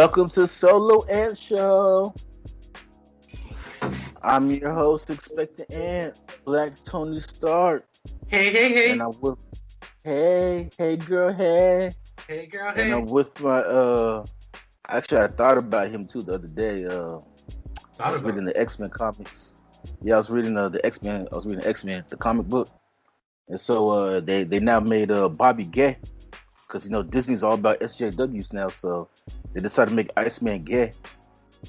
Welcome to Solo Ant Show. I'm your host, Expected Ant, Black Tony Stark, Hey, hey, and hey. I'm with hey girl, hey, Hey, girl, and hey. I'm with my Actually, I thought about him too the other day. I Thought was about reading the X-Men comics. Yeah, I was reading the X-Men. I was reading X-Men, the comic book, and so they now made Bobby gay because Disney's all about SJWs now, so they decided to make Iceman gay.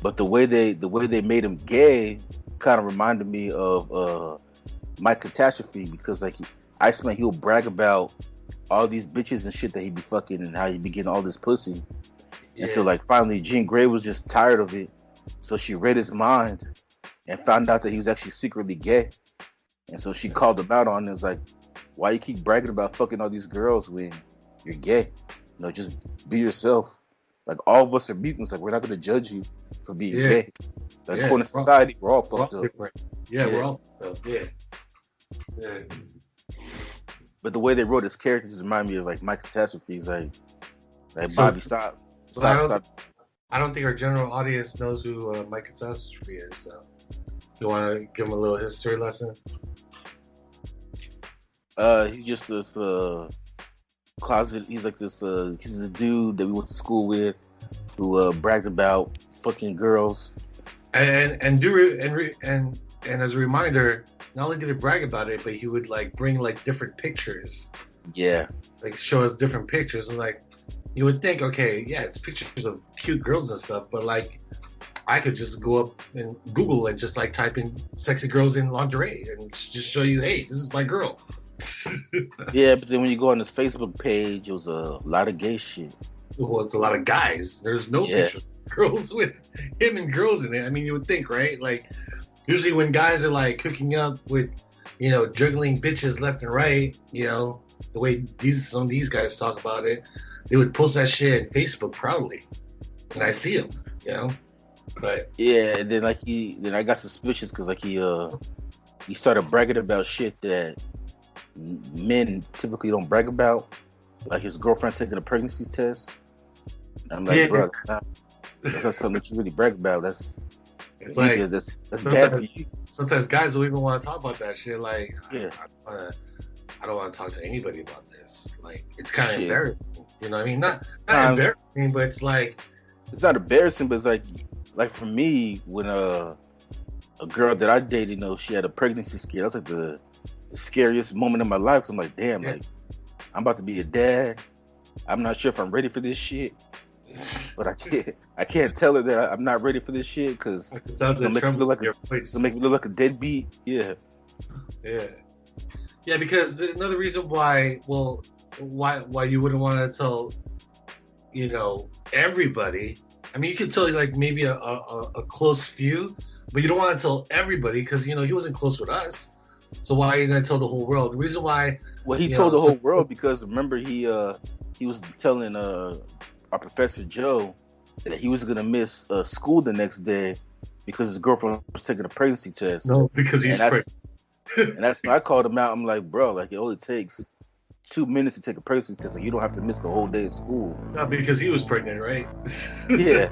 But the way they made him gay kind of reminded me of my catastrophe because Iceman, he'll brag about all these bitches and shit that he be fucking and how he be getting all this pussy. it. And so Yeah. finally Jean Grey was just tired of it. So she read his mind and found out that he was actually secretly gay. And so she called him out on it and was like, why you keep bragging about fucking all these girls when you're gay? Just be yourself. Like all of us are mutants, like we're not gonna judge you for being Yeah. gay. Like Yeah. according to society, we're all We're all fucked up. different. Yeah, Yeah. we're all yeah. Yeah. But the way they wrote his character just reminded me of like my catastrophes, like So, Bobby, stop, but I stop, don't, stop. I don't think our general audience knows who Mike Catastrophe is. So, you want to give him a little history lesson? He's just this closet. He's like this. He's a dude that we went to school with who bragged about fucking girls. And as a reminder, not only did he brag about it, but he would like bring like different pictures, Yeah, like show us different pictures, and like you would think, okay, yeah, it's pictures of cute girls and stuff, but like I could just go up and Google and just like type in sexy girls in lingerie and just show you, hey, this is my girl. yeah. But then when you go on his Facebook page, it was a lot of gay shit. Well, it's a lot of guys. There's no Yeah. pictures of girls with him and girls in it. I mean, you would think, right? Like, usually when guys are like hooking up with, juggling bitches left and right, the way some of these guys talk about it, they would post that shit on Facebook proudly. And I see them, But Yeah, and then then I got suspicious because he started bragging about shit that men typically don't brag about, like his girlfriend taking a pregnancy test. I'm like, yeah, bro, that's not something that you really brag about. it's like That's bad for you. sometimes guys will even want to talk about that shit. Like, Yeah. I don't want to talk to anybody about this. Like, it's kind of Shit. embarrassing. You know what I mean? Not Times- embarrassing, but it's like, It's not embarrassing, but it's like for me when a girl that I dated, she had a pregnancy scare. That's like the scariest moment in my life. So I'm like, damn, Yeah. like I'm about to be a dad. I'm not sure if I'm ready for this shit, but I can't tell her that I'm not ready for this shit because it sounds It'll like make me tremble look like in your voice. it'll make me look like a deadbeat. Yeah. Yeah, because another reason why you wouldn't want to tell, everybody. I mean, you could tell like maybe a close few, but you don't want to tell everybody because he wasn't close with us. So why are you gonna tell the whole world? The reason why. Well, he You told know, the whole so- world because remember he was telling our professor Joe that he was gonna miss school the next day because his girlfriend was taking a pregnancy test. No, because he's and that's, pregnant. and that's when I called him out. I'm like, bro, like it only takes 2 minutes to take a pregnancy test, so you don't have to miss the whole day of school. Not because he was pregnant, right? Yeah,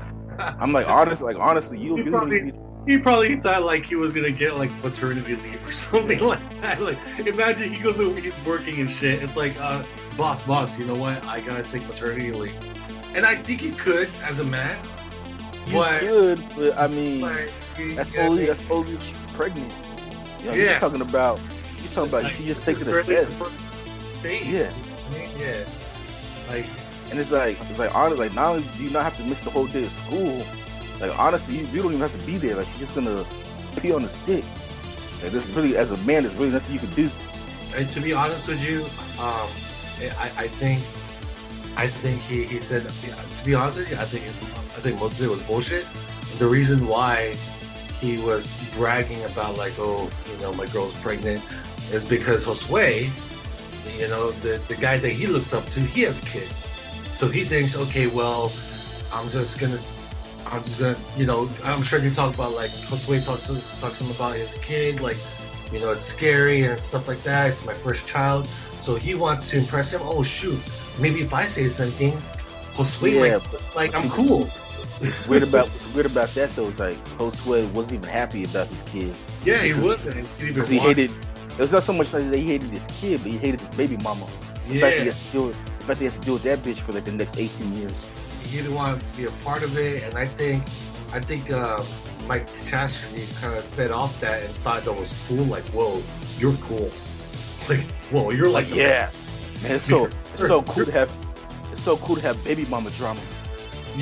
I'm like honestly, you He don't need. He probably thought like he was gonna get like paternity leave or something like that. Like, imagine he goes over, he's working and shit. It's like, boss, you know what? I gotta take paternity leave, and I think he could as a man. You But- could, but I mean, Like, that's only if she's pregnant. Yeah. You're talking about she just taking a test. Yeah. Yeah. Like, And it's like honestly, like not only do you not have to miss the whole day of school, like honestly, you don't even have to be there. Like she's just gonna pee on the stick. Like this is really, as a man, there's really nothing you can do. and to be honest with you, I think he said, to be honest with you, I think most of it was bullshit. The reason why he was bragging about like, oh, my girl's pregnant, is because Josue, the guy that he looks up to, he has a kid, so he thinks, okay, well, I'm just gonna, I'm sure they talk about like Josue talks to him about his kid, like, it's scary and stuff like that. It's my first child, so he wants to impress him. Oh shoot, maybe if I say something, Josue, Yeah, like I'm cool. What's weird about that though is like Josue wasn't even happy about his kid. Yeah, he wasn't. Because he hated. It was not so much that he hated his kid, but he hated his baby mama. Yeah. The fact he has to deal with that bitch for like the next 18 years. He didn't want to be a part of it, and I think Mike Chastity kind of fed off that and thought that was cool. Like, whoa, you're cool. Like, whoa, you're like yeah, man. It's so cool to have baby mama drama.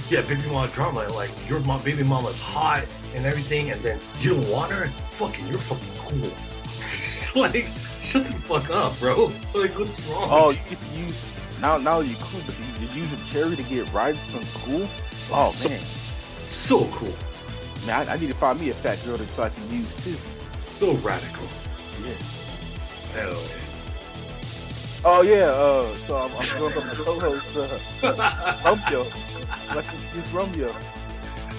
Yeah, baby mama drama. Like, your baby mama's hot and everything, and then you don't want her. You're fucking cool. Like, shut the fuck up, bro. Like, what's wrong? Oh, you get to use now you're cool, but you're using Cherry to get rides from school. Oh man, so cool. Man, I need to find me a fat girl so I can use too. So radical. Yeah. Hell yeah. Oh yeah. So I'm going up my co-host Romeo. Let's introduce Romeo.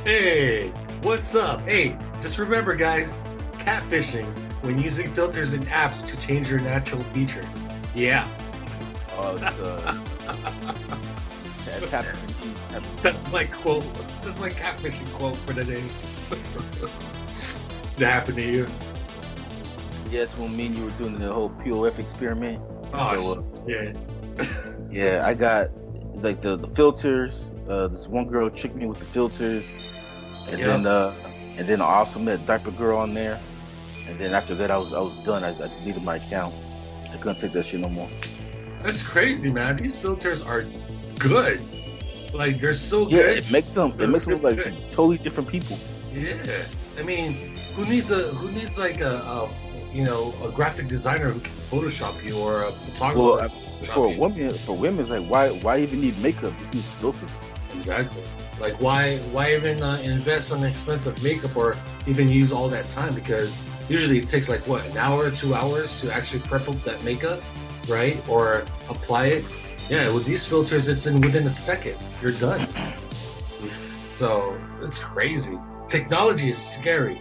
Hey, what's up? Hey, just remember, guys, catfishing when using filters and apps to change your natural features. Yeah. Oh, That's my quote. That's my catfishing quote for the day. That happened to you? Yes, when me and you were doing the whole POF experiment. Oh, yeah. Yeah, I got like the filters. This one girl tricked me with the filters, and then I also met Diaper Girl on there. And then after that, I was done. I deleted my account. I couldn't take that shit no more. That's crazy, man. These filters are good. Like, they're so good. Yeah, it makes them look like totally different people. Yeah, I mean, who needs like a graphic designer who can Photoshop you, or a photographer? Well, for women, it's like why even need makeup? Just use filters. Exactly. Like, why even invest on expensive makeup or even use all that time? Because usually it takes like what, an hour, 2 hours to actually prep up that makeup, right? Or apply it. Yeah, with these filters, it's within a second. You're done. So it's crazy. Technology is scary,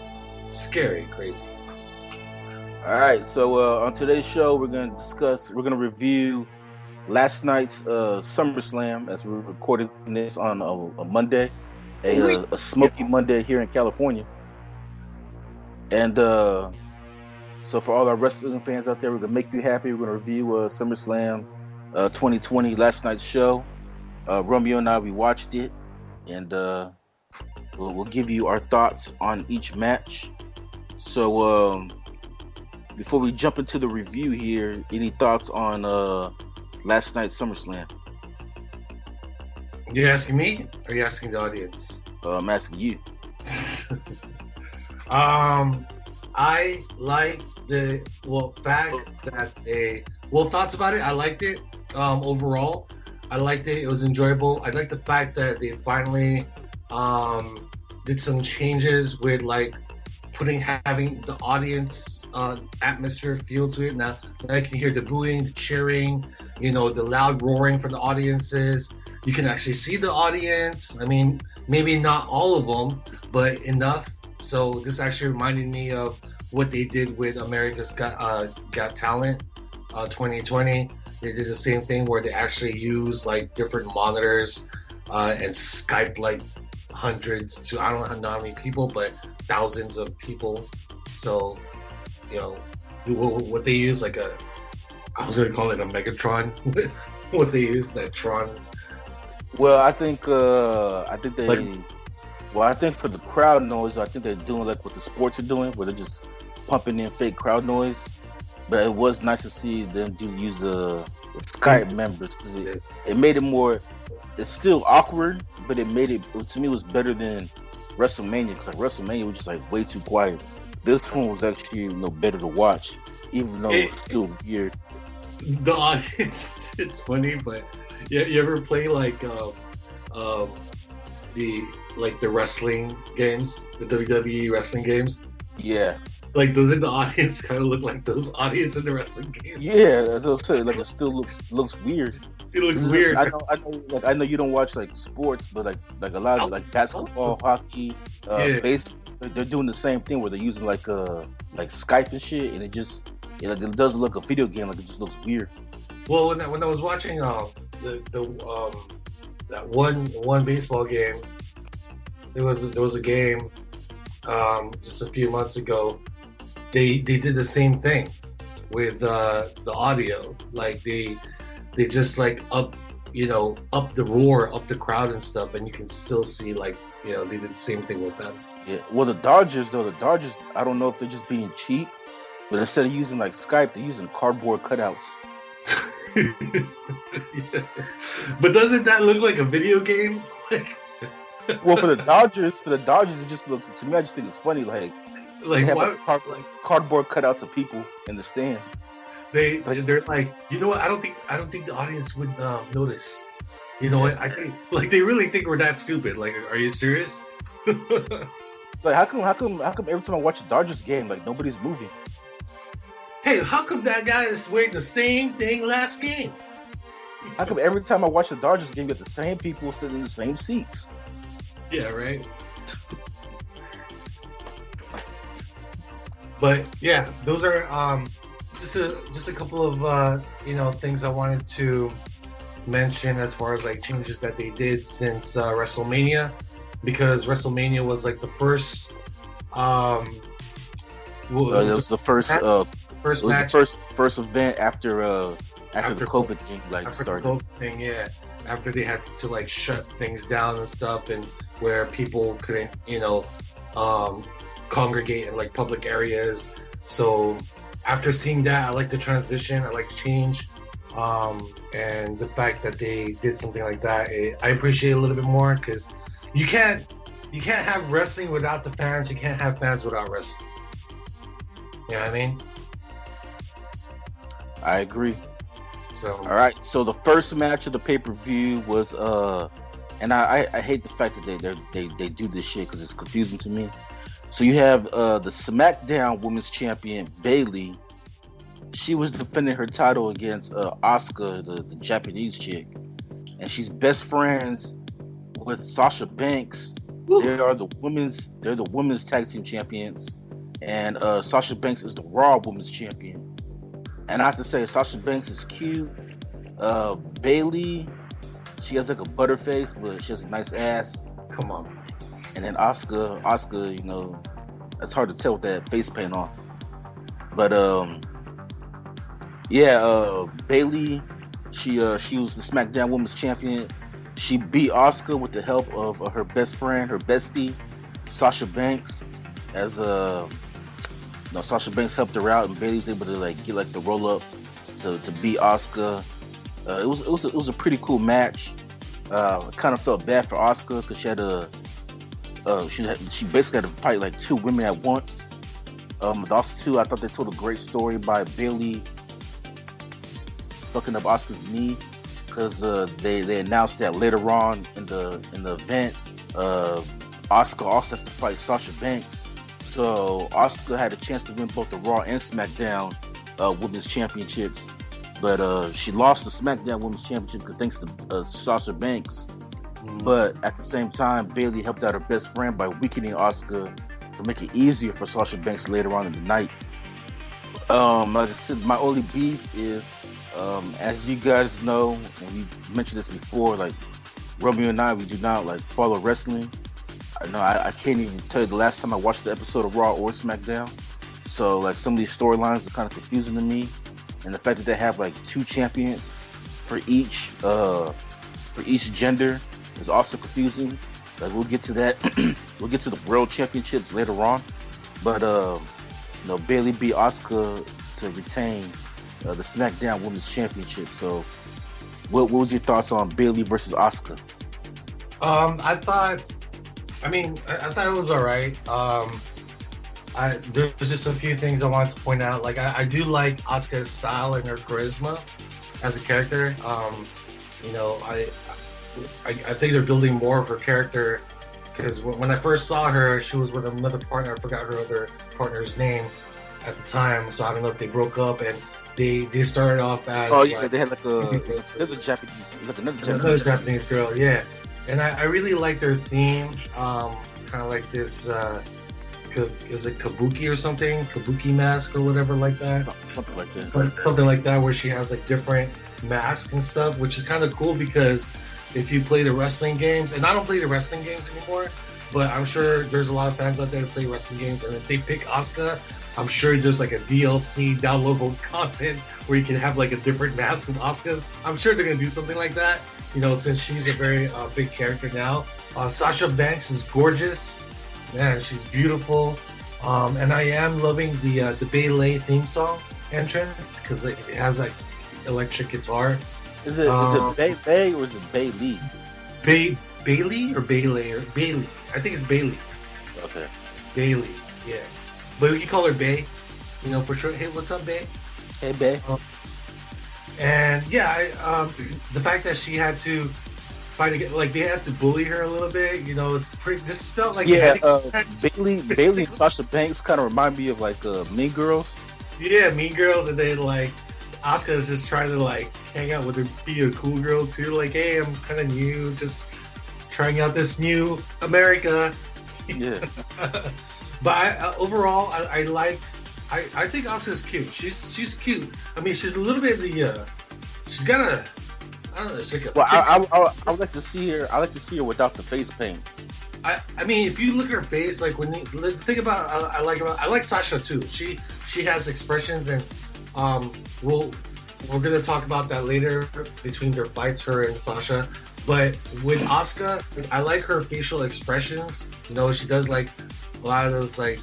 crazy. All right, so on today's show, we're gonna review last night's SummerSlam as we're recording this on a Monday, a smoky Monday here in California. And so for all our wrestling fans out there, we're gonna make you happy. We're gonna review SummerSlam 2020, last night's show. Romeo and I, we watched it, and we'll give you our thoughts on each match. So before we jump into the review here, any thoughts on last night's SummerSlam? You asking me, or are you asking the audience? I'm asking you. I like thoughts about it. I liked it. Overall, I liked it. It was enjoyable. I like the fact that they finally did some changes with like having the audience atmosphere feel to it. Now I can hear the booing, the cheering, the loud roaring from the audiences. You can actually see the audience. I mean, maybe not all of them, but enough. So this actually reminded me of what they did with America's Got Talent 2020. They did the same thing where they actually used like different monitors and Skype like hundreds to, I don't know how many people, but thousands of people. So, what they use, like I was going to call it a Megatron. What they use, that Tron. Well, I think I think for the crowd noise, I think they're doing like what the sports are doing, where they're just pumping in fake crowd noise. But it was nice to see them use the Skype members, because it made it more. It's still awkward, but it made it, to me, it was better than WrestleMania, because like WrestleMania was just like way too quiet. This one was actually better to watch, even though it's still weird. The audience, it's funny, but you ever play like the wrestling games, the WWE wrestling games? Yeah. Like, doesn't the audience kind of look like those audience in the wrestling games? Yeah, that's what I'm saying. Like, it still looks weird. It looks weird. I know you don't watch like sports, but like a lot of like basketball, hockey, baseball, they're doing the same thing where they're using like Skype and shit, and it doesn't look a video game. Like, it just looks weird. Well, when I was watching that one baseball game, there was a game just a few months ago. They did the same thing with the audio. Like they just like up the roar, up the crowd and stuff, and you can still see like they did the same thing with them. Yeah. Well, the Dodgers, I don't know if they're just being cheap, but instead of using like Skype, they're using cardboard cutouts. Yeah. But doesn't that look like a video game? Well, for the Dodgers, it just looks, to me, I just think it's funny. Like they have what? cardboard cutouts of people in the stands. They're like, you know what? I don't think the audience would notice. You know what? I think like they really think we're that stupid. Like, are you serious? It's like how come every time I watch a Dodgers game, like nobody's moving? Hey, how come that guy is wearing the same thing last game? How come every time I watch the Dodgers game, you get the same people sitting in the same seats? Yeah, right. But yeah, those are just a couple of things I wanted to mention as far as like changes that they did since WrestleMania, because WrestleMania was like the first. It was the first. First it was match. the first event after the COVID thing started. The COVID thing, yeah. After they had to like shut things down and stuff, and where people couldn't, congregate in like public areas. So after seeing that, I like the transition. I like the change, and the fact that they did something like that, I appreciate it a little bit more, because you can't have wrestling without the fans. You can't have fans without wrestling. You know what I mean? I agree. So all right. So the first match of the pay-per-view was and I hate the fact that they do this shit because it's confusing to me. So you have the SmackDown Women's Champion Bayley. She was defending her title against Asuka, the Japanese chick, and she's best friends with Sasha Banks. Woo. They're the women's tag team champions, and Sasha Banks is the Raw Women's Champion. And I have to say, Sasha Banks is cute. Bayley, she has like a butter face, but she has a nice ass. Come on. And then Asuka, it's hard to tell with that face paint on. But Bayley, she was the SmackDown Women's Champion. She beat Asuka with the help of her best friend, her bestie, Sasha Banks. Sasha Banks helped her out, and Bayley was able to like get like the roll up to beat Asuka. It was a pretty cool match. I kind of felt bad for Asuka because she basically had to fight like two women at once. But also too, I thought they told a great story by Bayley fucking up Asuka's knee, because they announced that later on in the event, Asuka also has to fight Sasha Banks. So Asuka had a chance to win both the Raw and SmackDown Women's Championships, but she lost the SmackDown Women's Championship thanks to Sasha Banks. But at the same time, Bayley helped out her best friend by weakening Asuka to make it easier for Sasha Banks later on in the night. Like I said, my only beef is, as you guys know, and we mentioned this before, like Romeo and I, we do not like follow wrestling. I can't even tell you the last time I watched the episode of Raw or SmackDown. So like some of these storylines are kind of confusing to me, and the fact that they have like two champions for each gender is also confusing. Like we'll get to that. We'll get to the World Championships later on, but Bayley beat Asuka to retain the SmackDown Women's Championship. So what was your thoughts on Bayley versus Asuka? I thought it was all right. There's just a few things I wanted to point out. Like I do like Asuka's style and her charisma as a character. I think they're building more of her character, because when I first saw her, she was with another partner. I forgot her other partner's name at the time, so I don't know if they broke up, and they started off as they had like another Japanese girl, yeah. And I really like their theme, kind of like this, is it kabuki or something? Kabuki mask or whatever like that? Something like that. Something like that, where she has like different masks and stuff, which is kind of cool, because if you play the wrestling games, and I don't play the wrestling games anymore, but I'm sure there's a lot of fans out there that play wrestling games, and if they pick Asuka, I'm sure there's like a DLC downloadable content where you can have like a different mask of Asuka's. I'm sure they're gonna do something like that, since she's a very big character now. Sasha Banks is gorgeous, man. She's beautiful, and I am loving the Bayley theme song entrance because it has like electric guitar. Is it Bay or is it Bayley? Bayley or Bayley or Bayley? I think it's Bayley. Okay. Bayley, yeah. But we can call her Bay, for sure. Hey, what's up, Bay? Hey, Bay. And yeah, the fact that she had to fight again, like they had to bully her a little bit. It's pretty. This felt like Bayley and Sasha Banks kind of remind me of like Mean Girls. Yeah, Mean Girls, and then like Asuka is just trying to like hang out with her, be a cool girl too. Like, hey, I'm kind of new, just trying out this new America. Yeah. But overall, I like. I think Asuka's cute. She's cute. I mean, she's a little bit she's got a. I don't know. It's like a. Well, I would like to see her. I like to see her without the face paint. I mean, if you look at her face, like when you think about, I like Sasha too. She has expressions, and we're gonna talk about that later between their fights, her and Sasha. But with Asuka, I like her facial expressions. She does like a lot of those like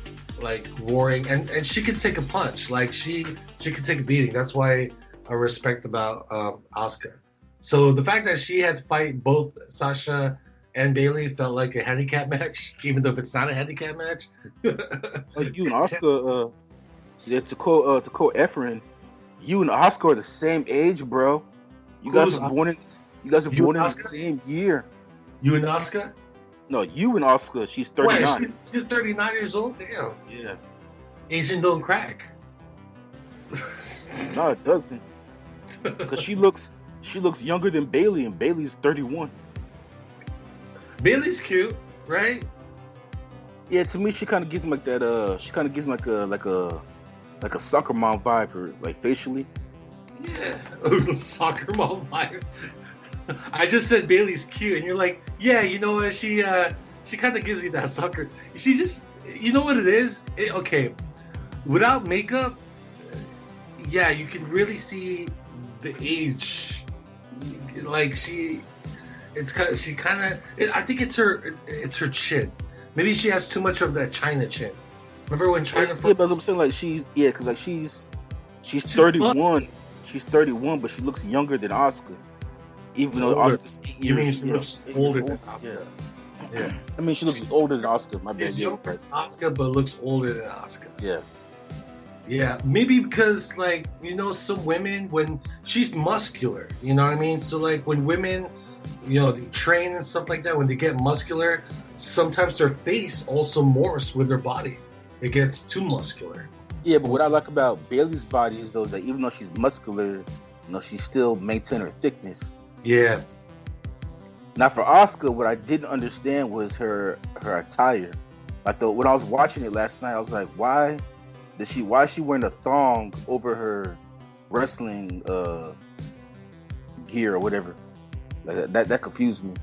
roaring, and she can take a punch. Like she can take a beating. That's why I respect about Asuka. So the fact that she had to fight both Sasha and Bayley felt like a handicap match, even though if it's not a handicap match. Like you and Asuka, to quote Efren, you and Asuka are the same age, bro. You guys are born in the same year. You and Asuka? No, you and Asuka. She's 39. Wait, she's 39 years old. Damn. Yeah. Asian don't crack. No, it doesn't. Because she looks younger than Bayley, and Bayley's 31. Bayley's cute, right? Yeah, to me, she kind of gives me like that. She kind of gives me like a soccer mom vibe, or like facially. Yeah, soccer mom vibe. I just said Bayley's cute, and you're like, yeah, you know what? She kind of gives you that soccer. She just, you know what it is? Okay, without makeup, yeah, you can really see the age. Like I think it's her chin. Maybe she has too much of that China chin. Remember when China? Yeah, but I'm saying like she's 31. She's 31, but she looks younger than Asuka. Even though Asuka's 8 years. You mean she looks older than Asuka? Yeah. I mean, she looks older than Asuka. My bad. She's younger than Asuka, but looks older than Asuka. Yeah. Yeah, maybe because like some women, when she's muscular, you know what I mean. So like when women, they train and stuff like that, when they get muscular, sometimes their face also morphs with their body. It gets too muscular. Yeah, but what I like about Bayley's body is though that even though she's muscular, she still maintain her thickness. Yeah. Now for Asuka, what I didn't understand was her attire. I thought when I was watching it last night, I was like, why is she wearing a thong over her wrestling gear or whatever? Like that confused me.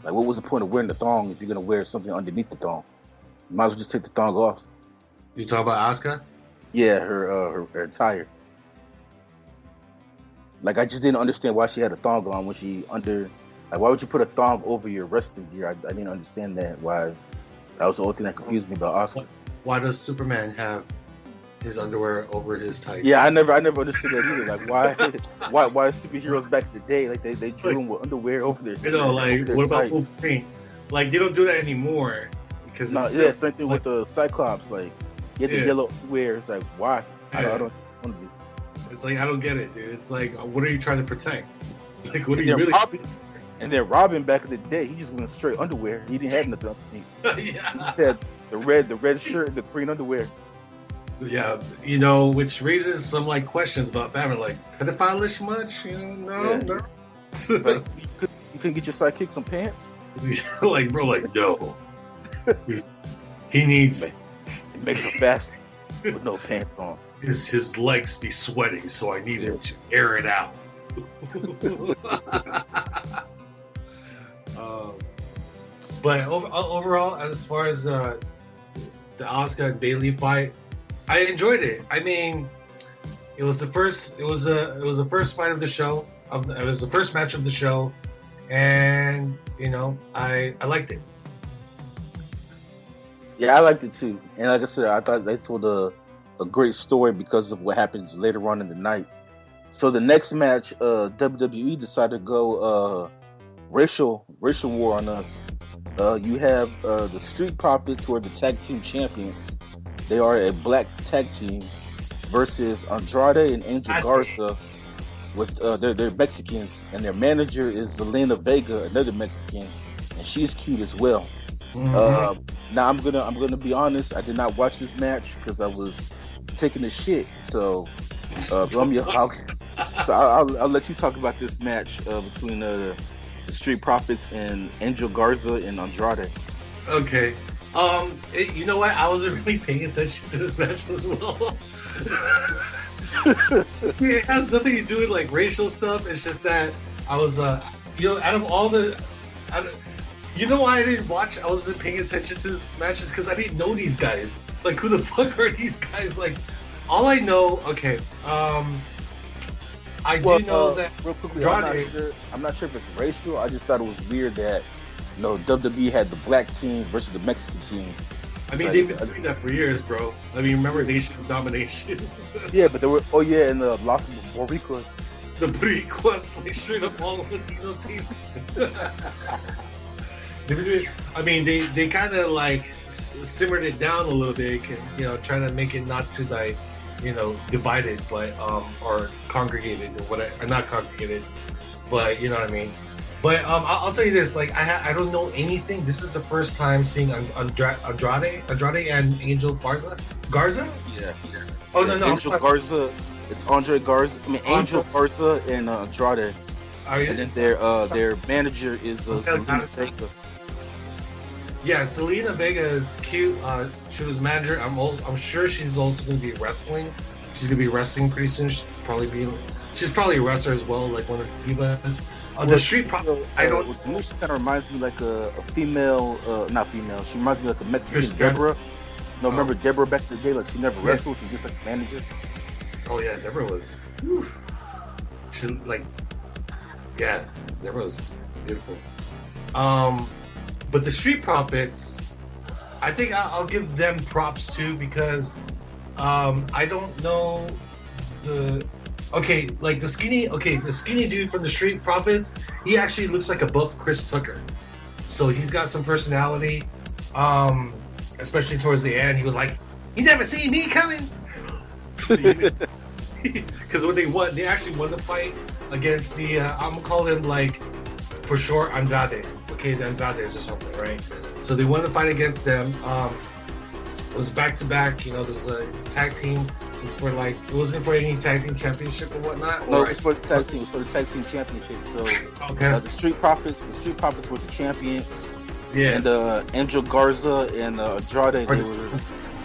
Like, what was the point of wearing the thong if you're gonna wear something underneath the thong? You might as well just take the thong off. You talk about Asuka? Yeah, her attire. Like, I just didn't understand why she had a thong on when she under. Like, why would you put a thong over your wrestling gear? I didn't understand that. Why? That was the only thing that confused me about Asuka. Why does Superman have his underwear over his tights? Yeah, I never understood that either. Like, why superheroes back in the day, like they drew them with underwear over their. Like what about Wolverine? Like they don't do that anymore because same thing with the Cyclops. Like, get the yellow underwear. It's like, why? I don't want to do. It's like I don't get it, dude. It's like, what are you trying to protect? Like, what are you really? And then Robin back in the day, he just went straight underwear. He didn't have nothing underneath. Yeah. He said the red shirt and the green underwear. Yeah, which raises some like questions about Batman, like pedophile-ish much? No. Like, you couldn't get your sidekick some pants? Like, bro, like no. He needs. It makes him fast with no pants on. His legs be sweating, so I need him to air it out. But overall, as far as the Asuka and Bailey fight, I enjoyed it. I mean, it was the first. It was the first fight of the show. It was the first match of the show, and I liked it. Yeah, I liked it too. And like I said, I thought they told a great story because of what happens later on in the night. So the next match, WWE decided to go racial war on us. You have the Street Profits, who are the tag team champions. They are a black tag team versus Andrade and Angel Garza. With they're Mexicans, and their manager is Zelina Vega, another Mexican, and she's cute as well. Mm-hmm. Now I'm gonna be honest. I did not watch this match because I was taking a shit. So, I'll let you talk about this match between the Street Profits and Angel Garza and Andrade. Okay. You know what? I wasn't really paying attention to this match as well. It has nothing to do with like racial stuff. It's just that I was, out of all the, you know why I didn't watch? I wasn't paying attention to this matches because I didn't know these guys. Like, who the fuck are these guys? Like, all I know. Okay. I do know that. Real quickly, I'm not sure if it's racial. I just thought it was weird that WWE had the black team versus the Mexican team. I mean, they've been doing that for years, bro. I mean, remember Nation of Domination? Yeah, but there were. Oh yeah, and the Los Boricuas. The Boricuas, like straight up all Latino team. I mean, they kind of like simmered it down a little bit, trying to make it not too like, divided, but or congregated or whatever, not congregated, but you know what I mean. But I'll tell you this, like I don't know anything. This is the first time seeing Andrade and Angel Garza. Yeah. Oh no, Angel Garza. It's Andre Garza. I mean Angel Garza and Andrade. And then their manager is Zelina Vega. Yeah, Zelina Vega is cute. She was manager. I'm sure she's also going to be wrestling. She's going to be wrestling pretty soon. She's probably a wrestler as well, like one of the divas. The Street Profits. I don't. She kind of reminds me like a female, not female. She reminds me like a Mexican Deborah. No, remember Deborah back in the day? Like she never wrestled. She's just like a manager. Oh yeah, Deborah was. She Deborah was beautiful. But the Street Profits, I think I'll give them props too because I don't know the skinny dude from the Street Profits, he actually looks like a buff Chris Tucker. So he's got some personality, especially towards the end. He was like, "You never see me coming." Because when they actually won the fight against the, I'm gonna call him like, for short, Andrade. Okay, the Andrades or something, right? So they won the fight against them. It was back to back. There's a tag team. It wasn't for any tag team championship or whatnot. No, it's for the tag team. It's for the tag team championship. So the Street Profits were the champions. Yeah. And Angel Garza and Andrade,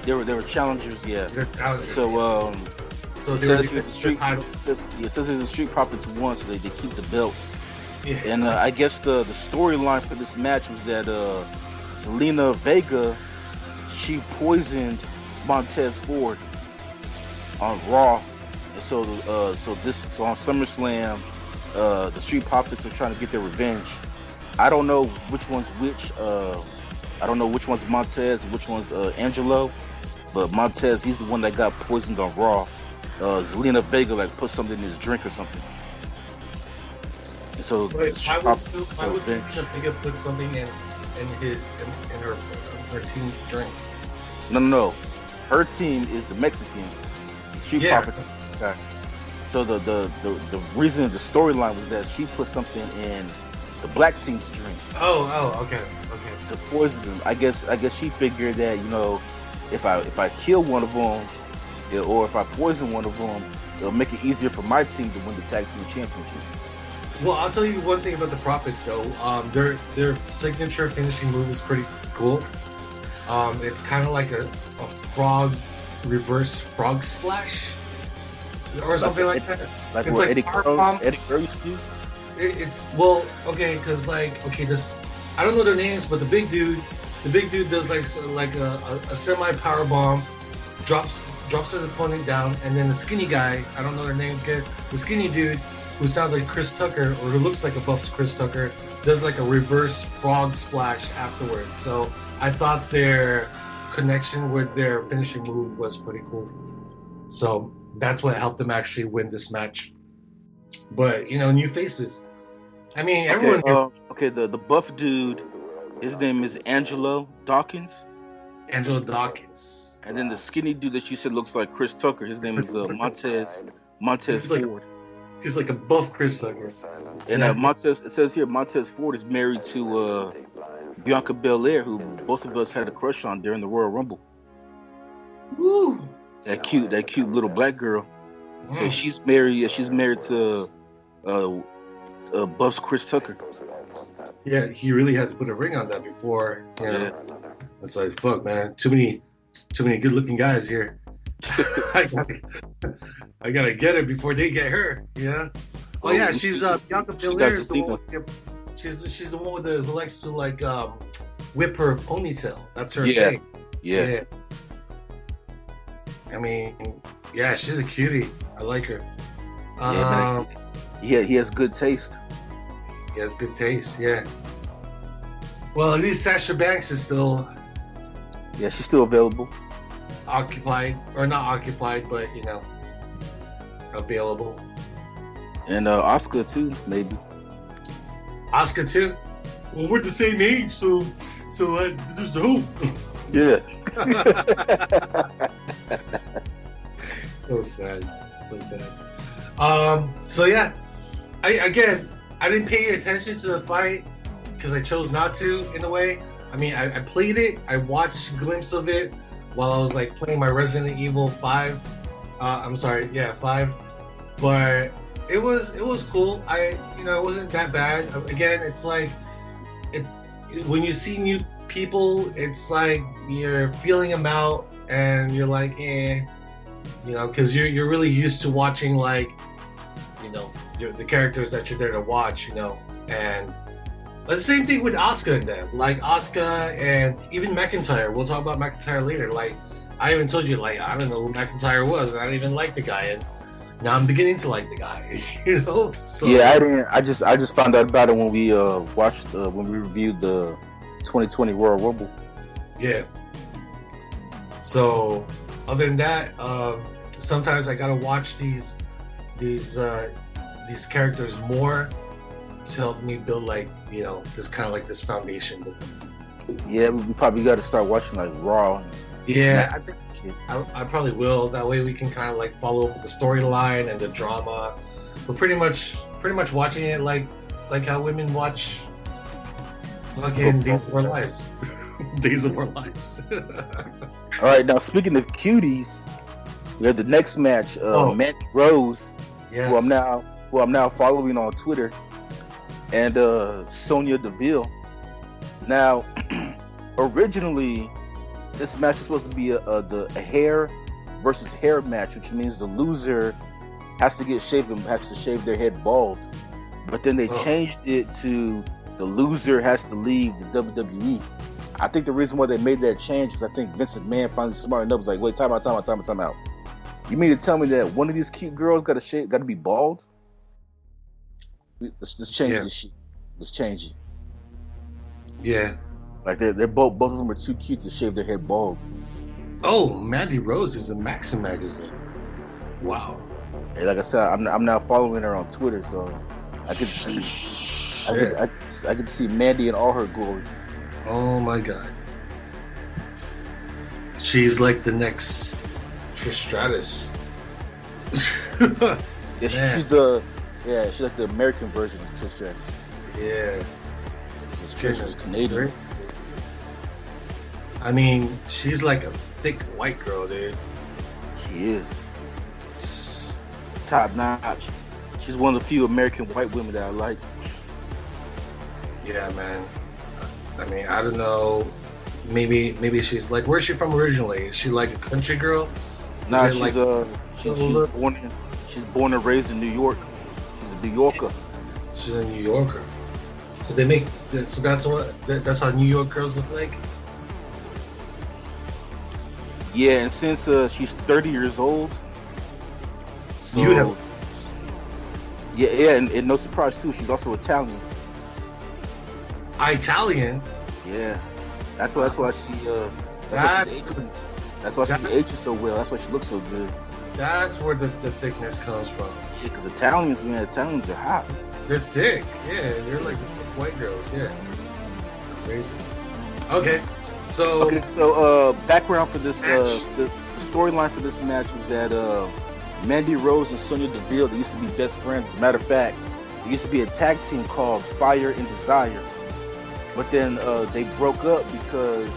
they were challengers. Yeah. They're challengers. So they were the Street title. It says the Street Profits won, so they keep the belts. Yeah. And I guess the storyline for this match was that Zelina Vega, she poisoned Montez Ford on Raw, and so on SummerSlam, the Street Profits are trying to get their revenge. I don't know which one's which. I don't know which one's Montez and which one's Angelo, but Montez, he's the one that got poisoned on Raw. Zelina Vega put something in his drink or something. And so why would Zelina Vega put something in her team's drink? No. Her team is the Mexicans. Street Profits. Okay. So the reason, the storyline was that she put something in the black team's drink. Okay. To poison them. I guess she figured that if I kill one of them, or if I poison one of them, it'll make it easier for my team to win the tag team championships. Well, I'll tell you one thing about the Profits though. Their signature finishing move is pretty cool. It's kind of like a frog. Reverse frog splash or something like that. Like it's like Eddie Guerrero used to do? Because this, I don't know their names, but the big dude does like a semi power bomb, drops his opponent down, and then the skinny guy, I don't know their names, guys. The skinny dude who sounds like Chris Tucker or who looks like a buff Chris Tucker does like a reverse frog splash afterwards. So I thought their connection with their finishing move was pretty cool. So that's what helped them actually win this match. But new faces. I mean, everyone. The buff dude, his name is Angelo Dawkins. Angelo Dawkins. And then the skinny dude that you said looks like Chris Tucker, his name is Montez Ford. He's like a buff Chris Tucker. And it says here Montez Ford is married to Bianca Belair, who both of us had a crush on during the Royal Rumble. Woo! That cute little black girl. So she's married to Buff's Chris Tucker. Yeah, he really had to put a ring on that before. Yeah. It's like, fuck, man. Too many good-looking guys here. I gotta get it before they get her. Yeah. Oh yeah, she's Bianca Belair. She's the one who likes to whip her ponytail. That's her thing. Yeah. I mean, yeah, she's a cutie. I like her. He has good taste. He has good taste, yeah. Well, at least Sasha Banks is still... Yeah, she's still available. Occupied, or not occupied, but, available. And Asuka, too, maybe. Asuka, too? Well, we're the same age, so there's hope. Yeah. So sad. So yeah, I didn't pay attention to the fight because I chose not to, in a way. I mean, I played it, I watched a glimpse of it while I was playing my Resident Evil 5. 5. But it was cool. It wasn't that bad. Again, it's when you see new people, it's like you're feeling them out and you're like, because you're really used to watching the characters that you're there to watch, and but the same thing with Asuka and them, Asuka and even McIntyre. We'll talk about McIntyre later. I even told you, I don't know who McIntyre was, and I didn't even like the guy, and now I'm beginning to like the guy. So, yeah, I didn't. I just found out about it when we when we reviewed the 2020 Royal Rumble. Yeah. So, other than that, sometimes I gotta watch these characters more to help me build this kind of this foundation with them. Yeah, we probably got to start watching Raw. Yeah, I think I probably will. That way we can kind of follow up with the storyline and the drama. We're pretty much watching it like how women watch fucking Days of Our Lives. Days of Our Lives. All right, now speaking of cuties, we have the next match. Mandy Rose, yes. who I'm now following on Twitter, and Sonya Deville. Now, originally, this match is supposed to be a hair versus hair match, which means the loser has to shave their head bald. But then they changed it to the loser has to leave the WWE. I think the reason why they made that change is I think Vince McMahon finally smart enough was like, wait, time out. You mean to tell me that one of these cute girls got to be bald? Let's change this shit. Let's change it. Yeah. They're both of them are too cute to shave their head bald. Oh, Mandy Rose is in Maxim magazine. Wow. Hey, like I said, I'm now following her on Twitter, so I could see Mandy in all her glory. Oh my God. She's like the next Trish Stratus. She's like the American version of Trish Stratus. Yeah. Trish is Canadian. I mean, she's like a thick white girl, dude. She is. Top notch. She's one of the few American white women that I like. Yeah, man. I mean, I don't know. Maybe she's where's she from originally? Is she like a country girl? Nah, she's born and raised in New York. She's a New Yorker. She's a New Yorker. So they make. So that's how New York girls look like. Yeah, and since she's 30 years old, You have. so yeah, and no surprise too, she's also Italian. Italian. Yeah, that's why That, that's why that she ages so well. That's why she looks so good. that's where the thickness comes from. Yeah, because Italians, man, Italians are hot. They're thick. Yeah, they're like white girls. Yeah, crazy. Okay, so Okay, so background for this, the storyline for this match was that Mandy Rose and Sonya Deville, they used to be best friends. As a matter of fact, there used to be a tag team called Fire and Desire, but then they broke up because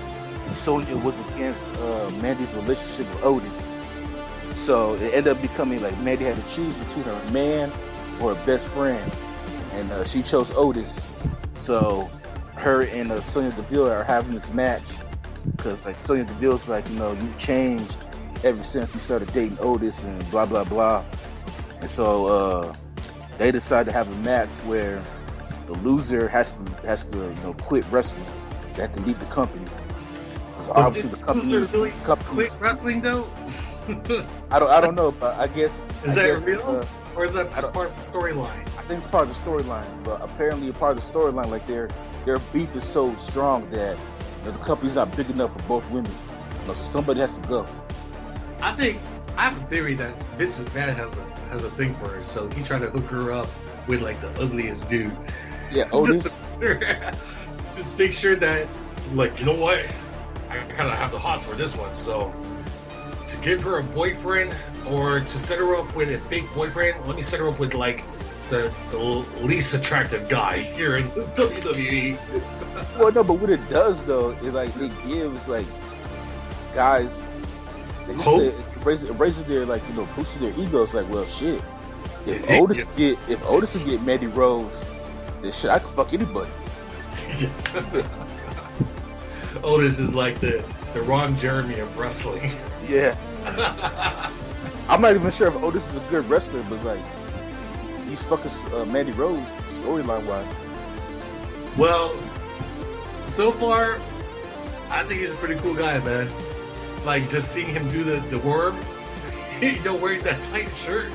Sonya was against Mandy's relationship with Otis. So it ended up becoming like Mandy had to choose between her man or her best friend, and she chose Otis. So her and Sonya Deville are having this match because like Sonya Deville's like, you've changed ever since you started dating Otis and blah blah blah. And so they decide to have a match where the loser has to quit wrestling. They have to leave the company because obviously the company really quit wrestling though. I don't know, but I guess Is I that guess, real, or is that just part of the storyline? I think it's part of the storyline, but apparently a part of the storyline, like their beef is so strong that the company's not big enough for both women. So somebody has to go. I have a theory that Vince McMahon has a thing for her, so he tried to hook her up with like the ugliest dude. Yeah, Otis. Just make sure that, like, you know what, I kind of have the hots for this one, so to give her a boyfriend or to set her up with a fake boyfriend, let me set her up with like the least attractive guy here in WWE. Well, no, but what it does though is like it gives like guys, they just Hope? say, it raises their boosts their egos. Like, well, shit. If Yeah. Otis can get Mandy Rose, then shit, I can fuck anybody. Otis is like the Ron Jeremy of wrestling. Yeah. I'm not even sure if Otis is a good wrestler, but like he's fucking Mandy Rose storyline wise. Well, so far, I think he's a pretty cool guy, man. Like, just seeing him do the worm, wearing that tight shirt,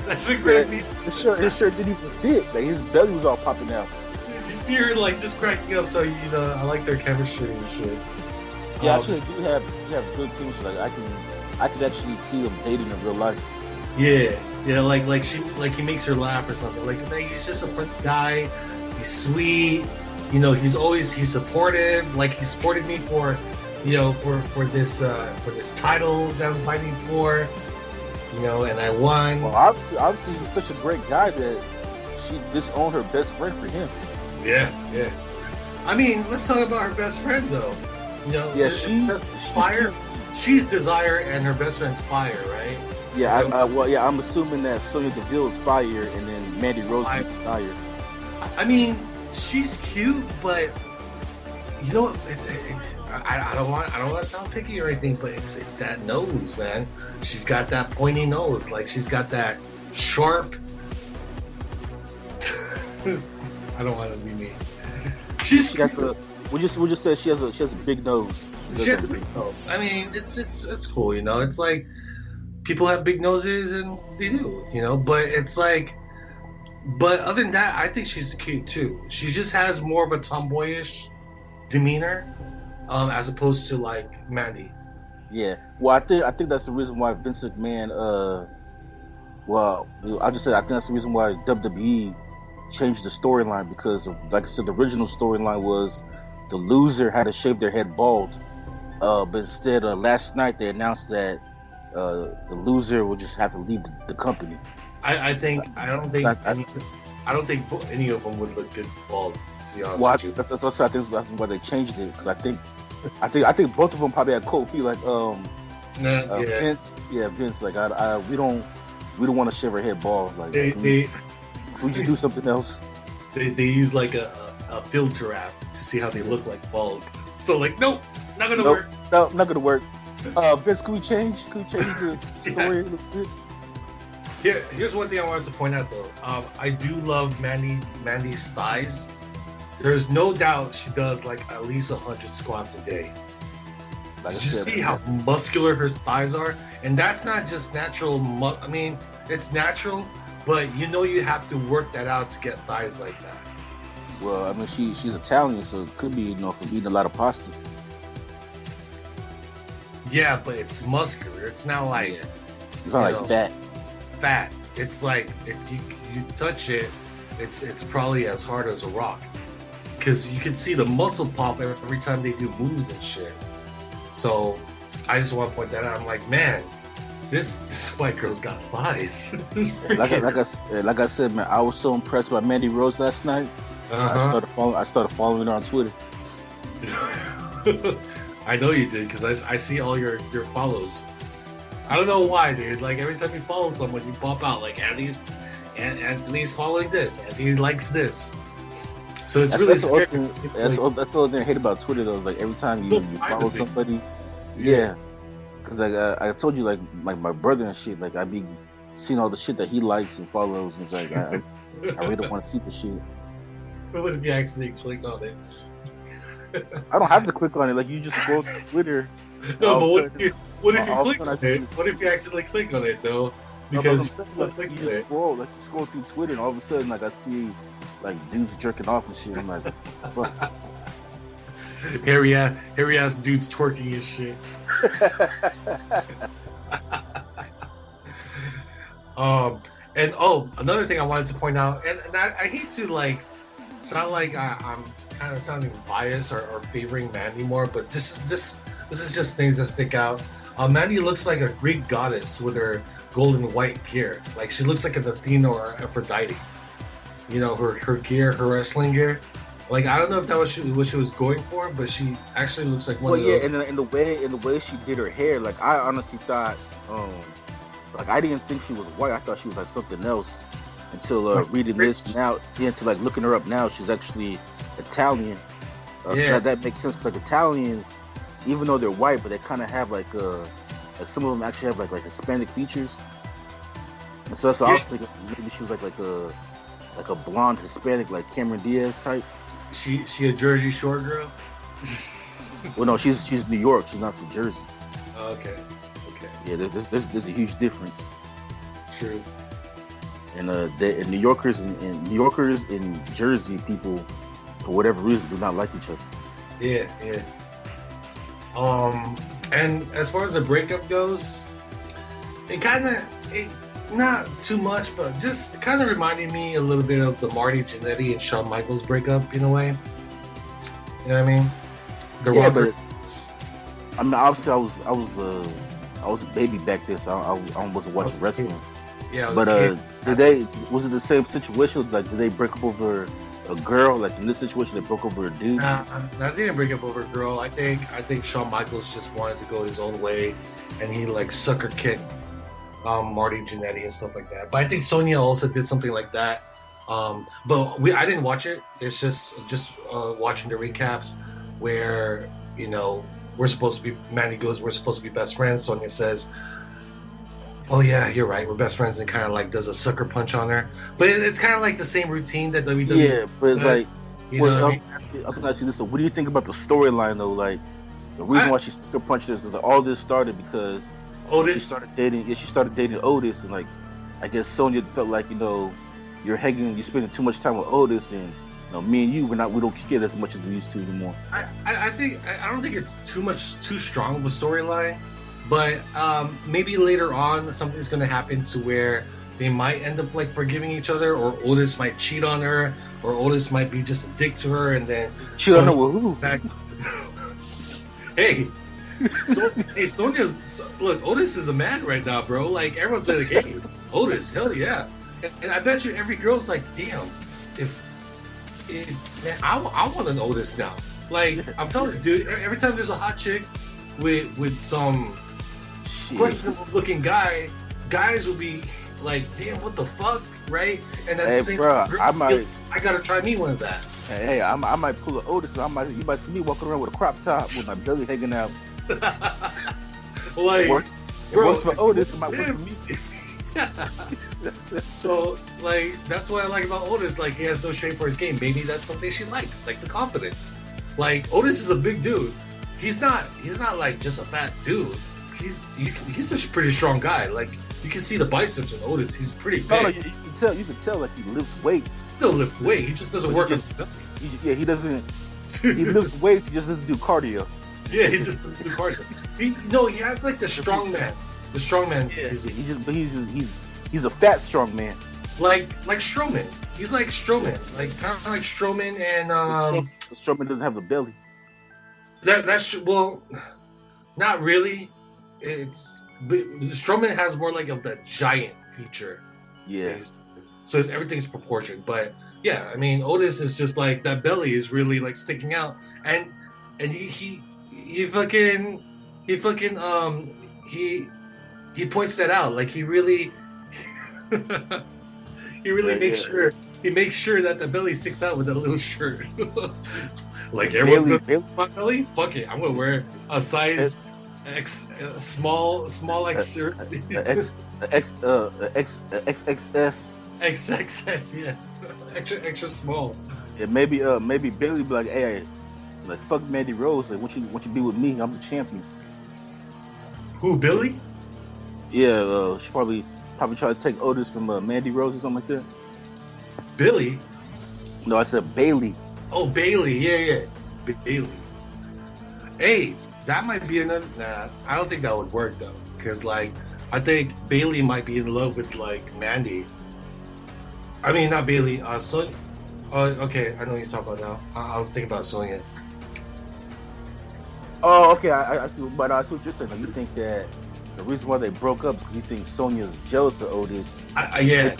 that shit grabbed me. His shirt didn't even fit. Like his belly was all popping out. You see her like just cracking up, so I like their chemistry and shit. Yeah, actually, do have good chemistry. Like I could actually see them dating in real life. Yeah, like he makes her laugh or something. Like, man, he's just a friendly guy. He's sweet. He's supportive. Like, he supported me for this title that I'm fighting for. And I won. Well, obviously, he's such a great guy that she disowned her best friend for him. Yeah. I mean, let's talk about her best friend though. Yeah, she's Fire. She's Desire, and her best friend's Fire, right? Yeah, I'm assuming that Sonya Deville is Fire, and then Mandy Rose is Desire. I mean, she's cute, but I don't want to sound picky or anything, but it's that nose, man. She's got that pointy nose, like she's got that sharp. I don't want to be mean. We just said she has a big nose. She has a big nose. I mean, it's cool, It's like people have big noses and they do, But it's like, but other than that, I think she's cute too. She just has more of a tomboyish demeanor, as opposed to like Mandy. Yeah. Well, I think that's the reason why Vince McMahon. I just said I think that's the reason why WWE changed the storyline because, like I said, the original storyline was the loser had to shave their head bald. But instead, last night they announced that the loser will just have to leave the company. I don't think any of them would look good bald. To be honest with you. That's why they changed it because I think both of them probably had cold feet like Vince. Yeah, Vince. Like we don't want to shave our head bald. Like we just do something else. They use like a filter app to see how they look like bald. So like, nope, not gonna work. No, not gonna work. Vince, can we change the story a little bit? Here's one thing I wanted to point out though. I do love Mandy's thighs. there's no doubt she does like at least 100 squats a day. Like I Did you said, see how muscular her thighs are? And that's not just natural. I mean, it's natural, but you know you have to work that out to get thighs like that. well, I mean, she's Italian, so it could be, from eating a lot of pasta. Yeah, but it's muscular. It's not like Yeah. It's not like that. fat. It's like it's you touch it, it's probably as hard as a rock. Because you can see the muscle pop every time they do moves and shit. So I just want to point that out. I'm like, man, this white girl's got thighs. Like I said, man, I was so impressed by Mandy Rose last night. I started following her on Twitter. I know you did because I see all your follows. I don't know why, dude. Like every time you follow someone, you pop out like Anthony's following this. Anthony likes this. So it's really scary. That's the only thing I hate about Twitter, though. Is like every time you follow somebody, yeah. Because like I told you, like my brother and shit, like I be seeing all the shit that he likes and follows, and it's like I really don't want to see the shit. But what if you accidentally click on it? I don't have to click on it. Like you just scroll through Twitter. No, but what if you click on it? What if you accidentally click on it though? Because you scroll through Twitter, and all of a sudden, like I see like dudes jerking off and shit. I'm like, what? hairy ass dudes twerking and shit. And another thing I wanted to point out, and I hate to like sound like I'm kind of sounding biased or favoring Mandy more, but this is just things that stick out. Mandy looks like a Greek goddess with her golden white gear. Like she looks like an Athena or Aphrodite. You know, her gear, her wrestling gear. Like I don't know if that was what she was going for, but she actually looks like one of those. Well, yeah, and the way she did her hair, like I honestly thought, like I didn't think she was white. I thought she was like something else until reading this now. Yeah, until like looking her up now, she's actually Italian. So that makes sense because like Italians, even though they're white, but they kind of have like some of them actually have like Hispanic features. And so I was thinking maybe she was like a blonde Hispanic, like Cameron Diaz type. She a Jersey Shore girl? Well, no, she's New York. She's not from Jersey. Okay. Yeah, there's a huge difference. True. And New Yorkers and Jersey people, for whatever reason, do not like each other. Yeah. And as far as the breakup goes, it not too much, but just kind of reminded me a little bit of the Marty Jannetty and Shawn Michaels breakup in a way. You know what I mean? But I mean, obviously, I was a baby back then, so I wasn't watching wrestling. Yeah, was it the same situation? Like, did they break up over a girl? Like in this situation, they broke over a dude. I didn't break up over a girl. I think Shawn Michaels just wanted to go his own way, and he like sucker kicked Marty Jannetty and stuff like that. But I think Sonya also did something like that. But I didn't watch it. It's just watching the recaps where Mandy goes, we're supposed to be best friends. Sonya says, oh yeah, you're right, we're best friends, and kind of like does a sucker punch on her. But it's kind of like the same routine that WWE. Yeah, but it's like, I was gonna ask you this. So what do you think about the storyline though? Like the reason why she sucker punched is because all this started because Otis. She started dating Otis, and like I guess Sonya felt like you're spending too much time with Otis, and me and you we don't kick it as much as we used to anymore. I don't think it's too strong of a storyline, but maybe later on something's gonna happen to where they might end up like forgiving each other, or Otis might cheat on her, or Otis might be just a dick to her, and then cheat on her with who? Hey. Sonya's look. Otis is a man right now, bro. Like everyone's like, "Hey, Otis, hell yeah!" And I bet you every girl's like, "Damn, if man, I want an Otis now." Like I'm telling you, dude. Every time there's a hot chick with some questionable looking guy, guys will be like, "Damn, what the fuck?" Right? And at the same time, I gotta try me one of that. Hey, I might pull an Otis. You might see me walking around with a crop top with my belly hanging out. Like, it works for Otis. It might work for me. So, like, that's what I like about Otis. Like, he has no shame for his game. Maybe that's something she likes, like the confidence. Like, Otis is a big dude. He's not like just a fat dude. He's a pretty strong guy. Like, you can see the biceps in Otis. He's pretty big. No, you can tell like he lifts weights. Still lift weight. He just doesn't work. He doesn't. He lifts weights. He just doesn't do cardio. Yeah, he just doesn't do cardio. He has like the strongman. The strongman. Yeah, he's a fat strong man. Like Strowman. He's like Strowman. Like kind of like Strowman and Strowman doesn't have a belly. That's well, not really. But Strowman has more like of the giant feature. Yeah. So everything's proportioned. But yeah, I mean, Otis is just like that belly is really like sticking out, and he points that out. Like he really makes sure that the belly sticks out with that little shirt. Like everyone my belly, fuck it, I'm gonna wear a size X, small X shirt. XXS. XXS, yeah, extra small. Yeah, maybe Billy be like, hey, like fuck Mandy Rose. Like, once you be with me, I'm the champion. Who, Billy? Yeah, she probably try to take Otis from Mandy Rose or something like that. Billy? No, I said Bailey. Oh, Bailey, yeah, Bailey. Hey, that might be another. Nah, I don't think that would work though, because like I think Bailey might be in love with like Mandy. I mean, not Bailey. Sonya. Okay, I know what you're talking about now. I was thinking about Sonya. Oh, okay. I see, but I see what you're saying. Like, you think that the reason why they broke up is because you think Sonya's jealous of Otis. Yeah.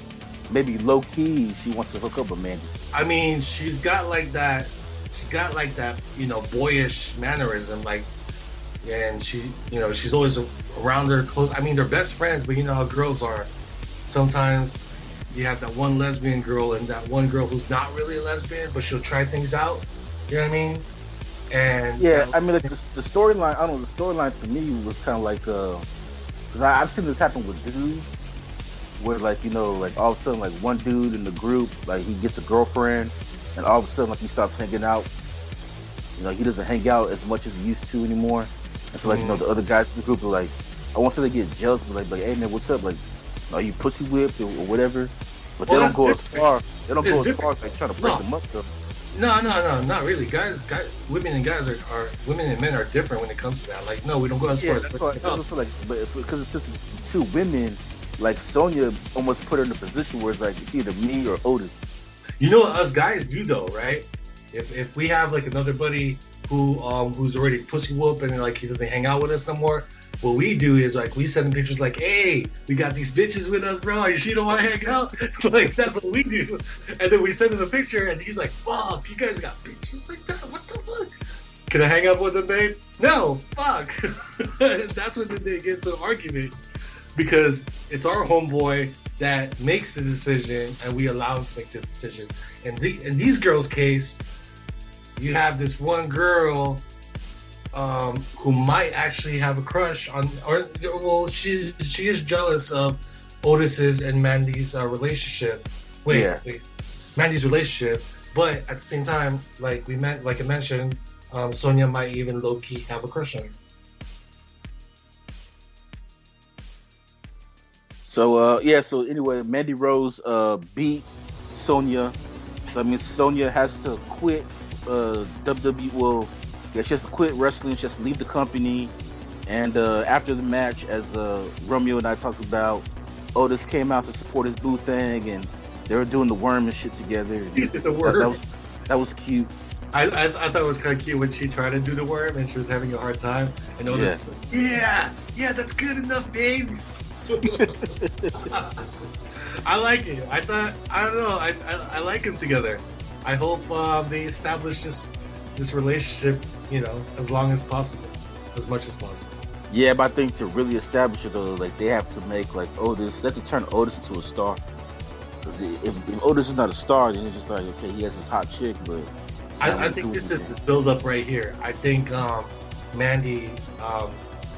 Maybe low key, she wants to hook up with Mandy. I mean, she's got like that, boyish mannerism, like, and she's always around her close. I mean, they're best friends, but you know how girls are. Sometimes you have that one lesbian girl and that one girl who's not really a lesbian, but she'll try things out. You know what I mean? And yeah, I mean, like the storyline. I don't know. The storyline to me was kind of like, because I've seen this happen with dudes, where like like all of a sudden like one dude in the group like he gets a girlfriend, and all of a sudden like he stops hanging out. He doesn't hang out as much as he used to anymore, and so like the other guys in the group are like, I won't say they get jealous, but like hey man, what's up? Like, are you pussy whipped or whatever? But they don't go as far. They don't go as far as like trying to break them up though. No, not really. Guys, women and guys are women and men are different when it comes to that. Like, no, we don't go as far as that's like, but because it's two women, like Sonya almost put her in a position where it's like it's either me or Otis. You know what us guys do though, right? If we have like another buddy who's already pussy whoop and like he doesn't hang out with us no more, what we do is like we send him pictures like, hey, we got these bitches with us, bro. She don't want to hang out. Like that's what we do. And then we send him a picture and he's like, fuck, you guys got bitches like that? What the fuck? Can I hang out with them, babe? No, fuck. That's when they get into an argument because it's our homeboy that makes the decision and we allow him to make the decision. In these girls' case, you have this one girl who might actually have a crush on, she is jealous of Otis's and Mandy's relationship. Wait, Mandy's relationship, but at the same time, like I mentioned, Sonya might even low key have a crush on her. So so anyway, Mandy Rose beat Sonya. So I mean, Sonya has to quit WWE. Well, yeah, she has to quit wrestling. She has to leave the company. And after the match, as Romeo and I talked about, Otis came out to support his boo thing, and they were doing the worm and shit together. The worm. That was cute. I thought it was kind of cute when she tried to do the worm and she was having a hard time. And Otis, yeah, that's good enough, babe. I like it. I don't know. I like them together. I hope they establish this relationship, as long as possible, as much as possible. Yeah, but I think to really establish it though, like they have to make like Otis. They have to turn Otis into a star. Because if Otis is not a star, then it's just like okay, he has this hot chick, but I think this is this build up right here. I think Mandy, or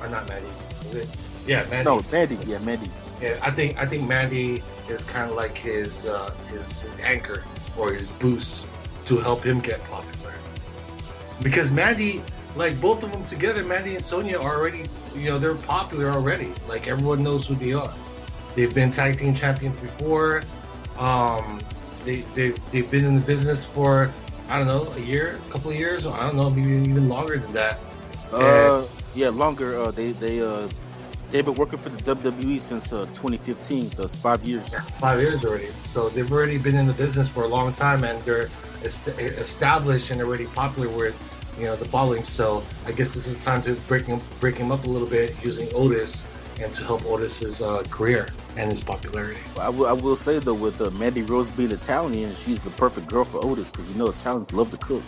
not Mandy, is it? Yeah, Mandy. No, Mandy. Yeah, Mandy. Yeah, I think Mandy is kind of like his anchor or his boost to help him get popular. Because Mandy, like both of them together, Mandy and Sonya are already, they're popular already. Like everyone knows who they are. They've been tag team champions before. They've been in the business for, I don't know, a year, a couple of years, or I don't know, maybe even longer than that. Yeah, longer. They've been working for the WWE since 2015, so it's 5 years. 5 years already. So they've already been in the business for a long time, and they're established and already popular with the following. So I guess this is time to break him up a little bit using Otis and to help Otis's career and his popularity. I will say though, with Mandy Rose being Italian, she's the perfect girl for Otis because Italians love to cook.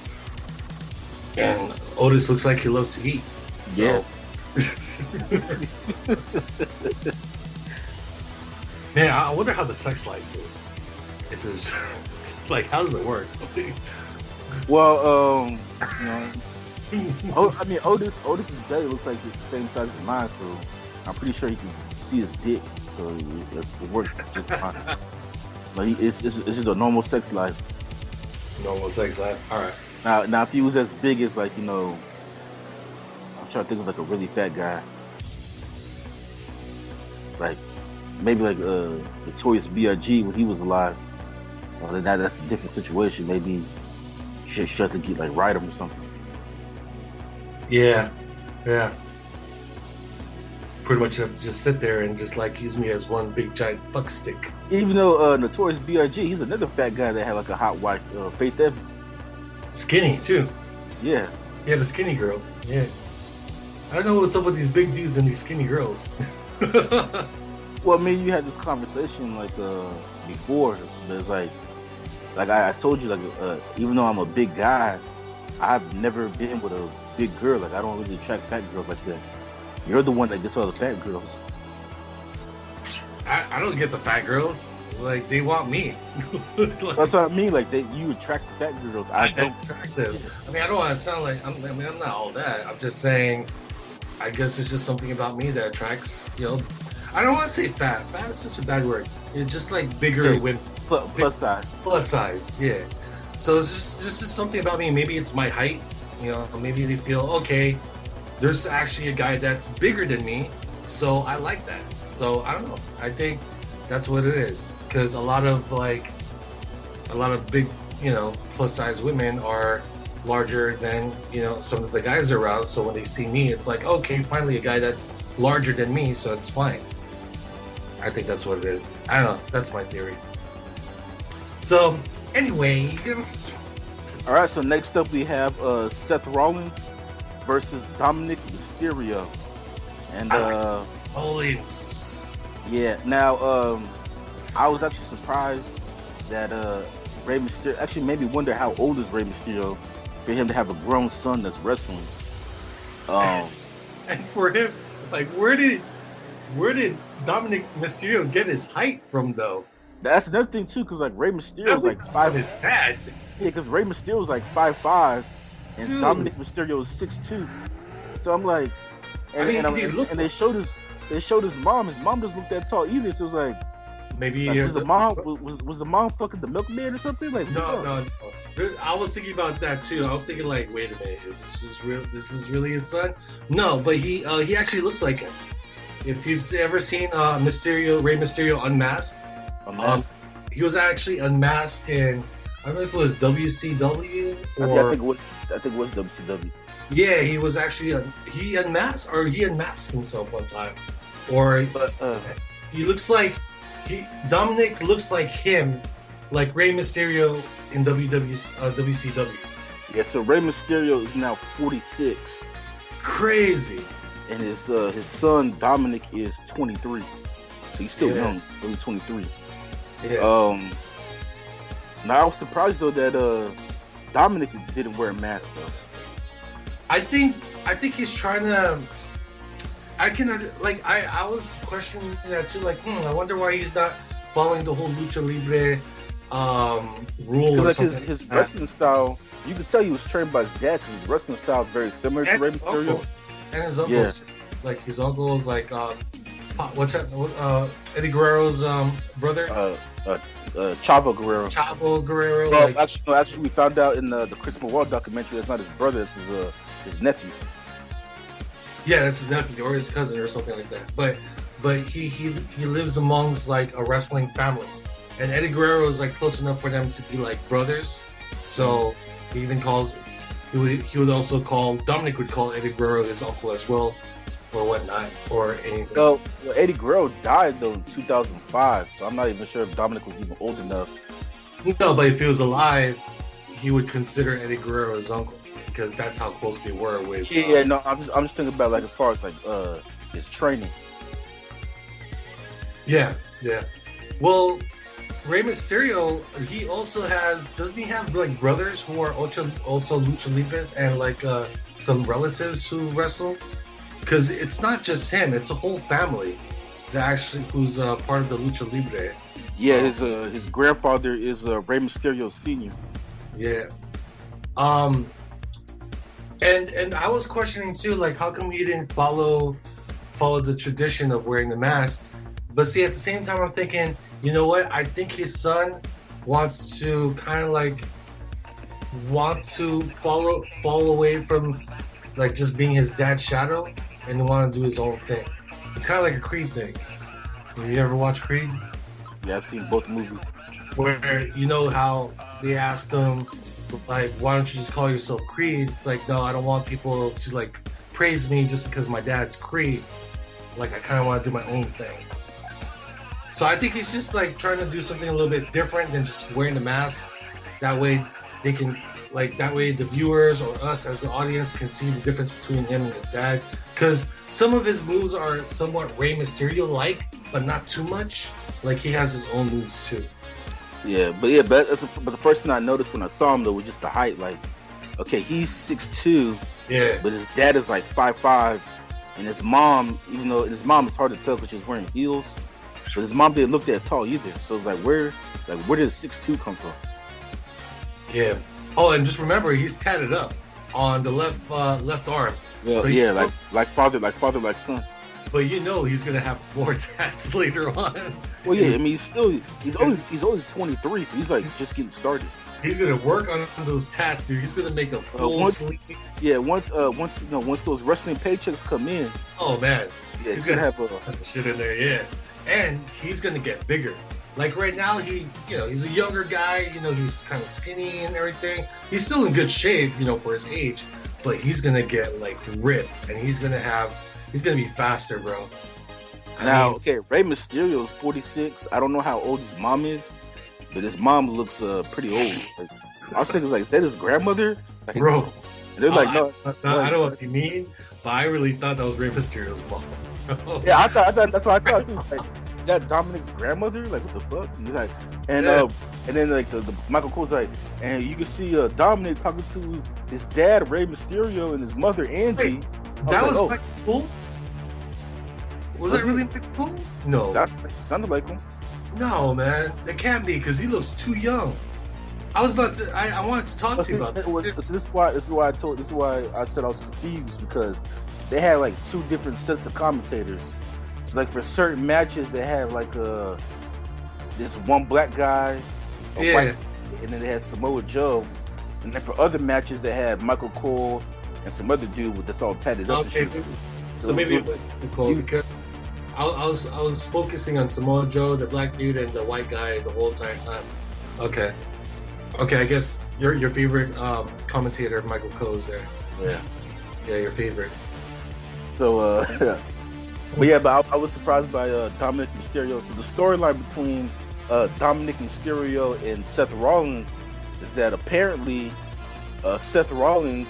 And Otis looks like he loves to eat. So. Yeah. Man, I wonder how the sex life is. If it was like, how does it work? Well, Otis's belly looks like it's the same size as mine, so I'm pretty sure he can see his dick, so it works just fine. But it's just a normal sex life. Normal sex life. All right. Now, if he was as big as I'm trying to think of like a really fat guy, like maybe like Notorious B.I.G. when he was alive. Well, that's a different situation. Maybe you should have to get like ride him or something. Yeah. Pretty much have to just sit there and just like use me as one big giant fuck stick. Even though Notorious B.I.G. he's another fat guy that had like a hot wife, Faith Evans. Skinny too. Yeah. He had a skinny girl. Yeah. I don't know what's up with these big dudes and these skinny girls. Well, I mean, you had this conversation like before. There's like I told you, like even though I'm a big guy, I've never been with a big girl. Like I don't really attract fat girls like that. You're the one that gets all the fat girls. I don't get the fat girls. Like they want me. Like, that's what I mean. Like you attract the fat girls. I don't attract them. I mean, I don't want to sound like I'm not all that. I'm just saying. I guess it's just something about me that attracts. I don't want to say fat. Fat is such a bad word. It's just like bigger women. Plus size. Plus size. Yeah. So it's just something about me. Maybe it's my height. Maybe they feel okay. There's actually a guy that's bigger than me, so I like that. So I don't know. I think that's what it is. Because a lot of big, plus size women are larger than some of the guys around. So when they see me, it's like, okay, finally a guy that's larger than me, so it's fine. I think that's what it is. I don't know. That's my theory. So anyway, all right. So next up we have Seth Rollins versus Dominic Mysterio, and Rollins. Yeah. Now, I was actually surprised that Rey Mysterio actually made me wonder how old is Rey Mysterio for him to have a grown son that's wrestling. And for him, like, where did Dominic Mysterio get his height from, though? That's another thing too, because like Rey Mysterio is like 5. His dad. Yeah, because Rey Mysterio is like 5'5", and Dude. Dominic Mysterio is 6'2". So I'm like, and they showed his mom. His mom doesn't look that tall either. So it was like, maybe was the mom fucking the milkman or something? Like no. I was thinking about that too. I was thinking like, wait a minute, is this just real? This is really his son? No, but he actually looks like him. If you've ever seen Rey Mysterio unmasked, he was actually unmasked in, I don't know if it was WCW or I think it was WCW. Yeah, he was actually he unmasked himself one time, or he looks like Dominic looks like him, like Rey Mysterio in WCW. Yeah, so Rey Mysterio is now 46. Crazy. And his son Dominic is 23. So he's still young, only 23. Yeah. Now I was surprised though that Dominic didn't wear a mask though. I think he's trying to. I was questioning that too. Like, I wonder why he's not following the whole lucha libre rule. Because like his wrestling style, you could tell he was trained by his dad. Because his wrestling style is very similar to Rey Mysterio. And his uncles, like his uncles, like what's that? Eddie Guerrero's brother, Chavo Guerrero. Chavo Guerrero. Well, Like, actually, we found out in the Chris Benoit documentary that's not his brother, it's his nephew. yeah, that's his nephew or his cousin or something like that. But he lives amongst like a wrestling family, and Eddie Guerrero is like close enough for them to be like brothers. So he even calls. He would also call Dominic would call Eddie Guerrero his uncle as well, or whatnot, or anything. So Eddie Guerrero died though in 2005, so I'm not even sure if Dominic was even old enough. No, but if he was alive, he would consider Eddie Guerrero his uncle because that's how close they were with. Yeah, no, I'm just thinking about like as far as like his training. Yeah. Well, Rey Mysterio, he also has. Doesn't he have like brothers who are also lucha libres and like some relatives who wrestle? Because it's not just him; it's a whole family that actually who's part of the lucha libre. Yeah, his grandfather is Rey Mysterio Sr. Yeah. And I was questioning too, like how come he didn't follow the tradition of wearing the mask? But see, at the same time, I'm thinking, you know what? I think his son wants to kind of like fall away from like just being his dad's shadow and want to do his own thing. It's kind of like a Creed thing. Have you ever watched Creed? Yeah, I've seen both movies. Where you know how they asked him, like, why don't you just call yourself Creed? It's like, no, I don't want people to like praise me just because my dad's Creed. Like, I kind of want to do my own thing. So I think he's just like trying to do something a little bit different than just wearing the mask. That way they can, like, that way the viewers or us as the audience can see the difference between him and his dad. Because some of his moves are somewhat Rey Mysterio-like, but not too much. Like, he has his own moves too. But the first thing I noticed when I saw him though was just the height. Like, okay, he's 6'2", Yeah. but his dad is like 5'5", and his mom, even though his mom is hard to tell because she's wearing heels, but his mom didn't look that tall either. So it's like, where did 6'2" come from? Yeah. Oh, and just remember, he's tatted up on the left arm. Well, so like father, like son. But you know he's gonna have more tats later on. Well, yeah, I mean he's only 23, so he's like just getting started. He's gonna work on those tats, dude. He's gonna make a full sleeve. Yeah, once those wrestling paychecks come in. Oh man, yeah, he's gonna have shit in there, yeah. And he's gonna get bigger. Like right now, he's a younger guy. He's kind of skinny and everything. He's still in good shape, for his age. But he's gonna get like ripped, and he's gonna be faster, bro. Okay, Rey Mysterio is 46. I don't know how old his mom is, but his mom looks pretty old. Like, I was thinking, like, is that his grandmother? Like, bro. And they're like, no. I don't know what you mean, but I really thought that was Rey Mysterio's mom. Yeah, I thought that's what I thought too. Like, is that Dominic's grandmother? Like, what the fuck? And he's like, and then like the Michael Cole's like, and you can see Dominic talking to his dad Rey Mysterio and his mother Angie. Wait, that was Michael Cole? Was that really Michael Cole? No. Sounded like him. No, man, it can't be because he looks too young. I wanted to talk to you about that. This is why I said I was confused, because they had like two different sets of commentators. So like for certain matches they had like this one black guy, white, and then they had Samoa Joe, and then for other matches they had Michael Cole and some other dude that's all tatted up. Okay, so maybe it's Cole, because I was focusing on Samoa Joe, the black dude, and the white guy the whole entire time. Okay, I guess your favorite commentator, Michael Cole, is there. Yeah, your favorite. So, but I was surprised by Dominic Mysterio. So the storyline between Dominic Mysterio and Seth Rollins is that apparently Seth Rollins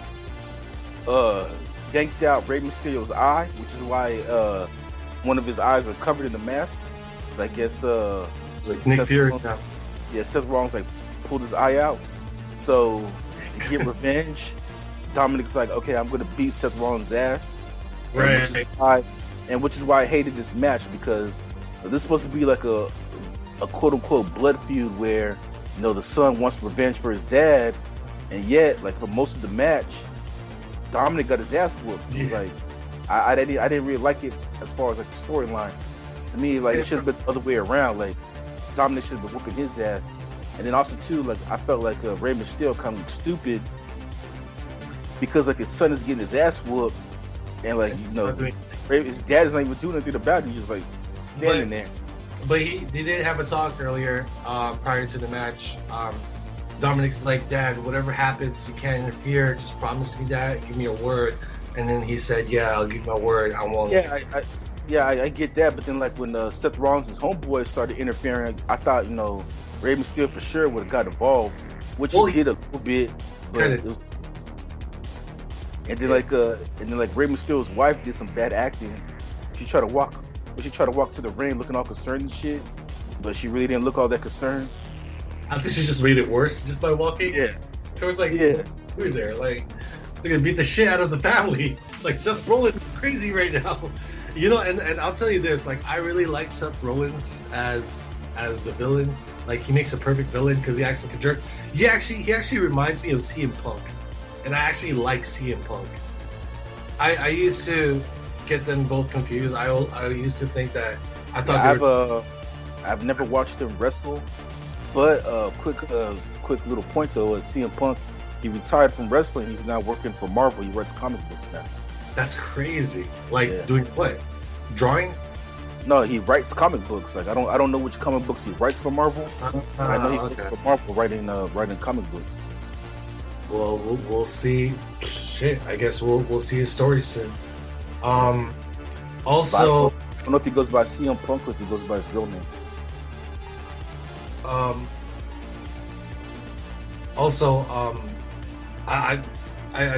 yanked out Rey Mysterio's eye, which is why one of his eyes are covered in the mask. I guess like Nick Fury. Seth Rollins like pulled his eye out. So to get revenge, Dominic's like, okay, I'm gonna beat Seth Rollins' ass. Right. Which is why I hated this match, because this is supposed to be like a quote unquote blood feud where the son wants revenge for his dad, and yet like for most of the match, Dominic got his ass whooped. So like I didn't really like it as far as like the storyline. To me, like it should have been the other way around. Like Dominic should have been whooping his ass, and then also too, like I felt like Rey Mysterio kind of stupid because like his son is getting his ass whooped, and like his dad is not even doing anything about it. He's just like standing there. But they did have a talk earlier prior to the match. Dominic's like, Dad, whatever happens, you can't interfere. Just promise me that. Give me a word. And then he said, yeah, I'll give my word. I won't. Yeah, I get that. But then like when Seth Rollins' homeboy started interfering, I thought, Rey Mysterio for sure would have got involved, which he did a little bit. But it was... And then like Rey Mysterio's wife did some bad acting. She tried to walk to the ring looking all concerned and shit, but she really didn't look all that concerned. I think she just made it worse just by walking. Yeah. It was like, we're there. Like, they're going to beat the shit out of the family. Like, Seth Rollins is crazy right now. And I'll tell you this, like, I really like Seth Rollins as the villain. Like, he makes a perfect villain because he acts like a jerk. He actually reminds me of CM Punk. And I actually like CM Punk. I used to get them both confused. I used to think that I thought I've never watched them wrestle, but quick little point though is CM Punk, he retired from wrestling. He's now working for Marvel. He writes comic books now. That's crazy. Like doing what? Drawing? No, he writes comic books. Like I don't know which comic books he writes for Marvel. I know he writes for Marvel writing comic books. Well, we'll see. Shit, I guess we'll see his story soon. Also, I don't know if he goes by CM Punk or if he goes by his real name. I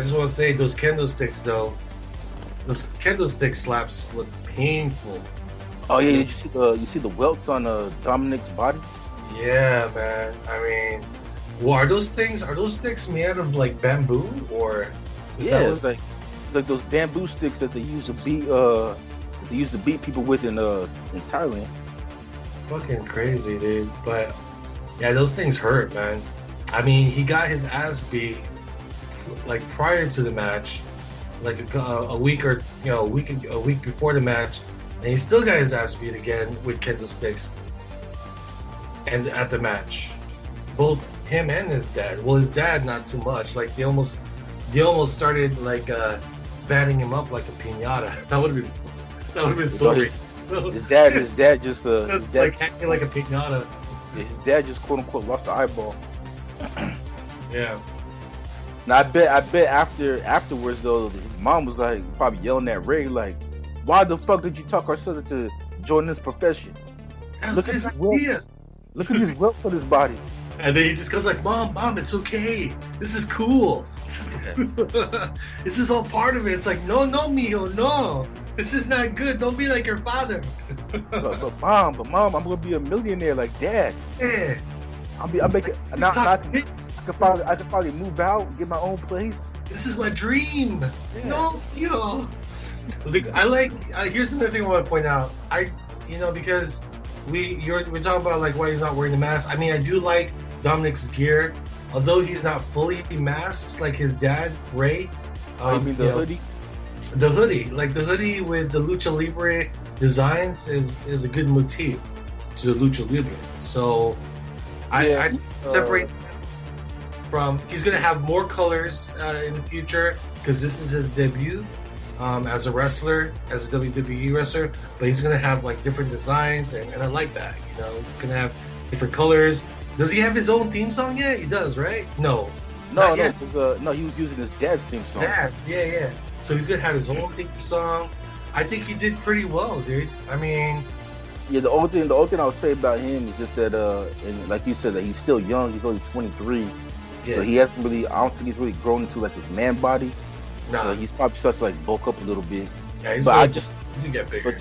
just want to say those kendo sticks though. Those kendo stick slaps look painful. Oh yeah, you see the welts on Dominic's body? Yeah, man. I mean, well, are those sticks made out of like bamboo or? It's like those bamboo sticks that they used to beat people with in Thailand. Fucking crazy, dude. But yeah, those things hurt, man. I mean, he got his ass beat like prior to the match, like a week before the match, and he still got his ass beat again with kendo sticks. And at the match, both him and his dad. Well, his dad not too much. Like they almost started like batting him up like a piñata. That would have been so. His dad just like acting like a piñata. His dad just quote unquote lost an eyeball. Yeah. Now I bet afterwards though, his mom was like probably yelling at Ray like, "Why the fuck did you talk our son into joining this profession? Look at his welts. Look at his welts on his body." And then he just goes like, Mom, it's okay. This is cool. This is all part of it. It's like, no, mijo, no. This is not good. Don't be like your father. but mom, I'm gonna be a millionaire like Dad. Yeah. I could probably move out, get my own place. This is my dream. Yeah. No, yo. Here's another thing I want to point out. Because we're talking about like why he's not wearing the mask. I mean, I do like Dominic's gear, although he's not fully masked like his dad, Ray. You mean the hoodie? The hoodie, like the hoodie with the Lucha Libre designs, is a good motif to the Lucha Libre. So I separate from. He's gonna have more colors in the future because this is his debut as a wrestler, as a WWE wrestler. But he's gonna have like different designs, and I like that. He's gonna have different colors. Does he have his own theme song yet? He does, right? No, he was using his dad's theme song. Yeah. So he's gonna have his own theme song. I think he did pretty well, dude. I mean, yeah. The only thing I would say about him is just that, and like you said, that he's still young. He's only 23, so he hasn't really. I don't think he's really grown into like his man body. Nah. So he's probably starts to like bulk up a little bit. Yeah, you get bigger.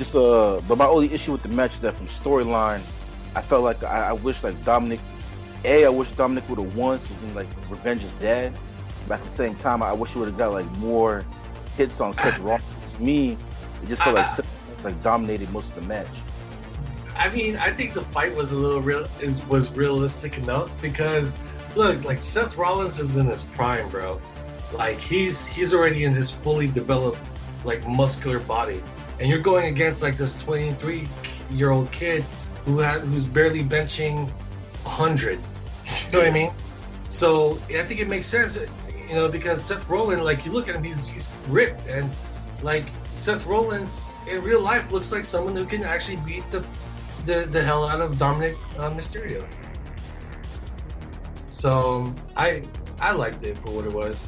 But my only issue with the match is that from storyline, I felt like I wish like Dominic. I wish Dominic would have won so he can like revenge his dad. But at the same time, I wish he would have got like more hits on Seth Rollins. To me, it just felt like Seth like dominated most of the match. I mean, I think the fight was was realistic enough because look, like Seth Rollins is in his prime, bro. Like he's already in his fully developed like muscular body, and you're going against like this 23 40-year-old kid who's barely benching 100. You know what I mean? So I think it makes sense, because Seth Rollins, like, you look at him, he's ripped, and like Seth Rollins in real life looks like someone who can actually beat the hell out of Dominic Mysterio. So I liked it for what it was.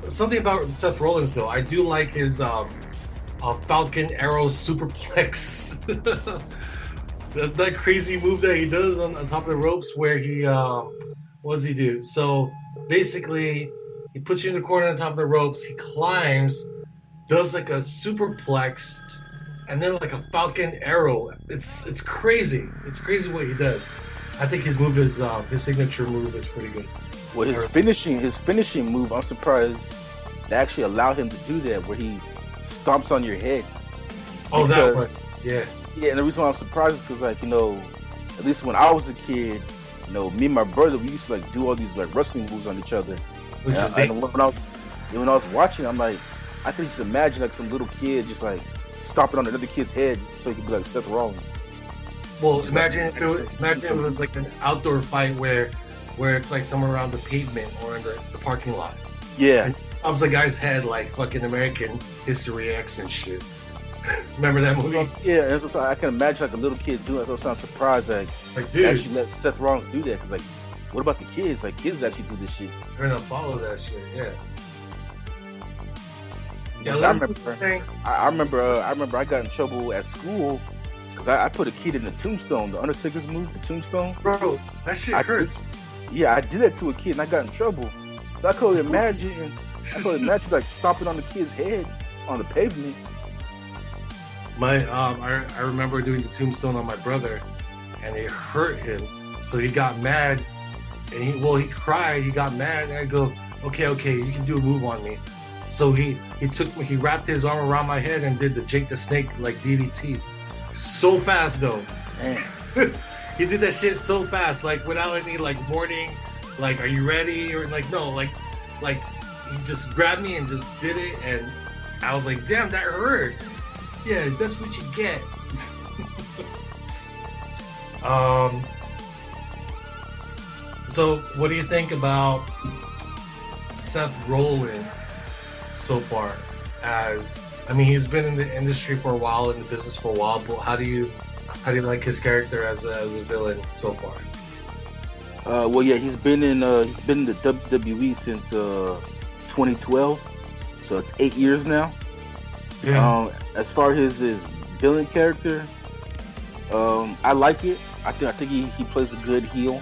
Something about Seth Rollins though, I do like his Falcon Arrow superplex. that crazy move that he does on top of the ropes, where he what does he do? So basically, he puts you in the corner on top of the ropes. He climbs, does like a superplex, and then like a Falcon Arrow. It's crazy. It's crazy what he does. I think his move is his signature move is pretty good. Well, his finishing move, I'm surprised they actually allowed him to do that, where he stomps on your head. Oh, that was, yeah. Yeah, and the reason why I'm surprised is because, like, at least when I was a kid, me and my brother, we used to like do all these like wrestling moves on each other. When I was watching, I'm like, I could just imagine like some little kid just like stomping on another kid's head so he could be like Seth Rollins. Well, imagine if it was like an outdoor fight where it's like somewhere around the pavement or in the parking lot. Yeah. And bumps a guy's head like fucking American History X and shit. Remember that movie? Yeah, and so I can imagine like a little kid doing it. So I'm surprised that they actually let Seth Rollins do that. Because like, what about the kids? Like, kids actually do this shit. They're gonna follow that shit. Yeah. Yeah, I remember I got in trouble at school because I put a kid in the tombstone, the Undertaker's move, the tombstone. Bro, that shit hurts. I did that to a kid and I got in trouble. So I could imagine like stomping on the kid's head on the pavement. I remember doing the tombstone on my brother, and it hurt him. So he got mad, and he cried. He got mad, and I go, okay, you can do a move on me. So he wrapped his arm around my head and did the Jake the Snake like DDT, so fast though. He did that shit so fast, like without any like warning, like are you ready or like no, like he just grabbed me and just did it, and I was like, damn, that hurts. Yeah, that's what you get. So what do you think about Seth Rollins so far? He's been in the industry for a while, in the business for a while, but how do you like his character as a villain so far? Well, yeah, he's been in the WWE since 2012, so it's 8 years now. Yeah. As far as his villain character, I like it. I think he plays a good heel.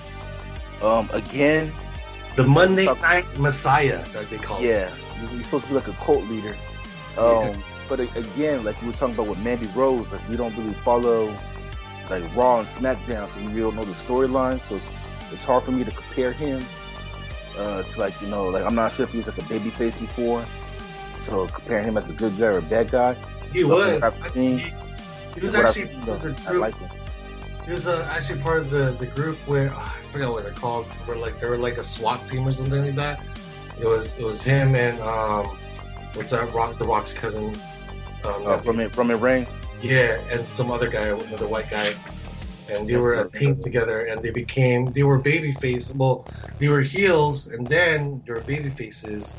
Again, the Monday Night Messiah that they call him. Yeah, he's supposed to be like a cult leader. But again, like we were talking about with Mandy Rose, like we don't really follow like Raw and SmackDown, so we really don't know the storyline. So it's hard for me to compare him to like I'm not sure if he was like a babyface before. So comparing him as a good guy or a bad guy, he was. He was actually I like him. He was actually part of the group where I forgot what they're called. They were like a SWAT team or something like that. It was him and what's that? The Rock's cousin. Roman Reigns. Yeah, and some other guy, another white guy, and they were a team together, and they were baby faces. Well, they were heels, and then they were baby faces,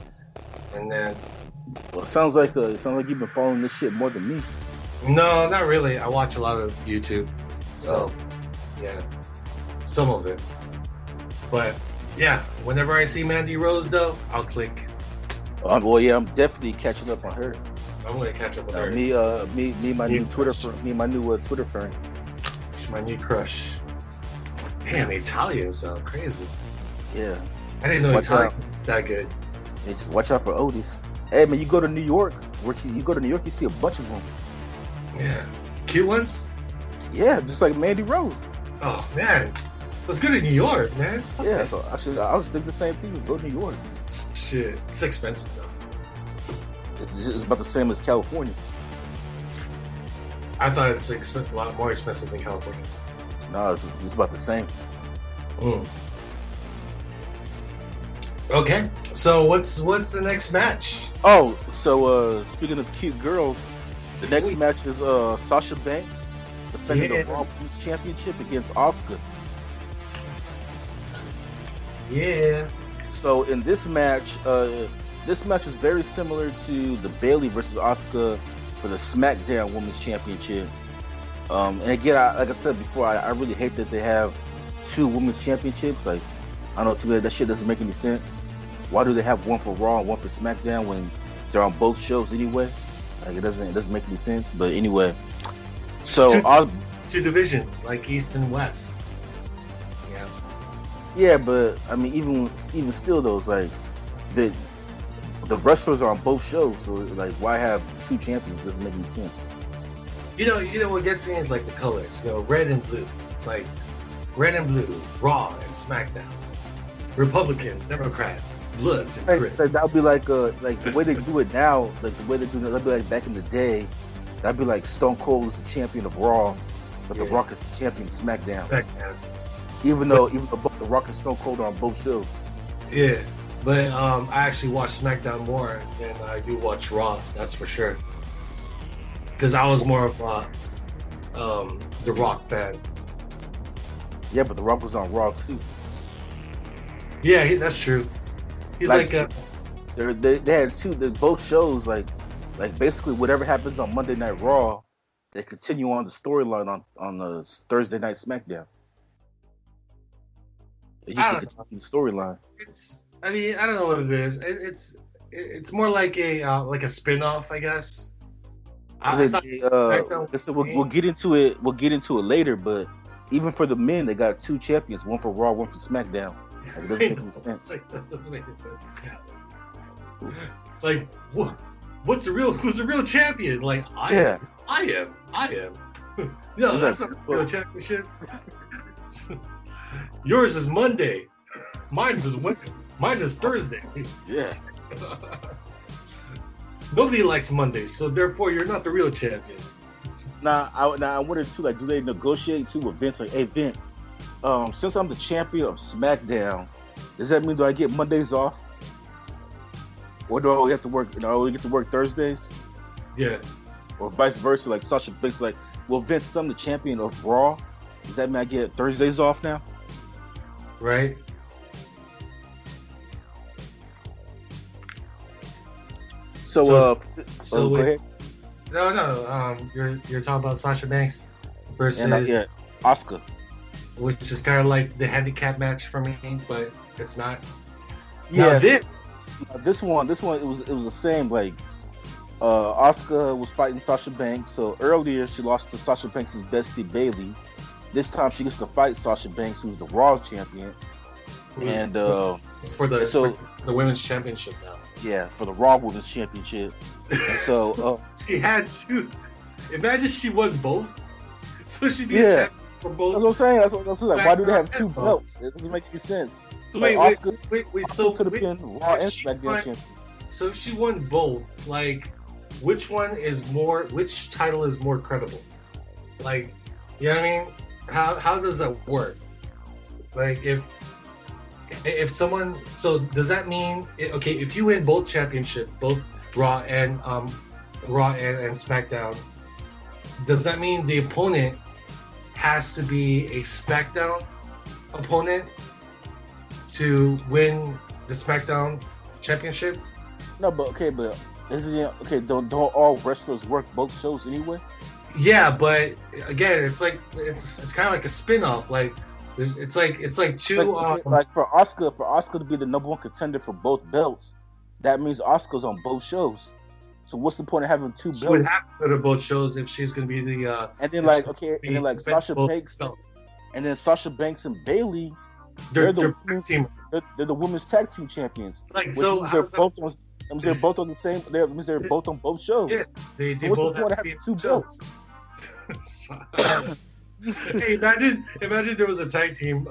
and then. Well, it sounds like you've been following this shit more than me. No, not really. I watch a lot of YouTube, so yeah, some of it. But yeah, whenever I see Mandy Rose, though, I'll click. Well, yeah, I'm definitely catching up on her. I'm gonna catch up with her. My new Twitter friend. She's my new crush. Damn, Italians sound crazy. Yeah. I didn't know Italian was that good. Yeah, just watch out for Otis. Hey man, you go to New York. You see a bunch of them. Yeah. Cute ones? Yeah, just like Mandy Rose. Oh man. Let's go to New York, man. Fuck yeah, this. so actually I was thinking the same thing. Let's go to New York. Shit. It's expensive though. It's about the same as California. I thought it's a lot more expensive than California. No, it's about the same. Okay, so what's the next match? Oh, so speaking of cute girls, the next match is Sasha Banks defending the Raw Women's Championship against Asuka. Yeah. So in this match is very similar to the Bayley versus Asuka for the SmackDown Women's Championship. And again, like I said before, I really hate that they have two women's championships. Like, I don't know, to me, that shit doesn't make any sense. Why do they have one for Raw and one for SmackDown when they're on both shows anyway? Like, it doesn't make any sense. But anyway, so two divisions, like East and West. Yeah. Yeah, but I mean, even still, though, it's like the wrestlers are on both shows, so like, why have two champions? It doesn't make any sense. You know what gets me is like the colors. Red and blue. It's like red and blue, Raw and SmackDown, Republican, Democrat, Bloods and Crips. That would be like the way they do it now. Like the way they do it, that'd be like back in the day. That'd be like Stone Cold is the champion of Raw, but The Rock is the champion of SmackDown. Even though both The Rock and Stone Cold are on both shows. Yeah, but I actually watch SmackDown more than I do watch Raw. That's for sure. Because I was more of a The Rock fan. Yeah, but The Rock was on Raw too. Yeah, that's true. He's like they had two. Both shows like basically whatever happens on Monday Night Raw, they continue on the storyline on the Thursday Night SmackDown. They just continue the storyline. I don't know what it is. It's more like a spin-off, I guess. We'll get into it. We'll get into it later. But even for the men, they got two champions: one for Raw, one for SmackDown. Like, it doesn't make any sense. That doesn't make any sense. Like, who's the real champion? Like, I am. No, that's not the real championship. Yours is Monday. Mine is Thursday. Yeah. Nobody likes Mondays, so therefore you're not the real champion. Now I wondered too, like, do they negotiate too with Vince? Like, hey Vince, since I'm the champion of SmackDown, does that mean do I get Mondays off? Or do I only have to work? I only get to work Thursdays? Yeah. Or vice versa, like Sasha Banks, like, well, Vince, I'm the champion of Raw. Does that mean I get Thursdays off now? Right. So go ahead. No. You're talking about Sasha Banks versus Asuka, which is kind of like the handicap match for me, but it's not. Yeah. This one, it was the same. Like, Asuka was fighting Sasha Banks. So earlier she lost to Sasha Banks' bestie Bayley. This time she gets to fight Sasha Banks, who's the Raw champion. And it's for the women's championship now. Yeah, for the Raw Women's Championship. And so she had to. Imagine she won both. So she'd be a champion for both. That's what I'm saying. That's what I'm like. Why do they have two belts? It doesn't make any sense. So like, wait. So could have been Raw and SmackDown champion. So if she won both, like, which title is more credible? Like, you know what I mean? How does that work? Like, if someone, so does that mean, okay, if you win both championships, both Raw and SmackDown, does that mean the opponent has to be a SmackDown opponent to win the SmackDown championship? No, but isn't it okay? Don't all wrestlers work both shows anyway? Yeah, but again, it's kind of like a spin-off. Like, it's like two. Like for Asuka to be the number one contender for both belts, that means Asuka's on both shows. So what's the point of having two belts? She would have to go to both shows if she's going to be the. And then Sasha Banks, and then Sasha Banks and Bayley, they're the women's tag team champions. Like, so they're both on the same. They're both on both shows. Yeah, they so what's both the point of having two belts? Hey, imagine there was a tag team.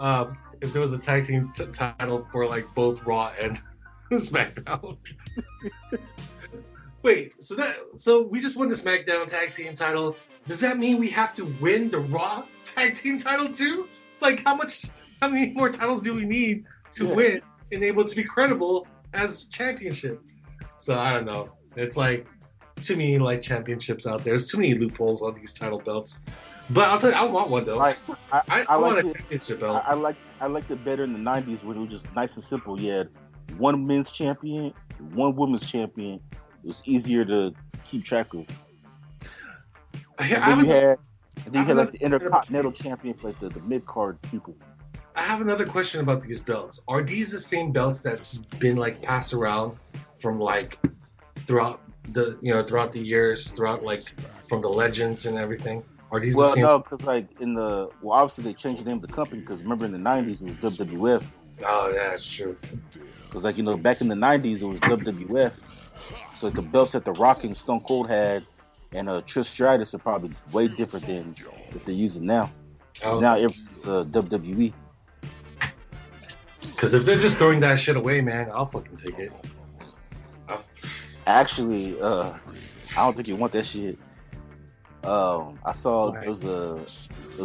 If there was a tag team title for like both Raw and SmackDown. Wait, so we just won the SmackDown tag team title. Does that mean we have to win the Raw tag team title too? Like, how many more titles do we need to win and able to be credible as championship? So I don't know. It's like too many like championships out there. There's too many loopholes on these title belts. But I'll tell you, I want one though. I I want liked a it. championship belt. I liked it better in the '90s when it was just nice and simple. You had one men's champion, one women's champion. It was easier to keep track of. I And then have you another, had I have like another the question about Intercontinental these. champion for like the mid card people. I have another question about these belts. Are these the same belts that's been like passed around from like throughout throughout the years, throughout like from the legends and everything? Are these the Well, same? no, because like obviously they changed the name of the company because remember in the '90s it was WWF. Oh, yeah, that's true. Because like back in the '90s it was WWF. So like, the belts that The Rock and Stone Cold had and Trish Stratus are probably way different than what they're using now. Because now Okay. everything's WWE. Because if they're just throwing that shit away, man, I'll fucking take it. I'll- Actually, I don't think you want that shit. I saw Right. there was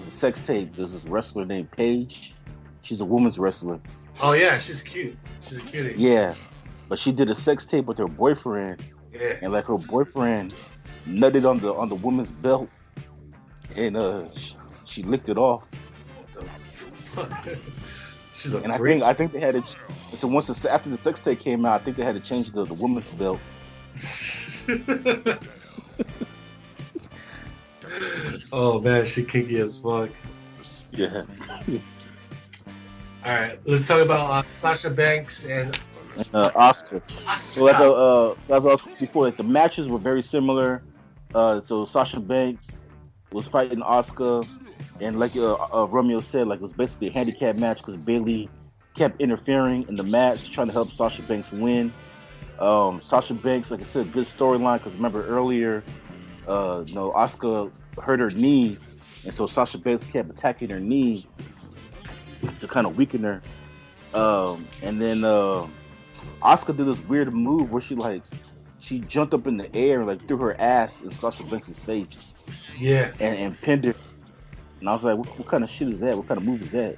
a sex tape. There's this wrestler named Paige. She's a women's wrestler. Oh yeah, she's cute. She's a cutie. Yeah, but she did a sex tape with her boyfriend, Yeah. and like her boyfriend nutted on the woman's belt, and she licked it off. What the fuck? She's a And freak. I think they had to. So after the sex tape came out, I think they had to change the woman's belt. Oh man, she kinky as fuck. Yeah. All right, let's talk about Sasha Banks and And, Oscar. So Asuka. like I was before, like the matches were very similar. So Sasha Banks was fighting Oscar, and like Romeo said, like it was basically a handicap match because Bailey kept interfering in the match, trying to help Sasha Banks win. Sasha Banks, like I said, good storyline because remember earlier, Oscar hurt her knee, and so Sasha Banks kept attacking her knee to kind of weaken her. And then Oscar did this weird move where she jumped up in the air and like threw her ass in Sasha Banks' face Yeah. and pinned her. And I was like, what kind of shit is that? What kind of move is that?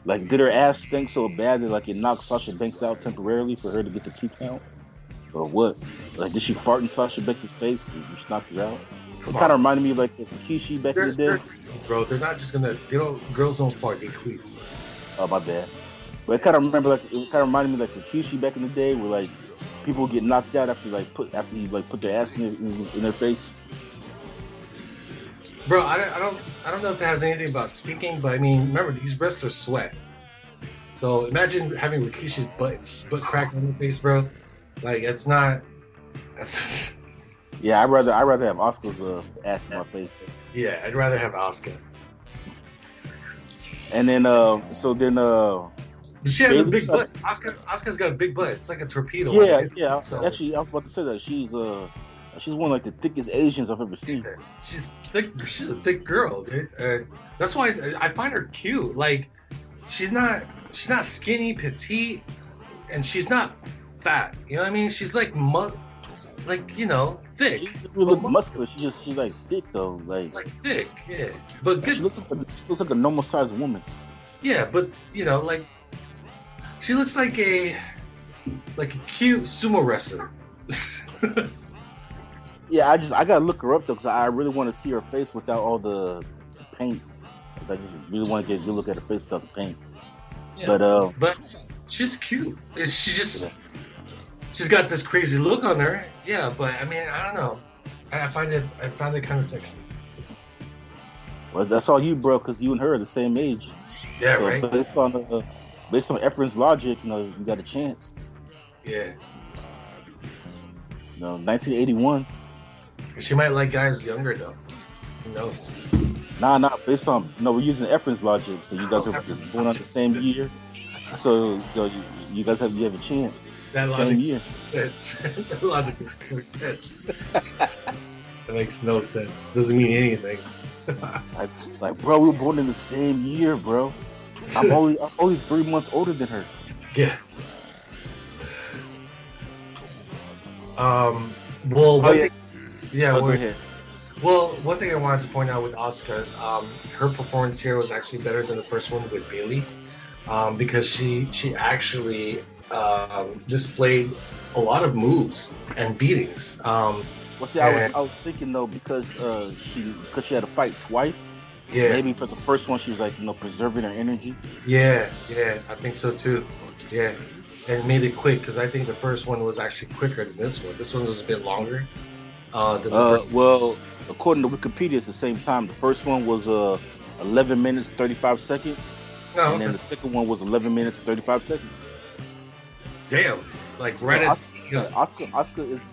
Like, did her ass stink so bad that like it knocked Sasha Banks out temporarily for her to get the 2 count, or what? Like, did she fart in Sasha Banks' face and just knocked her out? Come It kind on. of reminded me of like the Rikishi back in the They're day. queens, bro. They're not just gonna. They don't. Girls don't fart. They queef. Oh my bad. But it kind of reminded me like Rikishi back in the day, where like people get knocked out after you like put their ass in their face. Bro, I don't know if it has anything about stinking, but I mean, remember these wrestlers sweat. So imagine having Rikishi's butt crack on your face, bro. Like it's not. That's, Yeah, I'd rather have Oscar's ass in my face. yeah, I'd rather have Asuka. And then But she has a Bailey big started- butt. Asuka's got a big butt. It's like a torpedo. yeah. So Actually, I was about to say that she's one of like the thickest Asians I've ever seen. she's thick. She's a thick girl, dude. That's why I find her cute. Like she's not skinny, petite, and she's not fat. You know what I mean? She's like thick. She doesn't really look muscular. She's like thick though. Like thick, yeah. But good. She looks like a normal sized woman. Yeah, but like she looks like a cute sumo wrestler. Yeah, I gotta look her up though because I really want to see her face without all the paint. I just really want to get a good look at her face without the paint. Yeah, But but she's cute. She's got this crazy look on her. Yeah, but I mean, I don't know. I found it kind of sexy. well, that's all you, bro, because you and her are the same age. Yeah, So right. based on Efren's logic, you got a chance. Yeah, 1981. she might like guys younger though. Who knows? Nah. Based on we're using Efren's logic, so you guys are just born on the same year. So you guys have a chance. That Same logic year. makes sense. That logic makes sense. That makes no sense. Doesn't mean anything. Like, bro, we were born in the same year, bro. I'm only 3 months older than her. Yeah. Well, one thing. Yeah. Go ahead. Well, one thing I wanted to point out with Asuka is her performance here was actually better than the first one with Bailey, because she actually displayed a lot of moves and beatings. Well, see, I was thinking though because she had to fight twice. Yeah, Maybe for the first one, she was like, preserving her energy. yeah, yeah. I think so too. Yeah, and made it quick because I think the first one was actually quicker than this one. This one was a bit longer than the first. Well, according to Wikipedia, it's the same time. The first one was 11 minutes 35 seconds, No, and then okay. the second one was 11 minutes 35 seconds. Damn, like You know, right at Oscar, you know,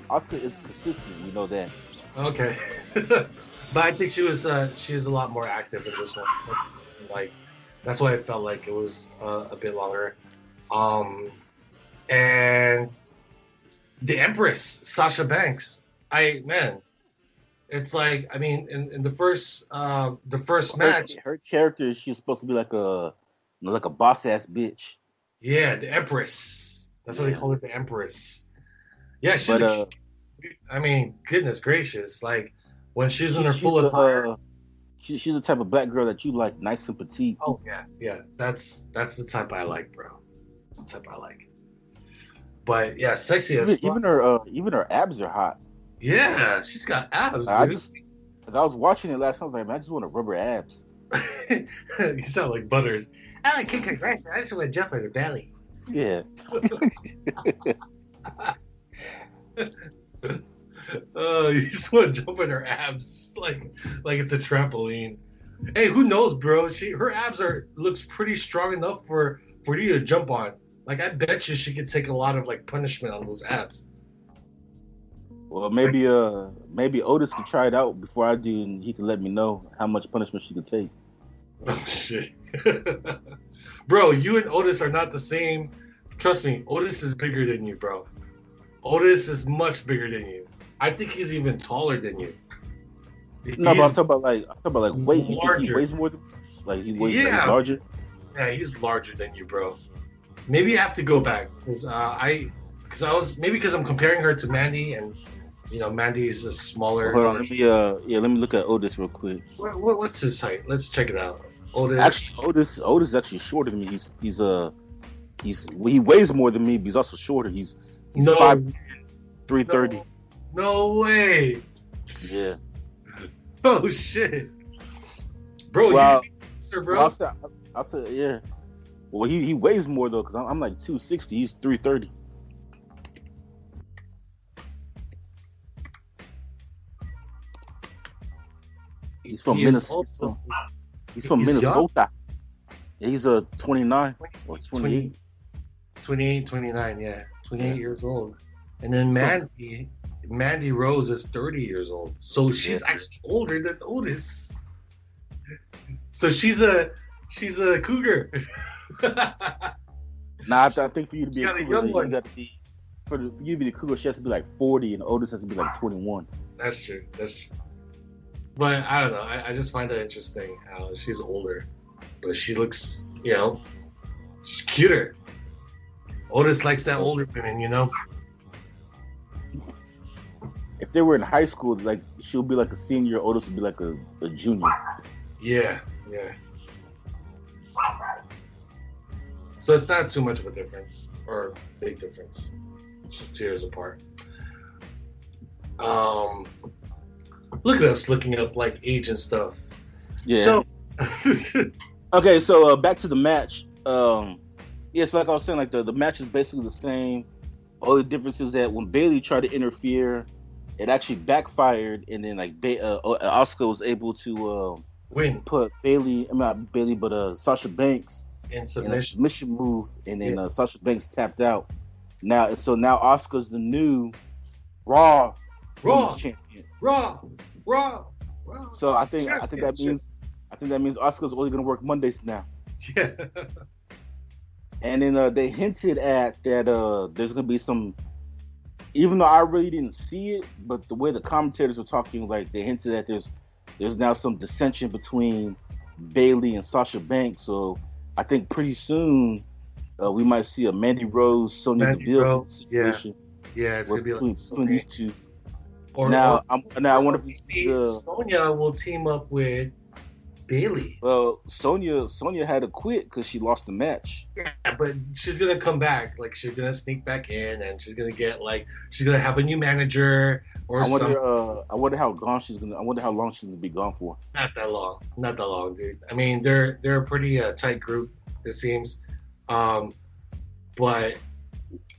Oscar is consistent. You know that. okay. But I think she was a lot more active in this one. Like that's why I felt like it was a bit longer. Um, and the Empress Sasha Banks. Man, it's like I mean, in the first Her match, her character, she's supposed to be like a boss ass bitch. yeah, the Empress. That's what they Yeah, call it, the Empress. Yeah, she's but a. I mean, goodness gracious, like when she's in she her she's full a attire. she's the type of black girl that you like, nice and petite. Oh yeah, yeah. That's the type I like, bro. That's the type I like. But yeah, sexy as fuck. Even her abs are hot. Yeah, she's got abs, I dude. just like, I was watching it last night. I was like, man, I just want to rub her abs. You sound like Butters. I like kick her dress. I just want to jump on her belly. Yeah. You just want to jump on her abs like it's a trampoline. Hey, who knows, bro? Her abs are looks pretty strong enough for you to jump on. Like I bet you she could take a lot of like punishment on those abs. Well, Like, maybe Otis can try it out before I do, and he can let me know how much punishment she could take. oh shit. Bro, you and Otis are not the same. Trust me, Otis is bigger than you, bro. Otis is much bigger than you. I think he's even taller than you. No, but He's I'm talking about like weight. You think he larger. weighs more than like he's Yeah, larger? yeah, he's larger than you, bro. Maybe I have to go back because because I was maybe because I'm comparing her to Mandy, and Mandy's a Well, smaller. hold on, let me look at Otis real quick. What's his height? Let's check it out. Otis. Actually, Otis is actually shorter than me. He weighs more than me, but he's also shorter. He's No, 5'10", 330. no way. Yeah. Oh shit, bro. Well, Sir, well, bro. I'll say yeah. Well, he weighs more though, because I'm like 260. He's 330. He's from He is Minnesota. also He's from he's young. Minnesota. Yeah, he's 29 or 28. 28, 29, yeah, 28 Yeah. years old. And then So, Mandy Rose is 30 years old. So she's yeah. actually older than Otis. So she's a cougar. Nah, I think for you to She be a got a cougar, young you one. got to be for you to be the cougar. She has to be like 40, and Otis has to be like 21. That's true. That's true. But I don't know. I just find that interesting how she's older, but she looks, she's cuter. Otis likes that older women. If they were in high school, like she'll be like a senior, Otis would be like a junior. Yeah, yeah. So it's not too much of a difference or big difference. It's just 2 years apart. Look at us looking up like age and stuff. Yeah. So Okay, so back to the match. Yes, like I was saying, like the match is basically the same. All the difference is that when Bailey tried to interfere, it actually backfired, and then like Asuka was able to win put Bailey, I mean not Bailey, but Sasha Banks in in a submission. submission move, and then Yeah. Sasha Banks tapped out. Now Asuka's the new Raw Raw, Women's Champion. raw. So I think Championship. that means Asuka's only gonna work Mondays now. Yeah. And then they hinted at that there's gonna be some, even though I really didn't see it, but the way the commentators were talking, like they hinted that there's now some dissension between Bailey and Sasha Banks. So I think pretty soon we might see a Mandy Rose, Sonya Mandy Deville Rose, yeah. situation Yeah, it's gonna be between like these two. or Now I wonder if maybe Sonya will team up with Bailey. Well, Sonya had to quit because she lost the match. Yeah, but she's gonna come back. Like she's gonna sneak back in, and she's gonna get like she's gonna have a new manager or I wonder. some. I wonder how gone she's gonna. I wonder how long she's gonna be gone for. Not that long, dude. I mean, they're a pretty tight group, it seems. But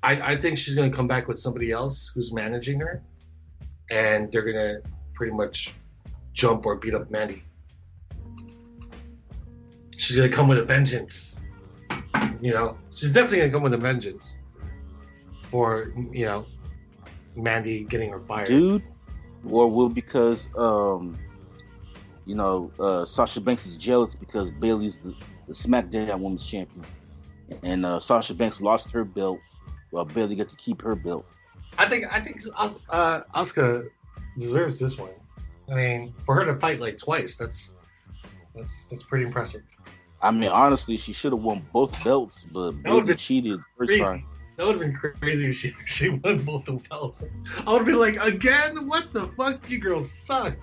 I think she's gonna come back with somebody else who's managing her, and they're gonna pretty much jump or beat up Mandy. She's gonna come with a vengeance. You know, she's definitely gonna come with a vengeance for Mandy getting her fired. Dude, or will because Sasha Banks is jealous because Bailey's the SmackDown Women's Champion, and Sasha Banks lost her belt while Bailey got to keep her belt. I think Asuka deserves this one. I mean, for her to fight like twice, that's pretty impressive. I mean, honestly, she should have won both belts, but Bailey cheated first time. That would have been crazy if she won both the belts. I would have been like, again? What the fuck? You girls suck.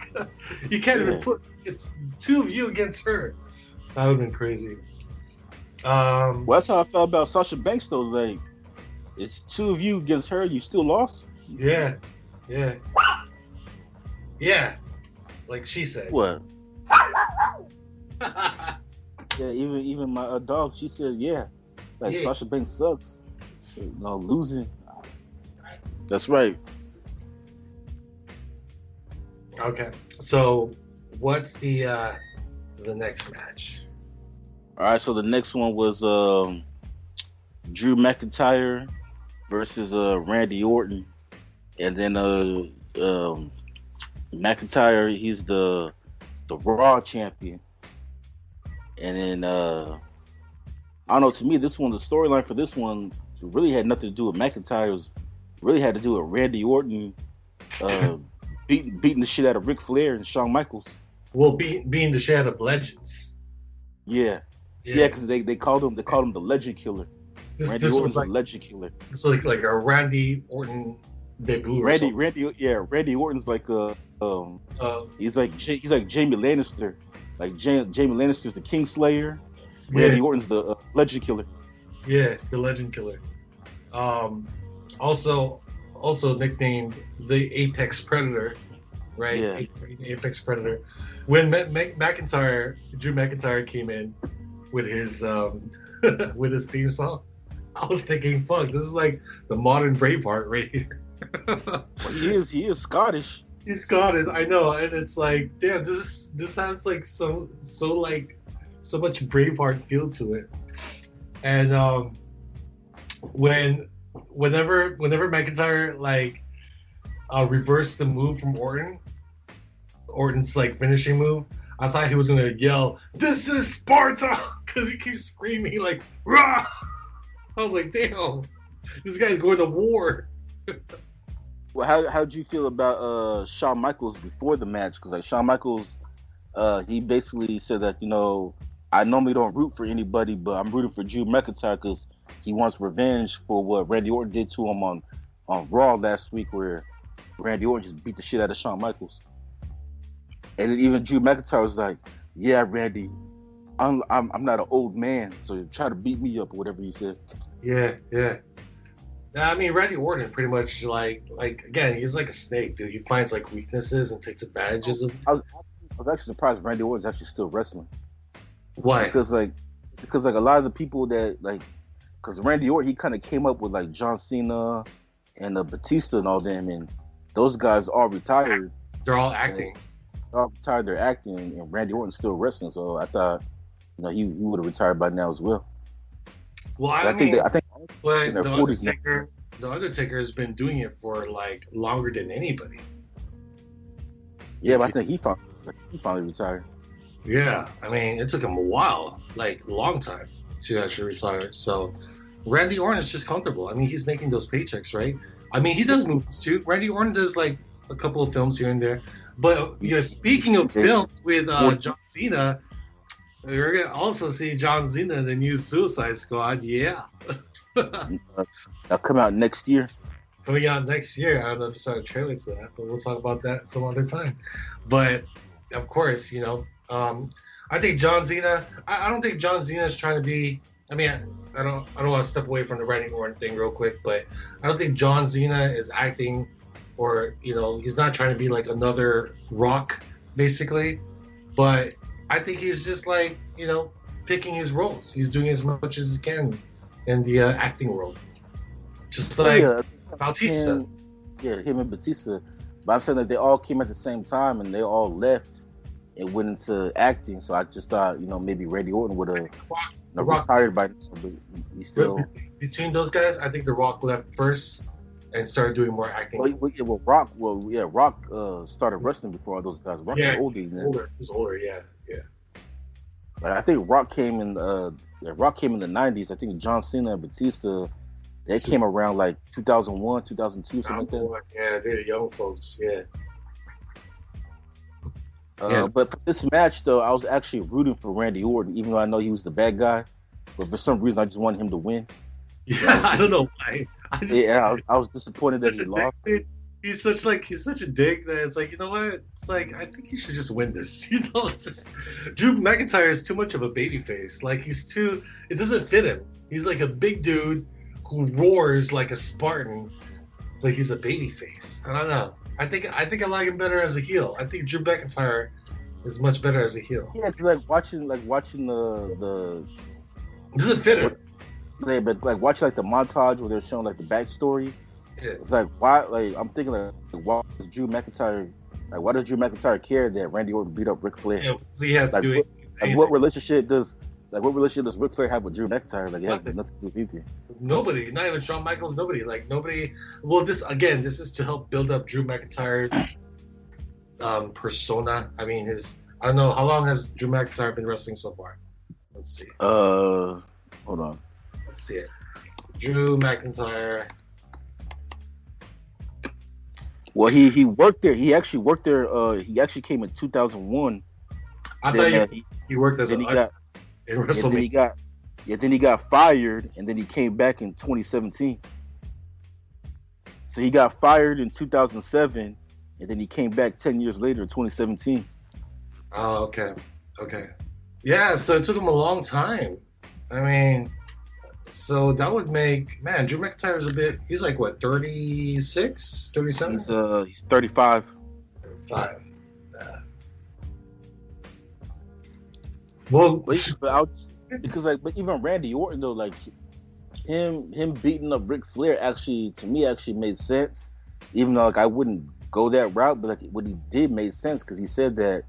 You can't even it's two of you against her. That would have been crazy. Well, that's how I felt about Sasha Banks, though. Like, it's two of you against her. You still lost? Yeah. Like she said. What? Yeah, even my dog, she said, yeah. Like, Sasha Banks sucks. No, losing. That's right. Okay. So, what's the next match? All right, so the next one was Drew McIntyre versus Randy Orton. And then McIntyre, he's the Raw champion. And then I don't know, to me, this one, the storyline for this one really had nothing to do with McIntyre. It really had to do with Randy Orton beating the shit out of Ric Flair and Shawn Michaels. Well, being the shit out of legends. Yeah, because they called him the Legend Killer. Randy Orton's the Legend Killer. It's like a Randy Orton debut. Randy Orton's like he's like Jamie Lannister. Like Jamie Lannister's the Kingslayer. Randy Orton's the Legend Killer. Yeah, the Legend Killer. Also nicknamed the Apex Predator, right? Yeah. The Apex Predator. When Drew McIntyre came in with his with his theme song, I was thinking, "Fuck, this is like the modern Braveheart right here." Well, he is Scottish. He's Scottish, I know, and it's like, damn, this has like so much Braveheart feel to it. And whenever McIntyre like reversed the move from Orton's like finishing move, I thought he was gonna yell, "This is Sparta!" because he keeps screaming like, "Rah!" I was like, damn, this guy's going to war. Well, how'd you feel about Shawn Michaels before the match? Because like Shawn Michaels, he basically said that, I normally don't root for anybody, but I'm rooting for Drew McIntyre because he wants revenge for what Randy Orton did to him on Raw last week, where Randy Orton just beat the shit out of Shawn Michaels. And then even Drew McIntyre was like, "Yeah, Randy, I'm not an old man, so try to beat me up," or whatever he said. Yeah. I mean, Randy Orton pretty much like again, he's like a snake, dude. He finds like weaknesses and takes advantages of. I was actually surprised Randy Orton's actually still wrestling. Why? Because a lot of the people that because Randy Orton, he kind of came up with like John Cena and Batista and all them, and those guys all retired. They're all acting. They're all retired. They're acting, and Randy Orton's still wrestling. So I thought, he would have retired by now as well. Well, I think the Undertaker has been doing it for like longer than anybody. Yeah, but I think he finally retired. Yeah, I mean, it took him a while, like a long time, to actually retire. So Randy Orton is just comfortable. I mean, he's making those paychecks, right? I mean, he does movies too. Randy Orton does like a couple of films here and there. But speaking of films with John Cena, we're gonna also see John Cena in the new Suicide Squad. Yeah. That'll come out next year. Coming out next year. I don't know if you saw the trailer to that, but we'll talk about that some other time. But of course, I think John Cena. I don't think John Cena is trying to be. I mean, I don't want to step away from the Randy Orton thing real quick, but I don't think John Cena is acting, or he's not trying to be like another Rock, basically. But I think he's just like picking his roles. He's doing as much as he can in the acting world, just like Bautista. Him and Batista. But I'm saying that they all came at the same time and they all left and went into acting. So I just thought, maybe Randy Orton would have retired by this, but he still. Between those guys, I think The Rock left first and started doing more acting. Rock started wrestling before all those guys. Rock was older. He's older, yeah. But I think Rock came in the '90s. I think John Cena and Batista, they came around like 2001, 2002, something like that. Yeah, they're young folks. Yeah. But for this match, though, I was actually rooting for Randy Orton, even though I know he was the bad guy. But for some reason, I just wanted him to win. Yeah, I don't know why. I was disappointed that he lost. He's such a dick that it's like, you know what? It's like, I think he should just win this. It's just Drew McIntyre is too much of a baby face. Like it doesn't fit him. He's like a big dude who roars like a Spartan, but he's a baby face. I don't know. I think I like him better as a heel. I think Drew McIntyre is much better as a heel. Yeah, like watching the it doesn't fit him. But like watching like the montage where they're showing like the backstory. Yeah. It's like why? Like I'm thinking like why does Drew McIntyre care that Randy Orton beat up Ric Flair? Yeah, so he has to do it. What relationship does Ric Flair have with Drew McIntyre? Like it has nothing to do with anything. Nobody, not even Shawn Michaels. Nobody. Well, this is to help build up Drew McIntyre's persona. I mean, I don't know how long has Drew McIntyre been wrestling so far. Let's see. Hold on. Let's see it. Drew McIntyre. Well, he worked there. He actually worked there. He actually came in 2001. I thought he worked as in WrestleMania. Then he got fired, and then he came back in 2017. So he got fired in 2007, and then he came back 10 years later in 2017. Oh, okay. Yeah, so it took him a long time. I mean, so that would make, man, Drew McIntyre's he's like what, 36, 37? He's 35. 35. Well, but even Randy Orton though, like him beating up Ric Flair actually made sense, even though like I wouldn't go that route, but like what he did made sense because he said that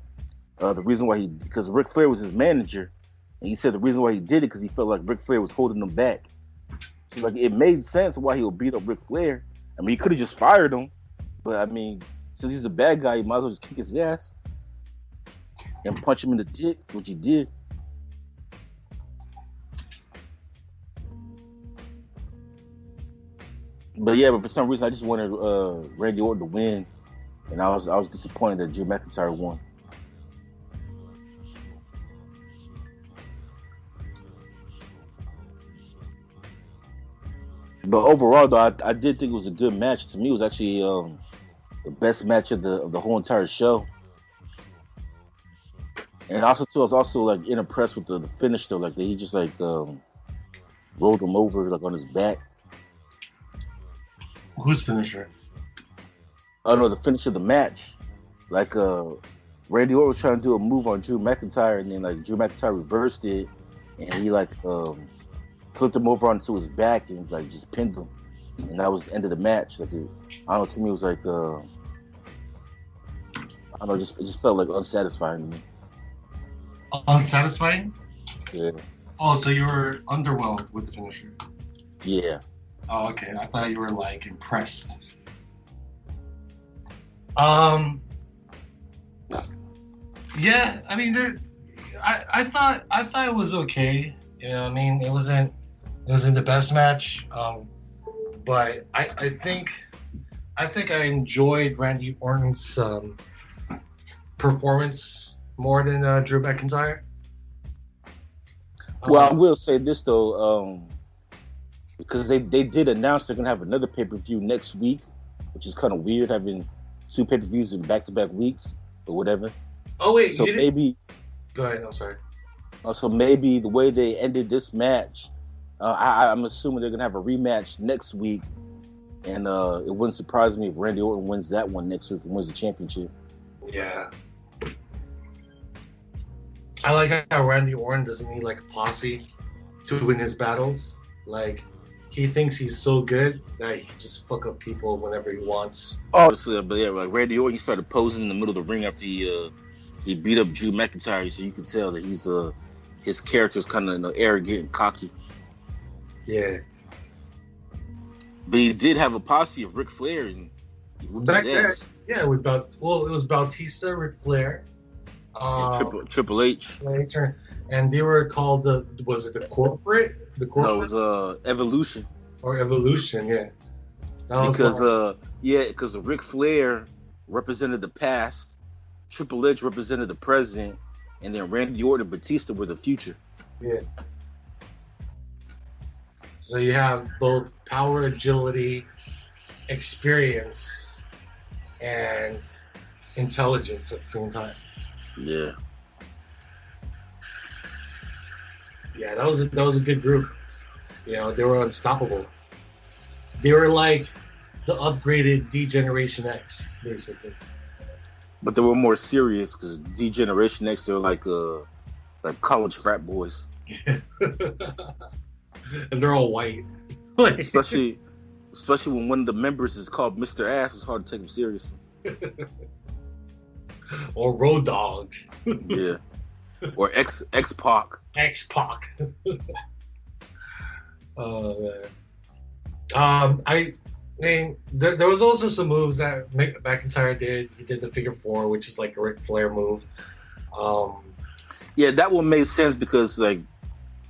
the reason why because Ric Flair was his manager, and he said the reason why he did it because he felt like Ric Flair was holding him back. So like it made sense why he would beat up Ric Flair. I mean, he could have just fired him, but I mean, since he's a bad guy, he might as well just kick his ass and punch him in the dick, which he did. But for some reason, I just wanted Randy Orton to win, and I was disappointed that Drew McIntyre won. But overall, though, I did think it was a good match. To me, it was actually the best match of the whole entire show. And also, too, I was also like impressed with the finish, though. Like he just like rolled him over like on his back. Who's finisher? Oh no, the finish of the match. Like Randy Orton was trying to do a move on Drew McIntyre, and then like Drew McIntyre reversed it, and he like flipped him over onto his back and like just pinned him, and that was the end of the match. Like I don't know, to me it was like I don't know, it just felt like unsatisfying to me. Unsatisfying? Yeah. Oh, so you were underwhelmed with the finisher? Yeah. Oh, okay. I thought you were like impressed. Yeah. I mean, I thought it was okay. You know what I mean? It wasn't the best match. But I think I enjoyed Randy Orton's performance more than Drew McIntyre. Well, I will say this though, because they did announce they're gonna have another pay-per-view next week, which is kind of weird having two pay-per-views in back-to-back weeks or whatever. Oh wait, so maybe Go ahead. I'm sorry. So maybe the way they ended this match, I'm assuming they're gonna have a rematch next week, and it wouldn't surprise me if Randy Orton wins that one next week and wins the championship. Yeah. I like how Randy Orton doesn't need like a posse to win his battles. Like he thinks he's so good that he can just fuck up people whenever he wants. Oh, so, but yeah, like Randy Orton, he started posing in the middle of the ring after he beat up Drew McIntyre, so you can tell that he's his character's kind of arrogant and cocky. Yeah. But he did have a posse of Ric Flair and he whooped Back his there, ass. yeah, it was Bautista, Ric Flair, And Triple H. later, and they were called was it the corporate? The No, it corporate was Evolution. or Evolution? Yeah. That was Because like, because Ric Flair represented the past, Triple H represented the present, and then Randy Orton and Batista were the future. yeah. So you have both power, agility, experience, and intelligence at the same time. Yeah. Yeah, that was a good group. You know, they were unstoppable. They were like the upgraded D-Generation X, basically. But they were more serious because D-Generation X, they were like college frat boys. And they're all white. Like, Especially when one of the members is called Mr. Ass, it's hard to take him seriously. or Road Dogg. Yeah. Or X-Pac. X-Pac. Oh, man. I mean, there was also some moves that McIntyre did. He did the figure four, which is like a Ric Flair move. Yeah, that one made sense because, like,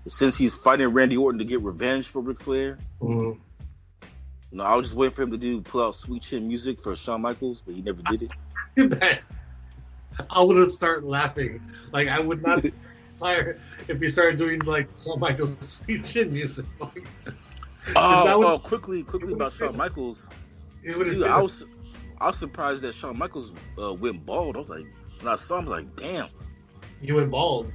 since he's fighting Randy Orton to get revenge for Ric Flair, mm-hmm. I was just waiting for him to pull out Sweet Chin Music for Shawn Michaels, but he never did it. I would have started laughing. Like, I would not tire if he started doing like Shawn Michaels Sweet Chin music. Quickly about Shawn Michaels. Dude, I was surprised that Shawn Michaels went bald. I was like, when I saw him, I was like, damn. He went bald.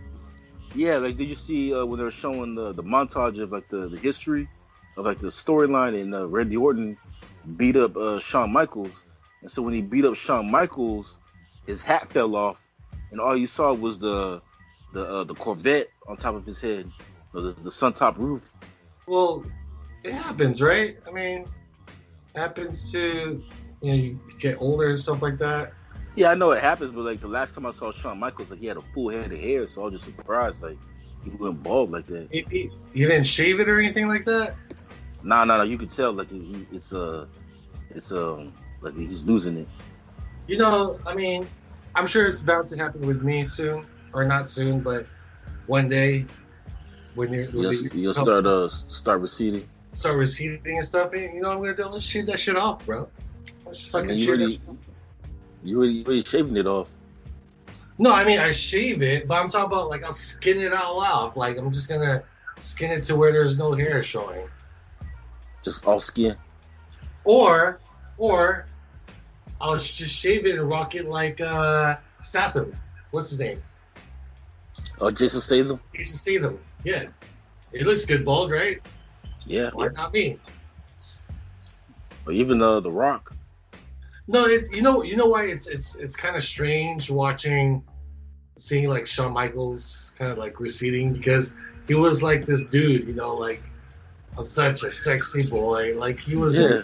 Yeah, like, did you see when they were showing the montage of like the history of like the storyline, and Randy Orton beat up Shawn Michaels, and so when he beat up Shawn Michaels, his hat fell off, and all you saw was the Corvette on top of his head, the sun top roof. Well, it happens, right? I mean, it happens to you get older and stuff like that. Yeah, I know it happens, but like the last time I saw Shawn Michaels, like he had a full head of hair, so I was just surprised, like he went bald like that. You didn't shave it or anything like that? No, you could tell like it's like he's losing it. I mean, I'm sure it's about to happen with me soon, or not soon, but one day when you'll start receding. Start receding and stuff. And, I'm gonna do. Let's shave that shit off, bro. Let's fucking shave it. You already shaving it off. No, I mean I shave it, but I'm talking about like I'll skin it all off. Like I'm just gonna skin it to where there's no hair showing. Just all skin. Or I'll just shave it and rock it like Statham. What's his name? Oh, Jason Statham. Jason Statham. Yeah, it looks good bald, right? Yeah. Why not me? Or even The Rock. No, you know why it's kind of strange seeing like Shawn Michaels kind of like receding, because he was like this dude, like such a sexy boy, like he was. Yeah.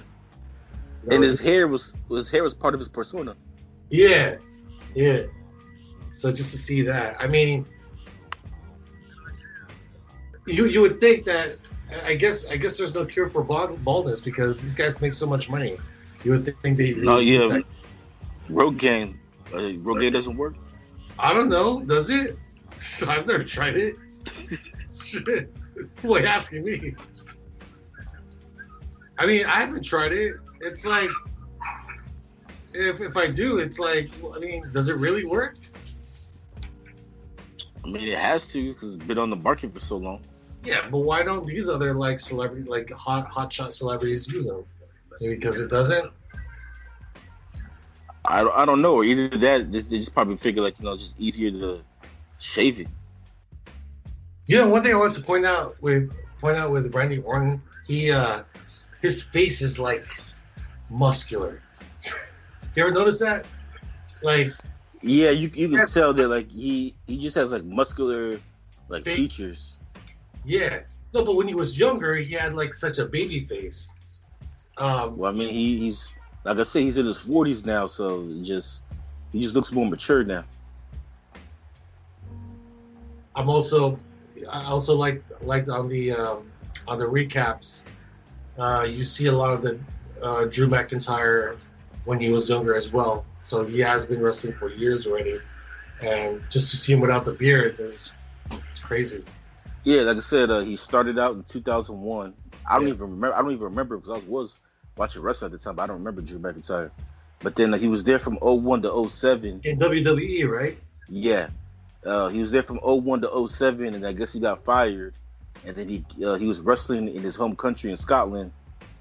And his hair was part of his persona. Yeah. So just to see that, I mean, you would think that. I guess there's no cure for baldness because these guys make so much money. You would think they. No, yeah. Rogaine. Rogaine doesn't work. I don't know. Does it? I've never tried it. Shit. Why are you asking me? I mean, I haven't tried it. It's like, if I do, it's like, I mean, does it really work? I mean, it has to because it's been on the market for so long. Yeah, but why don't these other like celebrity, like hotshot celebrities use them? Maybe because it doesn't. I don't know. Either that, they just probably figure like just easier to shaving. You know, one thing I want to point out with Randy Orton, his face is like muscular. You ever notice that? Like, yeah, you can tell that like he just has like muscular like face. Features. Yeah, no, but when he was younger, he had like such a baby face. Well, I mean, he's like I say, he's in his 40s now, so he just looks more mature now. I also like on the recaps, you see a lot of the Drew McIntyre when he was younger as well. So he has been wrestling for years already, and just to see him without the beard, it's crazy. Yeah, like I said, he started out in 2001. I don't even remember because I was watching wrestling at the time, but I don't remember Drew McIntyre. But then he was there from 01 to 07 in WWE, right? Yeah. He was there from 01 to 07, and I guess he got fired. And then he was wrestling in his home country in Scotland,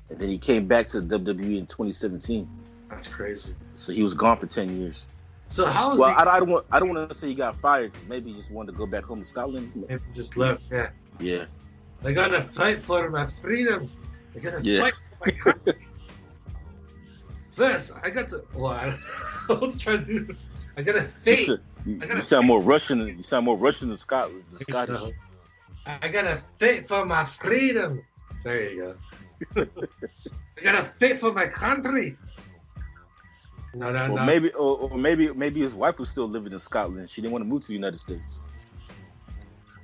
and then he came back to WWE in 2017. That's crazy. So he was gone for 10 years. So how is he? I don't want to say he got fired. Maybe he just wanted to go back home to Scotland. Maybe just left. Yeah. Yeah. I gotta fight for my freedom. I gotta fight for my country. First, I got to. Well, I was trying to do. I gotta fight. You sound more Russian. You sound more Russian than Scottish. I gotta fight for my freedom. There you go. I gotta fight for my country. No. Maybe his wife was still living in Scotland. She didn't want to move to the United States.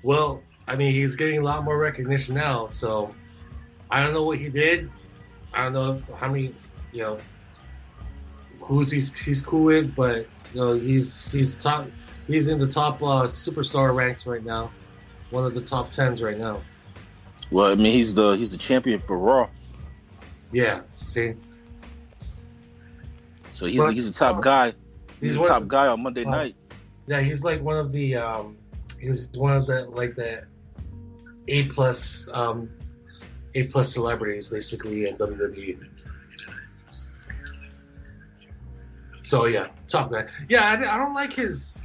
Well, I mean, he's getting a lot more recognition now. So I don't know what he did. I don't know how many, who's he's cool with, but he's top. He's in the top superstar ranks right now. One of the top 10s right now. Well, I mean, he's the champion for Raw. Yeah. See. So he's the top guy. He's the top guy on Monday night. Yeah, he's like one of the he's one of the A+ celebrities basically in WWE. So yeah, top guy. Yeah, I don't like his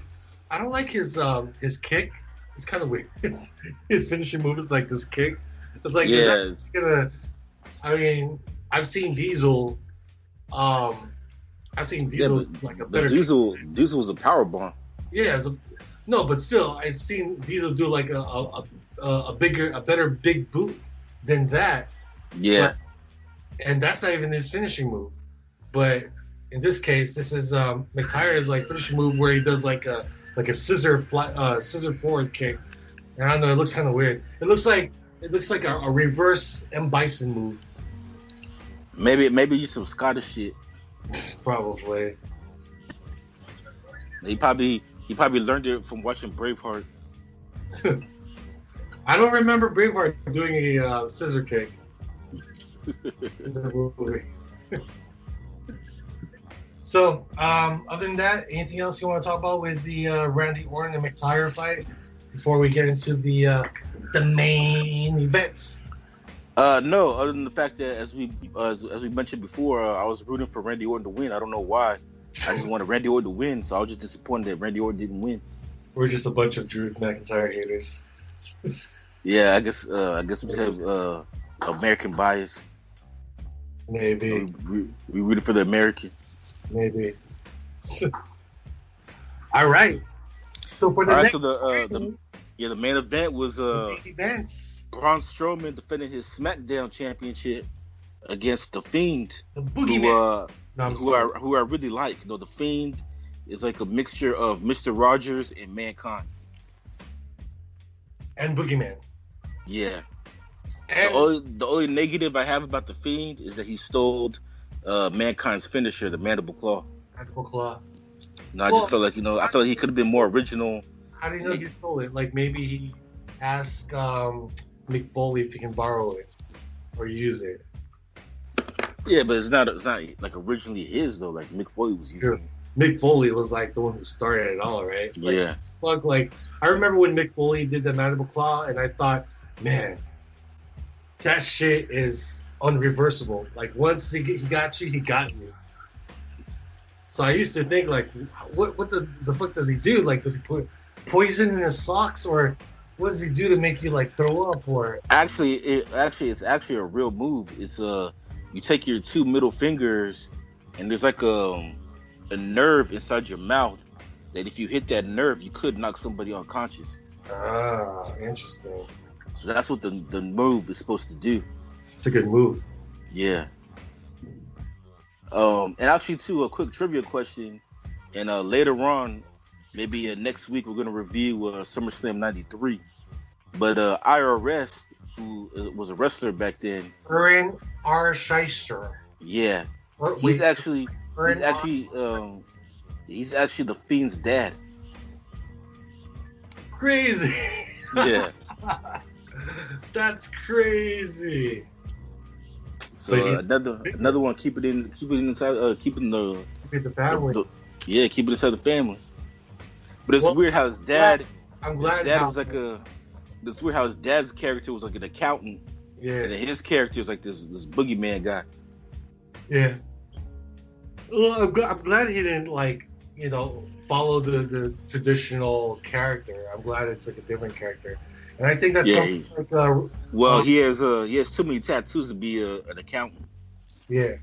kick. It's kind of weird. His finishing move is like this kick. It's like I mean, I've seen Diesel. Like a better. Diesel's a power bomb. Yeah, no, but still, I've seen Diesel do like a better big boot than that. Yeah, and that's not even his finishing move. But in this case, this is McIntyre's like finishing move where he does like a scissor forward kick. And I don't know, it looks kind of weird. It looks like a reverse M. Bison move. Maybe you some Scottish shit. Probably. He probably learned it from watching Braveheart. I don't remember Braveheart doing a scissor kick. So, other than that, anything else you want to talk about with the Randy Orton and McIntyre fight before we get into the main events? No, other than the fact that as we mentioned before, I was rooting for Randy Orton to win. I don't know why. I just wanted Randy Orton to win, so I was just disappointed that Randy Orton didn't win. We're just a bunch of Drew McIntyre haters. Yeah, I guess we just have American bias. Maybe. So we rooted for the American. Maybe. All right. So for the next the main event was main events. Braun Strowman defending his SmackDown championship against The Fiend, the Boogeyman. Who I really like. The Fiend is like a mixture of Mr. Rogers and Mankind. And Boogeyman. Yeah. And the only negative I have about The Fiend is that he stole Mankind's finisher, the Mandible Claw. Mandible Claw. No, I just felt like, I felt like he could have been more original. How do you know he stole it? Like maybe he asked Mick Foley if he can borrow it or use it. Yeah, but it's not like originally his though. Like Mick Foley was using it. Mick Foley was like the one who started it all, right? Like, yeah. Like I remember when Mick Foley did the Mandible Claw, and I thought, man, that shit is unreversible. Like once he got you, he got you. So I used to think like, what the fuck does he do? Like, does he put poison in his socks, or what does he do to make you like throw up? Or It's actually a real move. It's you take your two middle fingers, and there's like a nerve inside your mouth that if you hit that nerve, you could knock somebody unconscious. interesting. So that's what the move is supposed to do. It's a good move. Yeah. And actually, too, a quick trivia question. And later on, maybe next week, we're gonna review SummerSlam '93. But IRS, who was a wrestler back then, Aaron R. Shyster. yeah, Wait, he's actually Aaron he's actually the Fiend's dad. crazy. Yeah. That's crazy. So another one, keep it inside, keeping the family. keep it inside the family. But it's weird how his dad. I'm glad. His dad was like It's weird how his dad's character was like an accountant. Yeah. And then his character is like this boogeyman guy. Yeah. Well, I'm glad he didn't follow the traditional character. I'm glad it's like a different character, and I think that's something he has too many tattoos to be an accountant. Yeah,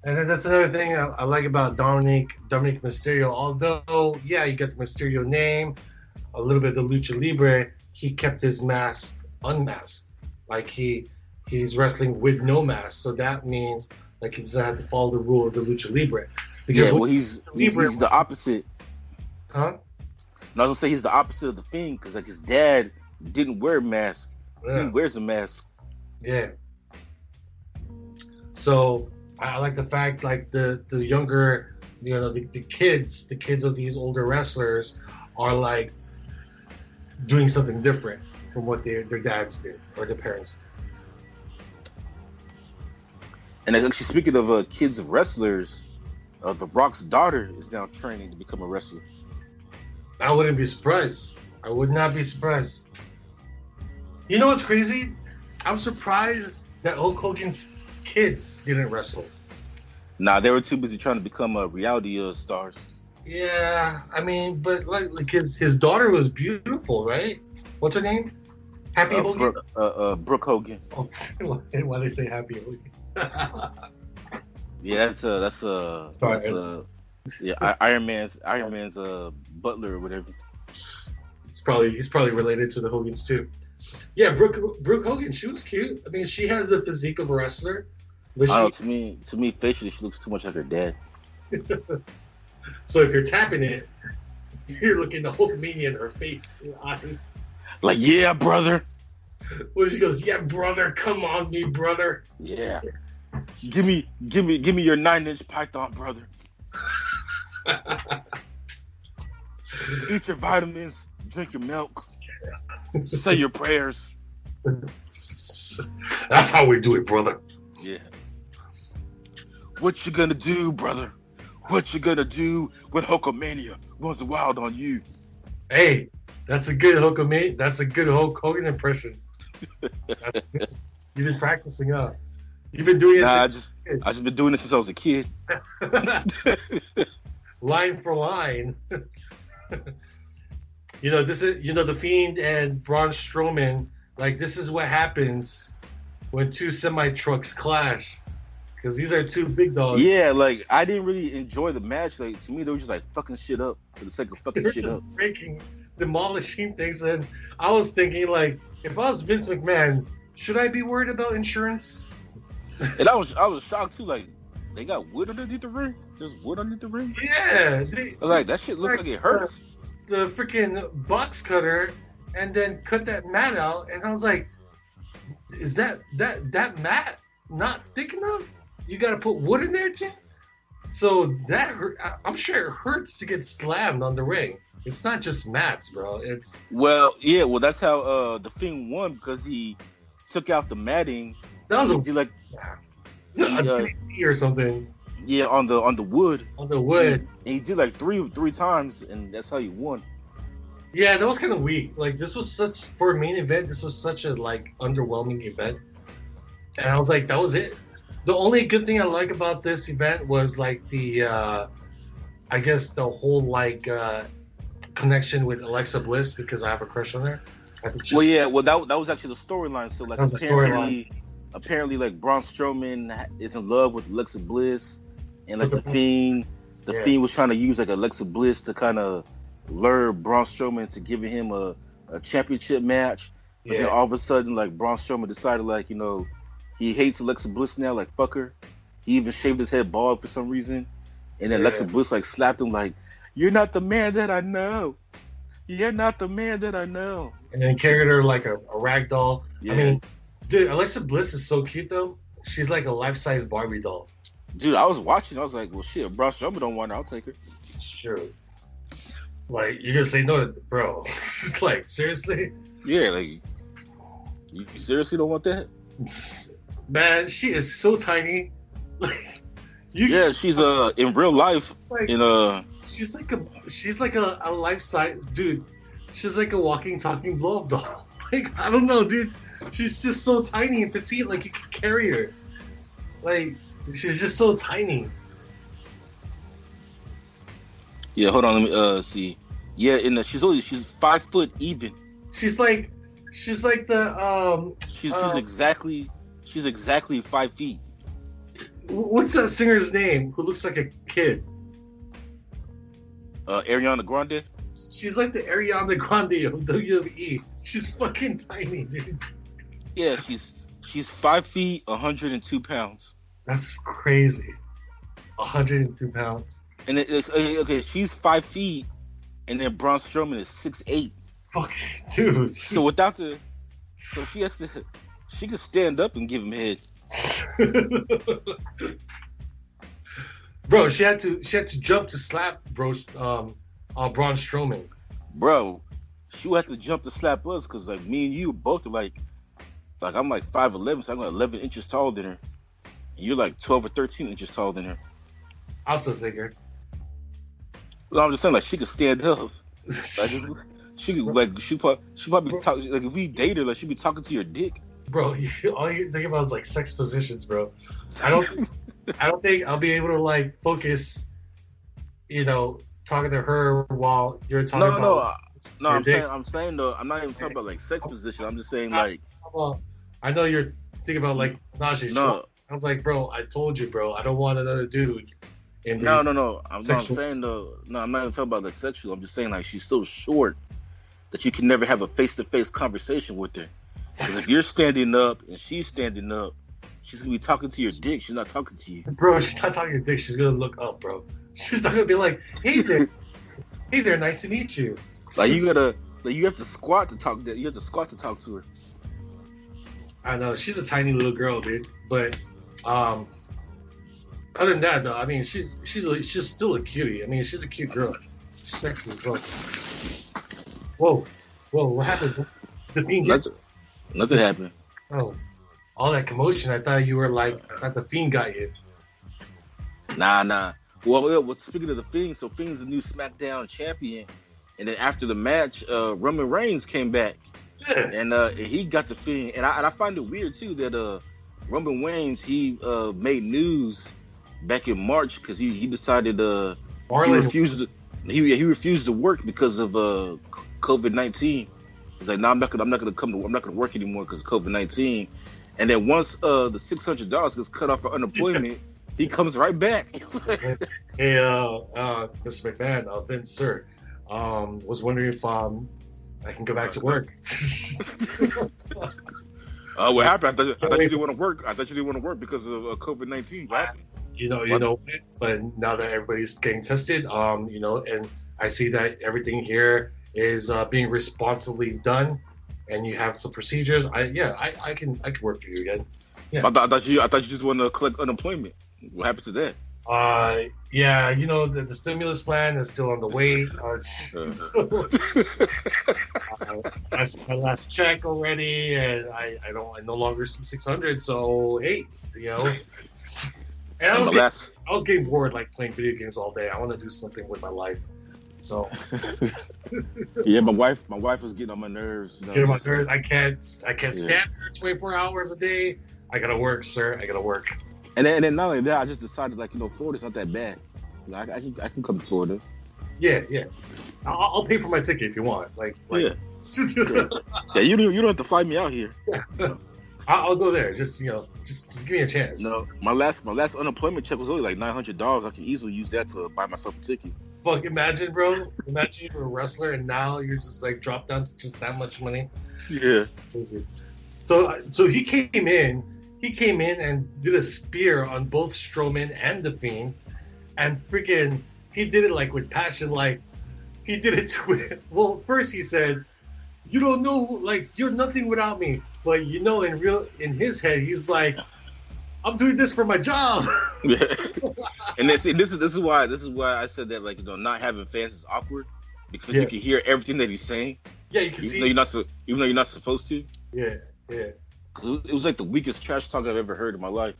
and then that's another thing I like about Dominic Mysterio. Although, yeah, you get the Mysterio name, a little bit of the Lucha Libre. He kept his mask unmasked, like he's wrestling with no mask. So that means like he doesn't have to follow the rule of the Lucha Libre. Because he's the opposite. Huh? And I was gonna say he's the opposite of the Fiend because like his dad didn't wear a mask. Yeah. He wears a mask. Yeah. So I like the fact like the younger, the kids of these older wrestlers are like doing something different from what their dads did or their parents did. And actually, speaking of kids of wrestlers, The Rock's daughter is now training to become a wrestler. I wouldn't be surprised. I would not be surprised. You know what's crazy? I'm surprised that Hulk Hogan's kids didn't wrestle. Nah, they were too busy trying to become reality stars. Yeah, I mean, but like his daughter was beautiful, right? What's her name? Happy Hogan? Brooke Hogan. Oh, why they say Happy Hogan? Yeah, that's Iron Man's butler or whatever. He's probably related to the Hogans too. Yeah, Brooke Hogan, she was cute. I mean, she has the physique of a wrestler. But to me, facially, she looks too much like her dad. So if you're tapping it, you're looking the Hulkmania in her face, in her eyes. Like, yeah, brother. Well, she goes, yeah, brother, come on, me, brother. Yeah. Give me your 9-inch python, brother. Eat your vitamins, drink your milk, say your prayers. That's how we do it, brother. Yeah. What you gonna do, brother? What you gonna do when Hulkamania runs wild on you? Hey, that's a good Hulkamania. That's a good Hulk Hogan impression. You've been practicing, huh? You've been doing it. I just been doing this since I was a kid. Line for line. This is the Fiend and Braun Strowman. Like, this is what happens when two semi trucks clash. Because these are two big dogs. Yeah, like I didn't really enjoy the match. Like to me, they were just like fucking shit up for the sake of fucking shit up, demolishing things. And I was thinking, like, if I was Vince McMahon, should I be worried about insurance? And I was shocked too. Like they got wood underneath the ring, just wood underneath the ring. Yeah, like that shit looks like it hurts. The freaking box cutter, and then cut that mat out. And I was like, is that mat not thick enough? You got to put wood in there too. So that I'm sure it hurts to get slammed on the ring. It's not just mats, bro. It's that's how the Fiend won because he took out the matting. That was a or something. Yeah, on the wood. On the wood. And he did like three times, and that's how he won. Yeah, that was kind of weak. Like this was for a main event. This was such a underwhelming event, and I was like, that was it. The only good thing I like about this event was like the, I guess the whole connection with Alexa Bliss because I have a crush on her. I think Well, she's yeah, well that was actually the storyline. So like that was the storyline. apparently like Braun Strowman is in love with Alexa Bliss, and But like the yeah, Fiend was trying to use like Alexa Bliss to kind of lure Braun Strowman into giving him a championship match. But then yeah, all of a sudden, like Braun Strowman decided like he hates Alexa Bliss now, like fuck her. He even shaved his head bald for some reason, and then Alexa yeah. Bliss like slapped him like, "You're not the man that I know. You're not the man that I know." And then carried her like a rag doll. I Yeah. mean, dude, Alexa Bliss is so cute though. She's like a life-size Barbie doll. Dude, I was watching. I was like, "Well, shit, Braun Strowman don't want her. I'll take her." Sure. Like you're gonna say no, bro? Like seriously? Yeah, like you seriously don't want that? Man, she is so tiny. Like you, Yeah, she's in real life like in she's like a life size dude. She's like a walking, talking blow up doll. Like I don't know, dude. She's just so tiny and petite. Like you can carry her. Like she's just so tiny. yeah. Hold on, let me see. Yeah, she's 5 foot even. She's like the She's exactly 5 feet. what's that singer's name who looks like a kid? Ariana Grande. She's like the Ariana Grande of WWE. She's fucking tiny, dude. Yeah, she's 5 feet, 102 pounds. That's crazy. 102 pounds. And okay, she's 5 feet, and then Braun Strowman is 6'8". Fuck, dude. So she can stand up and give him head. Bro, she had to jump to slap Braun Strowman. Bro, she would have to jump to slap us because like me and you both are like I'm like 5'11", so I'm like 11 inches taller than her. And you're like 12 or 13 inches taller than her. I'll still take her. Well, I'm just saying like she could stand up. Like, she probably talk like if we date her like she'd be talking to your dick. Bro, all you think about is like sex positions, bro. I don't think I'll be able to like focus, talking to her while you're talking about. No, I'm saying though, I'm not even talking about like sex position. I'm just saying like. Well, I know you're thinking about like Najee. No, I was like, bro, I told you, bro, I don't want another dude. No. I'm saying though. No, I'm not even talking about like sexual. I'm just saying like she's so short that you can never have a face-to-face conversation with her. Because if you're standing up and she's standing up, she's gonna be talking to your dick. She's not talking to you. Bro, she's not talking to your dick. She's gonna look up, bro. She's not gonna be like, hey there, nice to meet you. Like you have to squat to talk. You have to squat to talk to her. I know she's a tiny little girl, dude. But other than that, though, I mean, she's still a cutie. I mean, she's a cute girl. She's sexy as well. Whoa, what happened? The Fiend gets Nothing happened. Oh, all that commotion. I thought you were like, I thought the Fiend got you. Nah. Well, speaking of the Fiend, so Fiend's the new SmackDown champion, and then after the match, Roman Reigns came back, Yeah. and he got the Fiend, and I find it weird too that Roman Reigns he made news back in March because he decided he refused to work because of COVID-19. He's like, no, I'm not gonna work anymore because of COVID-19. And then once the $600 gets cut off for unemployment, he comes right back. Hey, Mr. McMahon, Vince, sir, was wondering if I can go back to work. What happened? I thought you didn't want to work. I thought you didn't want to work because of COVID-19. What happened? You know, but now that everybody's getting tested, and I see that everything here is being responsibly done, and you have some procedures. I can work for you again. Yeah. I thought you just wanted to collect unemployment. What happened to that? Yeah, the stimulus plan is still on the way. That's my last check already, and I no longer see 600. So hey, and I was getting bored like playing video games all day. I want to do something with my life. So yeah, my wife was getting on my nerves. Getting on my nerves. I can't stand her 24 hours a day. I gotta work, sir. I gotta work. And then not only that, I just decided Florida's not that bad. I can come to Florida. Yeah. I'll pay for my ticket if you want. Like Yeah. Yeah, you don't have to fly me out here. I'll go there. Just just give me a chance. No, my last unemployment check was only like $900. I could easily use that to buy myself a ticket. Fuck, imagine, bro. Imagine you're a wrestler and now you're just like dropped down to just that much money. Yeah. So he came in. He came in and did a spear on both Strowman and The Fiend, and freaking he did it like with passion. Like he did it to. Well, first he said, "You don't know, like you're nothing without me." But in his head, he's like, "I'm doing this for my job." Yeah. And then see, this is why I said that, like, not having fans is awkward, because you can hear everything that he's saying. Yeah, you can see. Even though you're not supposed to. Yeah. It was like the weakest trash talk I've ever heard in my life.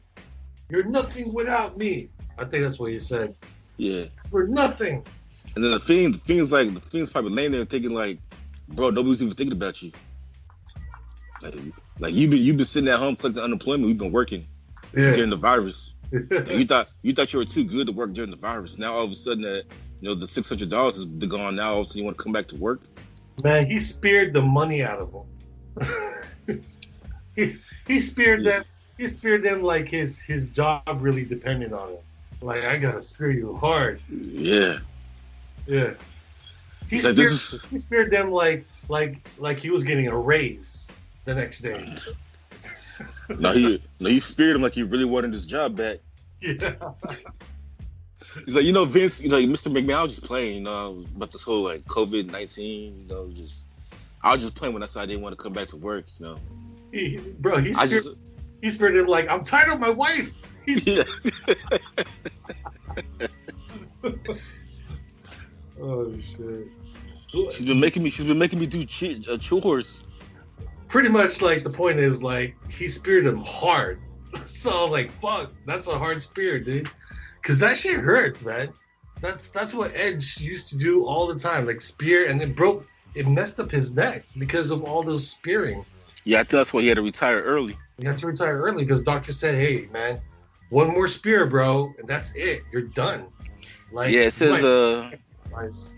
You're nothing without me. I think that's what he said. Yeah. For nothing. And then the Fiend's probably laying there thinking like, bro, nobody's even thinking about you. Like you've been sitting at home collecting unemployment. We've been working during the virus. you thought you were too good to work during the virus. Now all of a sudden that the $600 has been gone. Now all of a sudden you want to come back to work. Man, he speared the money out of them. he speared them. He speared them like his job really depended on it. Like, I gotta spear you hard. Yeah. He speared them like he was getting a raise the next day. No, he speared him like he really wanted his job back. Yeah. He's like, Vince, Mr. McMahon, I was just playing, about this whole like COVID-19, I was just playing when I said I didn't want to come back to work, He speared him like, I'm tired of my wife. Yeah. Oh shit. She's been making me do chores. Pretty much, like, the point is, like, he speared him hard. So I was like, fuck, that's a hard spear, dude. Because that shit hurts, man. That's what Edge used to do all the time, like spear, and it messed up his neck because of all those spearing. Yeah, I think that's why he had to retire early. You have to retire early because doctor said, hey, man, one more spear, bro, and that's it. You're done. Like, yeah, it says nice.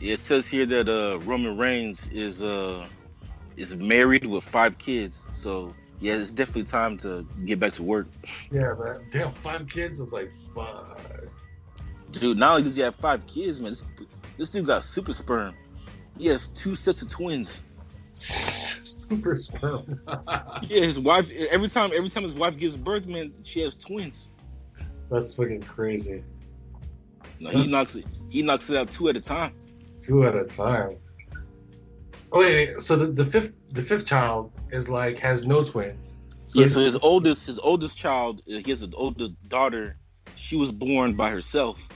Yeah, it says here that Roman Reigns is married with 5 kids. So yeah, it's definitely time to get back to work. Yeah, man. Damn, 5 kids? It's like, fuck. Dude, not only does he have 5 kids, man, this dude got super sperm. He has 2 sets of twins. Super sperm. Yeah, his wife. Every time his wife gives birth, man, she has twins. That's fucking crazy. No, he knocks it out 2 at a time. 2 at a time. Oh wait. So the fifth child is like has no twin. So his oldest child, he has an older daughter. She was born by herself,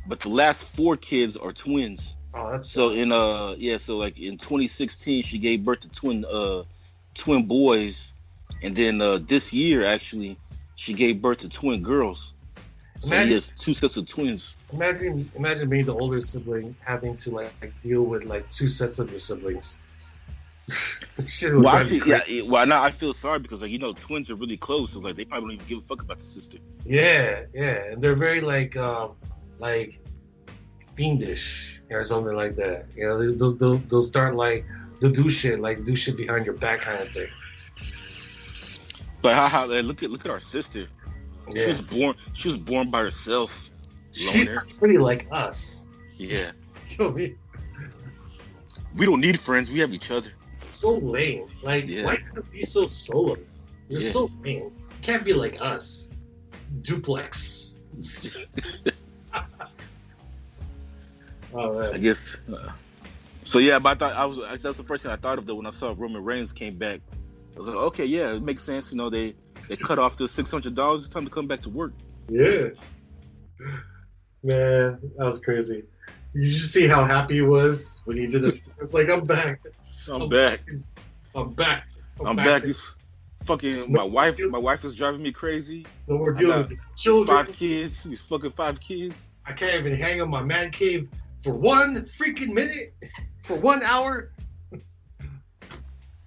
but the last 4 kids are twins. Oh, that's so so like in 2016 she gave birth to twin boys, and then this year actually she gave birth to twin girls. So he has 2 sets of twins. Imagine being the older sibling having to like deal with like 2 sets of your siblings. Now I feel sorry because twins are really close, so like they probably don't even give a fuck about the sister. Yeah, and they're very like fiendish or something like that. They'll start like they'll do shit behind your back kind of thing. But how look at our sister. Yeah. She was born by herself. She's pretty like us. Yeah. You know what I mean? We don't need friends. We have each other. So lame. Like, why can't it be so solo? You're so lame. You can't be like us. Duplex. Oh, man. I guess. So yeah, but that's the first thing I thought of though when I saw Roman Reigns came back. I was like, okay, yeah, it makes sense. They cut off the $600. It's time to come back to work. Yeah. Man, that was crazy. Did you see how happy he was when he did this? It's like, I'm back. I'm back. I'm back. This fucking my wife is driving me crazy. No more dealing with these children. 5 kids. These fucking 5 kids. I can't even hang on my man cave for 1 freaking minute. For 1 hour.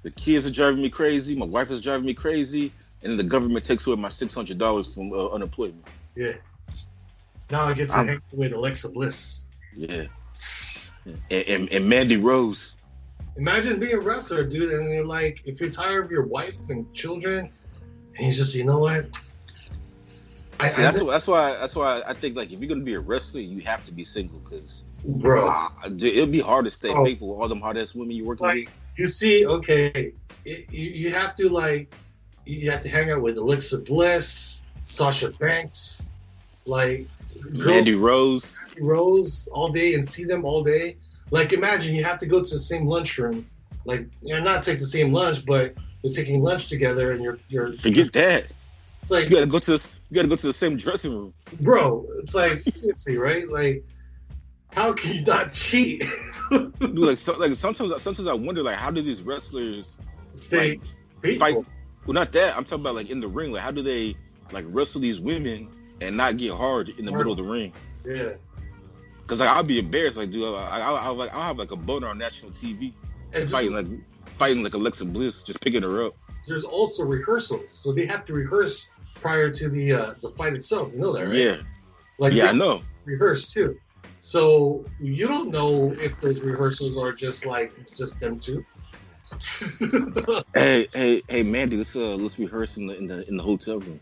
The kids are driving me crazy. My wife is driving me crazy, and then the government takes away my $600 from unemployment. Yeah. Now I get to hang with Alexa Bliss. Yeah. and Mandy Rose. Imagine being a wrestler, dude, and you're like, if you're tired of your wife and children, and you just, you know what? See, that's why I think like if you're gonna be a wrestler, you have to be single because bro, it'll be hard to stay oh, faithful with all them hard ass women you're working like with. you see, okay, you have to you have to hang out with Alexa Bliss, Sasha Banks, like Mandy Rose. Rose all day and see them all day. Like imagine you have to go to the same lunchroom, like you're not taking the same lunch, but you're taking lunch together, and you're Forget that. It's like you gotta go to the same dressing room, bro. It's like seriously, right? Like how can you not cheat? Dude, sometimes I wonder like how do these wrestlers Stay like fight? Well, not that I'm talking about like in the ring. Like how do they like wrestle these women and not get hard in the middle of the ring? Yeah. Because like I'll be embarrassed, like dude, I'll have like a boner on national TV, and fighting like Alexa Bliss, just picking her up. There's also rehearsals, so they have to rehearse prior to the fight itself. You know that, right? Yeah, like I know. Rehearse too, so you don't know if those rehearsals are just them two. hey, Mandy, let's rehearse in the hotel room.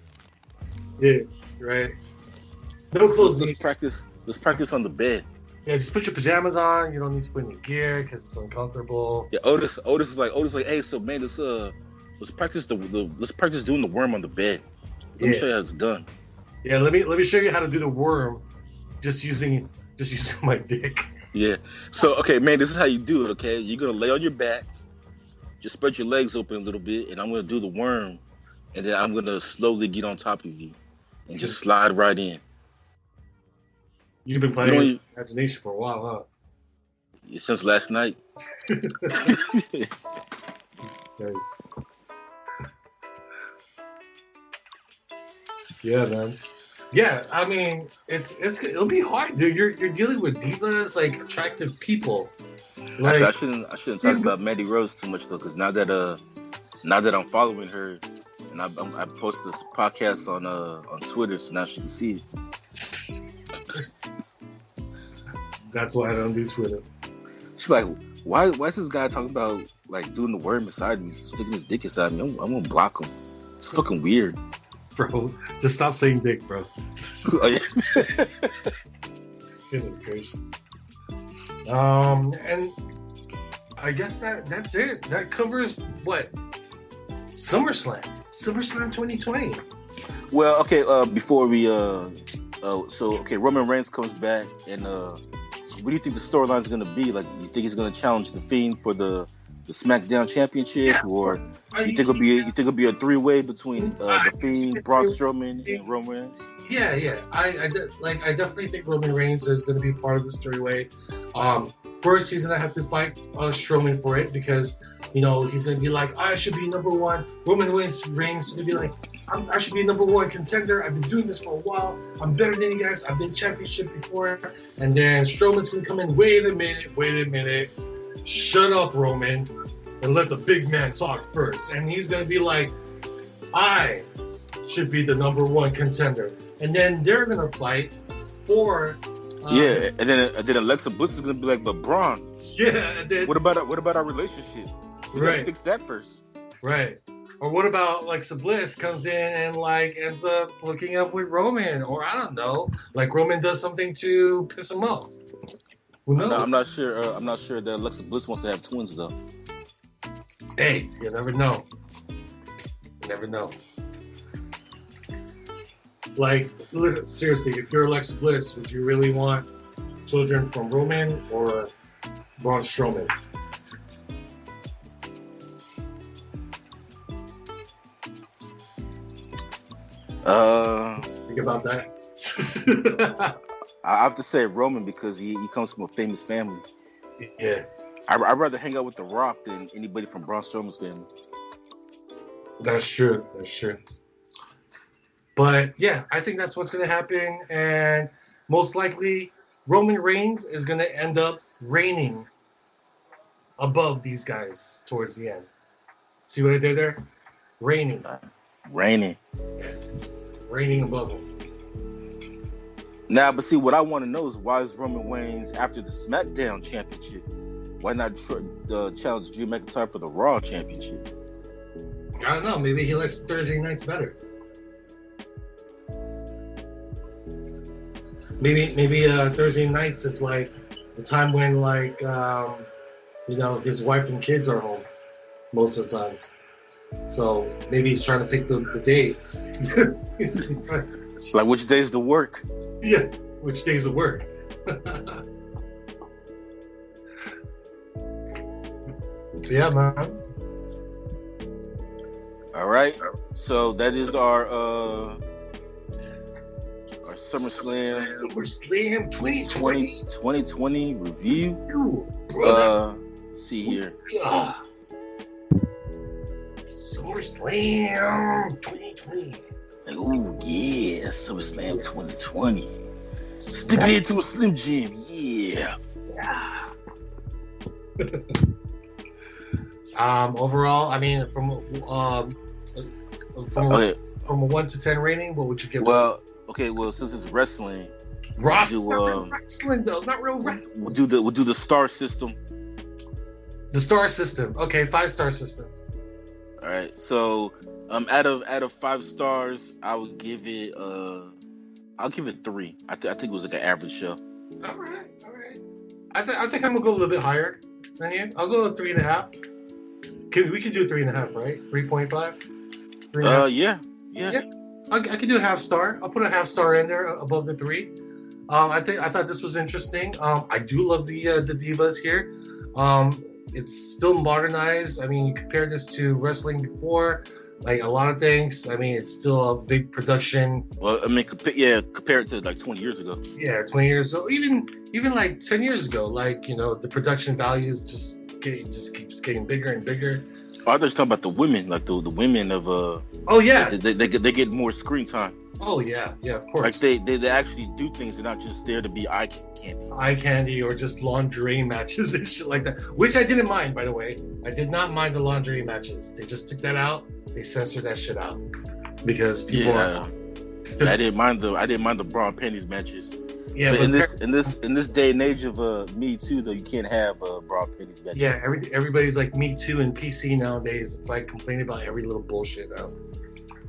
Yeah, right. No clothes. Let's practice on the bed. Yeah, just put your pajamas on. You don't need to put in your gear because it's uncomfortable. Yeah, Otis is like, hey, so man, let's practice let's practice doing the worm on the bed. Let me show you how it's done. Yeah, let me show you how to do the worm, just using my dick. Yeah. So okay, man, this is how you do it. Okay, you're gonna lay on your back, just spread your legs open a little bit, and I'm gonna do the worm, and then I'm gonna slowly get on top of you, and just slide right in. You've been playing with imagination for a while, huh? Since last night. Yeah, man. Yeah, I mean, it'll be hard, dude. You're dealing with divas, like attractive people. Like, I shouldn't talk about Mandy Rose too much though, because now that I'm following her, and I posted this podcast on Twitter, so now she can see it. That's why I don't do Twitter. She's like, why is this guy talking about like doing the worm inside me, sticking his dick inside me? I'm gonna block him. It's fucking weird. Bro, just stop saying dick, bro. Oh, yeah. Goodness gracious. And I guess that's it. That covers what? SummerSlam 2020. Well, okay. Before we Roman Reigns comes back, and what do you think the storyline is going to be? Like, you think he's going to challenge the Fiend for the SmackDown Championship, or you think it'll be a three-way between the Fiend, Braun Strowman, and Roman Reigns? Yeah. I definitely think Roman Reigns is going to be part of this three-way. First, he's going to have to fight Strowman for it because he's going to be like, I should be number one. Roman Reigns is going to be like, I should be number one contender. I've been doing this for a while. I'm better than you guys. I've been championship before. And then Strowman's going to come in. Wait a minute. Shut up, Roman, and let the big man talk first. And he's going to be like, I should be the number one contender. And then they're going to fight for... and then Alexa Bliss is going to be like, but Braun, and then, what about our relationship? We gotta fix that first. Right. Or what about Alexa Bliss comes in and ends up hooking up with Roman, or I don't know, Roman does something to piss him off. I'm not sure that Alexa Bliss wants to have twins though. Hey, you never know. Seriously, if you're Alexa Bliss, would you really want children from Roman or Braun Strowman? Think about that. I have to say Roman because he comes from a famous family. Yeah. I'd rather hang out with The Rock than anybody from Braun Strowman's family. That's true. But yeah, I think that's what's going to happen. And most likely, Roman Reigns is going to end up reigning above these guys towards the end. See what I did there? Reigning. Reigning above them. Now, but see, what I want to know is why is Roman Reigns after the SmackDown Championship? Why not challenge Drew McIntyre for the Raw Championship? I don't know. Maybe he likes Thursday nights better. Maybe Thursday nights is like the time when like his wife and kids are home most of the times. So maybe he's trying to pick the day. Like which days to work? Yeah, which days to work. Yeah, man. All right. So that is our SummerSlam 2020 review. See here. SummerSlam 2020. Ooh, yeah, SummerSlam 2020. Sticking it into a Slim Jim, yeah. Overall, I mean, from a 1 to 10 rating, what would you give? Well, since it's wrestling, wrestling though, not real wrestling. We'll do the star system. The star system, okay, 5-star system. All right, so out of 5 stars, I would give it I'll give it 3. I think it was like an average show. All right. I think I'm gonna go a little bit higher than you. I'll go 3.5. We can do 3.5, right? 3.5. Yeah. I could do a half star. I'll put a half star in there above the 3. I thought this was interesting. I do love the divas here. It's still modernized. I mean, you compare this to wrestling before, like a lot of things. I mean, it's still a big production. Well, I mean, compare it to like 20 years ago. Yeah, 20 years ago, even like 10 years ago. Like the production values just keeps getting bigger and bigger. Oh, I thought you were talking about the women, like the women of Oh yeah, they get more screen time. Oh yeah, of course. Like they actually do things. They're not just there to be eye candy or just lingerie matches and shit like that. Which I didn't mind, by the way. I did not mind the lingerie matches. They just took that out. They censored that shit out because people. Yeah, I didn't mind the bra and panties matches. Yeah, but in this day and age of Me Too, though, you can't have bra and panties matches. Yeah, everybody's like Me Too and PC nowadays. It's like complaining about every little bullshit now.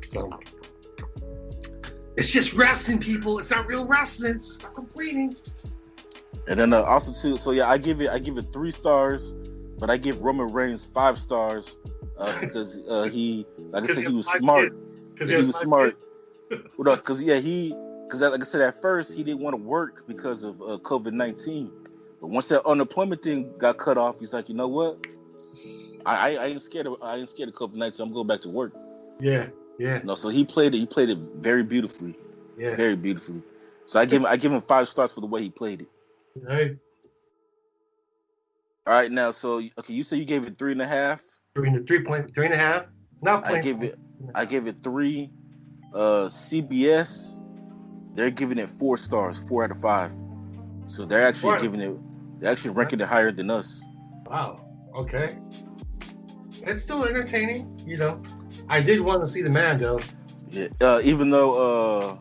So it's just wrestling, people. It's not real wrestling. It's just not complaining. And then also too, so yeah, I give it 3 stars, but I give Roman Reigns 5 stars because he, like I said, he was smart. Because he was smart. Well, because like I said, at first he didn't want to work because of COVID-19, but once that unemployment thing got cut off, he's like, you know what? I ain't scared of COVID-19. I'm going back to work. Yeah. No, so he played it very beautifully. Yeah. Very beautifully. So I give him 5 stars for the way he played it. Right. All right, now, so okay, you said you gave it 3.5. 3.5. Not I gave it 3. CBS, they're giving it 4 stars, 4 out of 5. So they're actually ranking it higher than us. Wow. Okay. It's still entertaining, I did want to see the man though. Yeah. Even though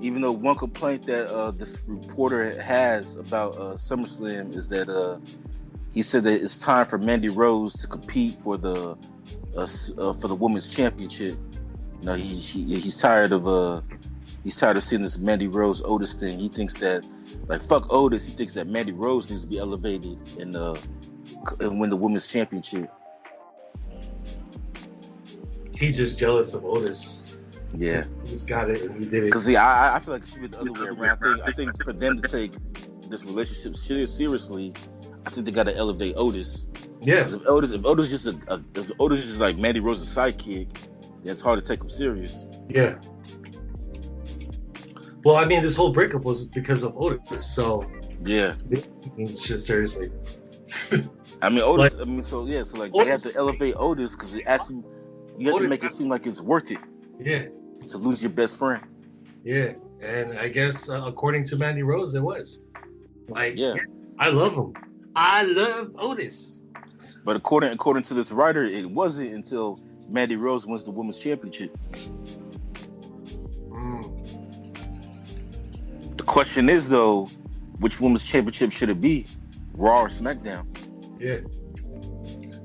one complaint that this reporter has about SummerSlam is that he said that it's time for Mandy Rose to compete for the women's championship. He's tired of seeing this Mandy Rose Otis thing. He thinks that, like, fuck Otis. He thinks that Mandy Rose needs to be elevated and win the women's championship. He's just jealous of Otis. Yeah, he's got it and he did it. Because I feel like it should be the other way around. I think for them to take this relationship seriously, I think they got to elevate Otis. Yeah. If Otis just like Mandy Rose's sidekick, then it's hard to take him serious. Yeah. Well, I mean, this whole breakup was because of Otis, so yeah, it's just seriously. I mean, Otis. So Otis, they have to elevate Otis because you have to make it seem like it's worth it. Yeah. To lose your best friend. Yeah, and I guess according to Mandy Rose, it was. Yeah. I love him. I love Otis. But according to this writer, it wasn't until Mandy Rose wins the women's championship. question is though, which women's championship should it be? Raw or SmackDown? Yeah.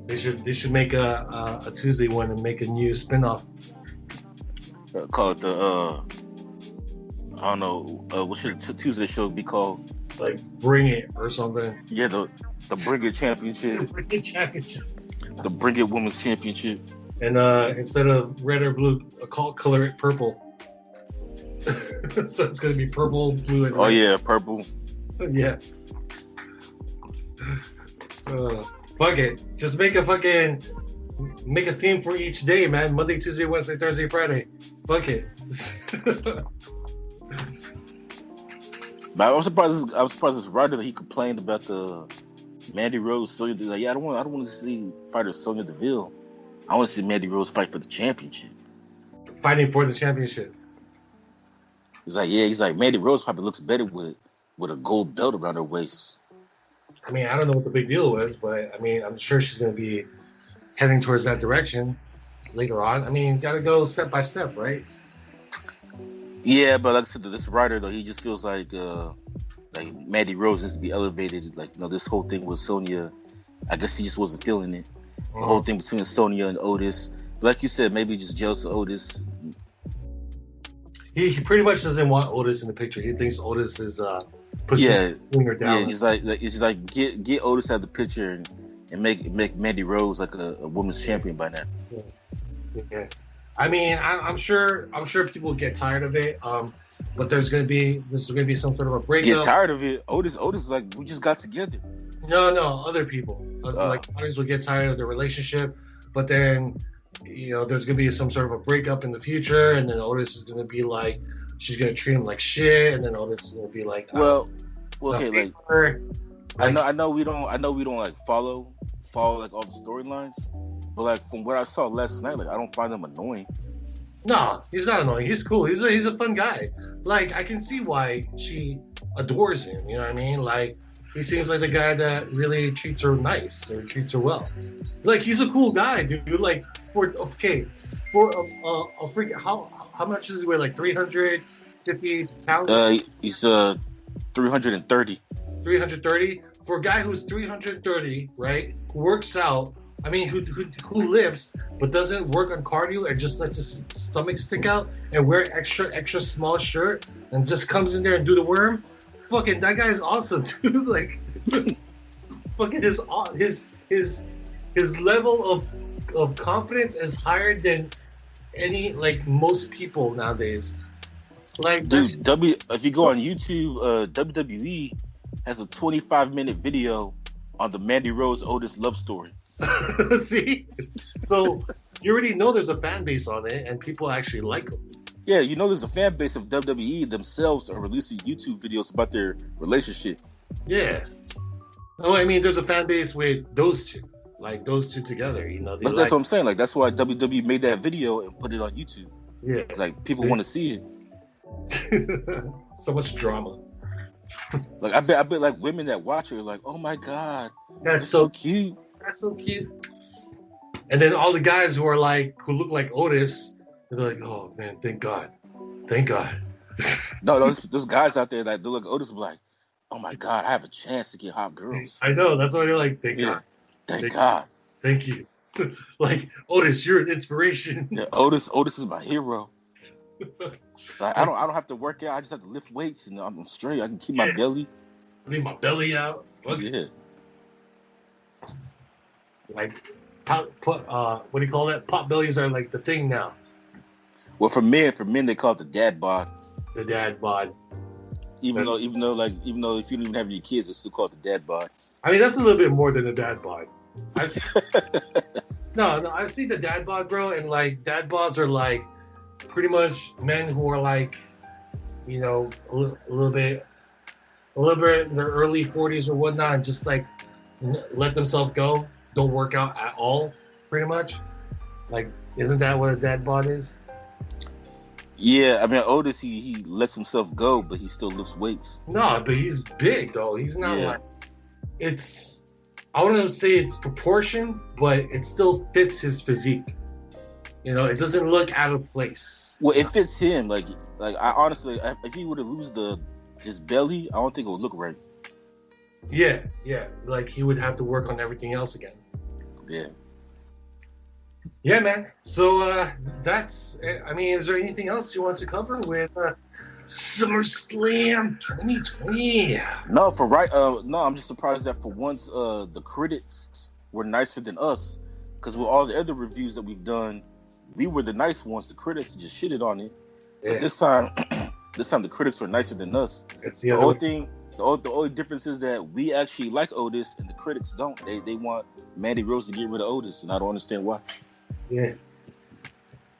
They should make a Tuesday one and make a new spinoff. Call it the I don't know. What should Tuesday show be called? Like Bring It or something. Yeah, the Bring It Championship. Bring It Championship. The Bring It Women's Championship. And instead of red or blue, color it purple. So it's gonna be purple, blue, and red. Oh yeah, purple. Yeah. Fuck it. Just make a theme for each day, man. Monday, Tuesday, Wednesday, Thursday, Friday. Fuck it. But I was surprised this writer that he complained about the Mandy Rose Sonya. Like, yeah, I don't want to see fighter Sonya Deville. I want to see Mandy Rose fight for the championship. Fighting for the championship. He's like Mandy Rose probably looks better with a gold belt around her waist. I mean, I don't know what the big deal was, but I mean, I'm sure she's going to be heading towards that direction later on. I mean, got to go step by step, right? Yeah, but like I said, this writer though, he just feels like Mandy Rose needs to be elevated. Like, this whole thing with Sonya, I guess he just wasn't feeling it. The whole thing between Sonya and Otis. But like you said, maybe just jealous of Otis. He pretty much doesn't want Otis in the picture. He thinks Otis is pushing her down. Yeah, just like get Otis out of the picture and make Mandy Rose like a women's champion by now. Yeah. I mean, I'm sure people get tired of it. But there's gonna be some sort of a breakup. Get tired of it? Otis is like, we just got together. No, other people like others will get tired of the relationship, but then there's gonna be some sort of a breakup in the future, and then Otis is gonna be like, she's gonna treat him like shit, and then Otis is gonna be like, okay, like I know we don't like follow like all the storylines, but like from what I saw last night, like I don't find them annoying. No, he's not annoying. He's cool. He's a fun guy. Like, I can see why she adores him. You know what I mean? Like, he seems like the guy that really treats her nice or treats her well. Like, he's a cool guy, dude. Like, for a freaking how much does he weigh? Like 350 pounds? He's 330. 330 for a guy who's 330, right? Who works out. I mean, who lifts but doesn't work on cardio and just lets his stomach stick out and wear extra small shirt and just comes in there and do the worm. Fucking that guy is awesome, dude. Like, fucking his level of confidence is higher than most people nowadays. Like, dude, if you go on YouTube, WWE has a 25-minute video on the Mandy Rose Otis love story. See, so you already know there's a fan base on it, and people actually like them. Yeah, there's a fan base of WWE themselves are releasing YouTube videos about their relationship. Yeah. Oh, I mean, there's a fan base with those two together. That's what I'm saying. Like, that's why WWE made that video and put it on YouTube. Yeah, it's like people want to see it. So much drama. Like, I bet like women that watch it are like, oh my god, that's so cute. That's so cute. And then all the guys who look like Otis, they're like, oh man, thank God. No, those guys out there that look like Otis, be like, oh my god, I have a chance to get hot girls. I know, that's why they're like, thank God. Thank God. Thank you. Like, Otis, you're an inspiration. Yeah, Otis is my hero. Like, I don't have to work out. I just have to lift weights and I'm straight. I can keep my belly. Leave my belly out. Yeah. Like, what do you call that? Pot bellies are like the thing now. Well, for men they call it the dad bod. The dad bod. Even though if you don't even have any kids, it's still called the dad bod. I mean, that's a little bit more than a dad bod. I've seen the dad bod, bro, and like dad bods are like pretty much men who are like, a little bit in their early 40s or whatnot, and just like let themselves go, don't work out at all, pretty much. Like, isn't that what a dad bod is? Yeah, I mean, Otis, he lets himself go, but he still lifts weights. No, but he's big though. He's not like I wouldn't say it's proportion, but it still fits his physique. It doesn't look out of place. Well, it fits him. Like I honestly, if he were to lose the his belly, I don't think it would look right. Yeah. Like he would have to work on everything else again. Yeah. Yeah, man. So that's. I mean, is there anything else you want to cover with SummerSlam 2020? No, no, I'm just surprised that for once, the critics were nicer than us, because with all the other reviews that we've done, we were the nice ones. The critics just shitted on it, but Yeah, this time, the critics were nicer than us. it's the The other only way. thing, the only difference is that we actually like Otis, and the critics don't. They want Mandy Rose to get rid of Otis, and I don't understand why. Yeah.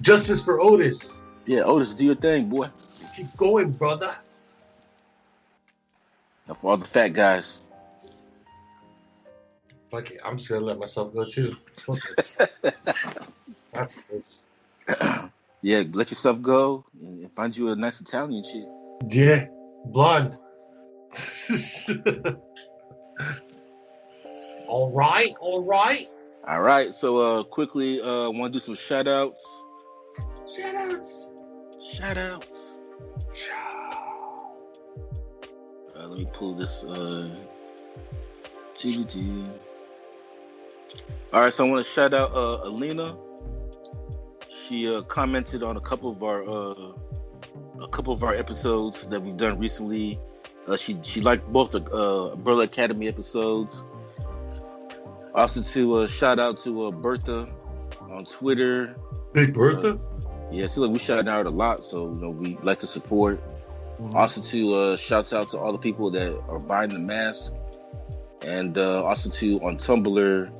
Justice for Otis. Yeah, Otis, do your thing, boy. Keep going, brother. And for all the fat guys. Fuck it. I'm just gonna let myself go too. Fuck it. That's gross. Yeah, let yourself go and find you a nice Italian chick. Yeah. Blonde. All right. All right, so quickly, want to do some shout outs. Shout outs. Let me pull this TBT. All right, so I want to shout out Alina. She commented on a couple of our episodes that we've done recently. She liked both the Umbrella Academy episodes. Also to shout out to Bertha on Twitter. Big Bertha? Yeah, so we shout out a lot, so we like to support. Mm-hmm. Also to shouts out to all the people that are buying the mask, and also to on Tumblr,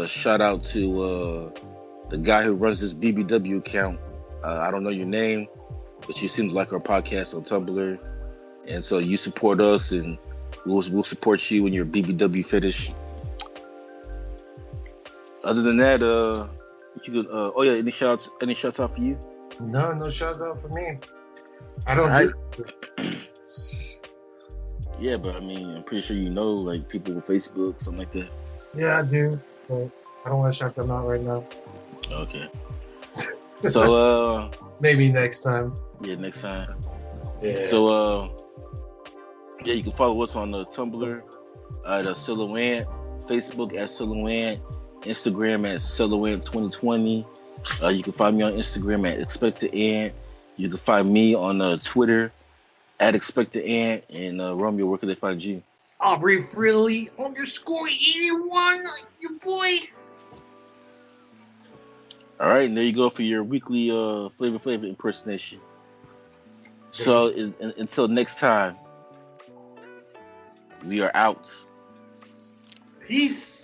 shout out to the guy who runs this BBW account. I don't know your name, but you seem like our podcast on Tumblr, and so you support us, and we'll support you when your BBW finish. Other than that, you could. Any shouts out for you? No shouts out for me. I don't do. Yeah, but I mean, I'm pretty sure like people with Facebook, something like that. Yeah, I do, but I don't want to shout them out right now. Okay. So maybe next time. Yeah, next time. Yeah. So you can follow us on the Tumblr at Silhouette, Facebook at Silhouette, Instagram at Silhouette 2020. You can find me on Instagram at ExpectedAnt. You can find me on Twitter at ExpectedAnt. And Romeo, where can they find you? Aubrey Freely _81, your boy. All right, and there you go for your weekly Flavor impersonation. So until next time, we are out. Peace.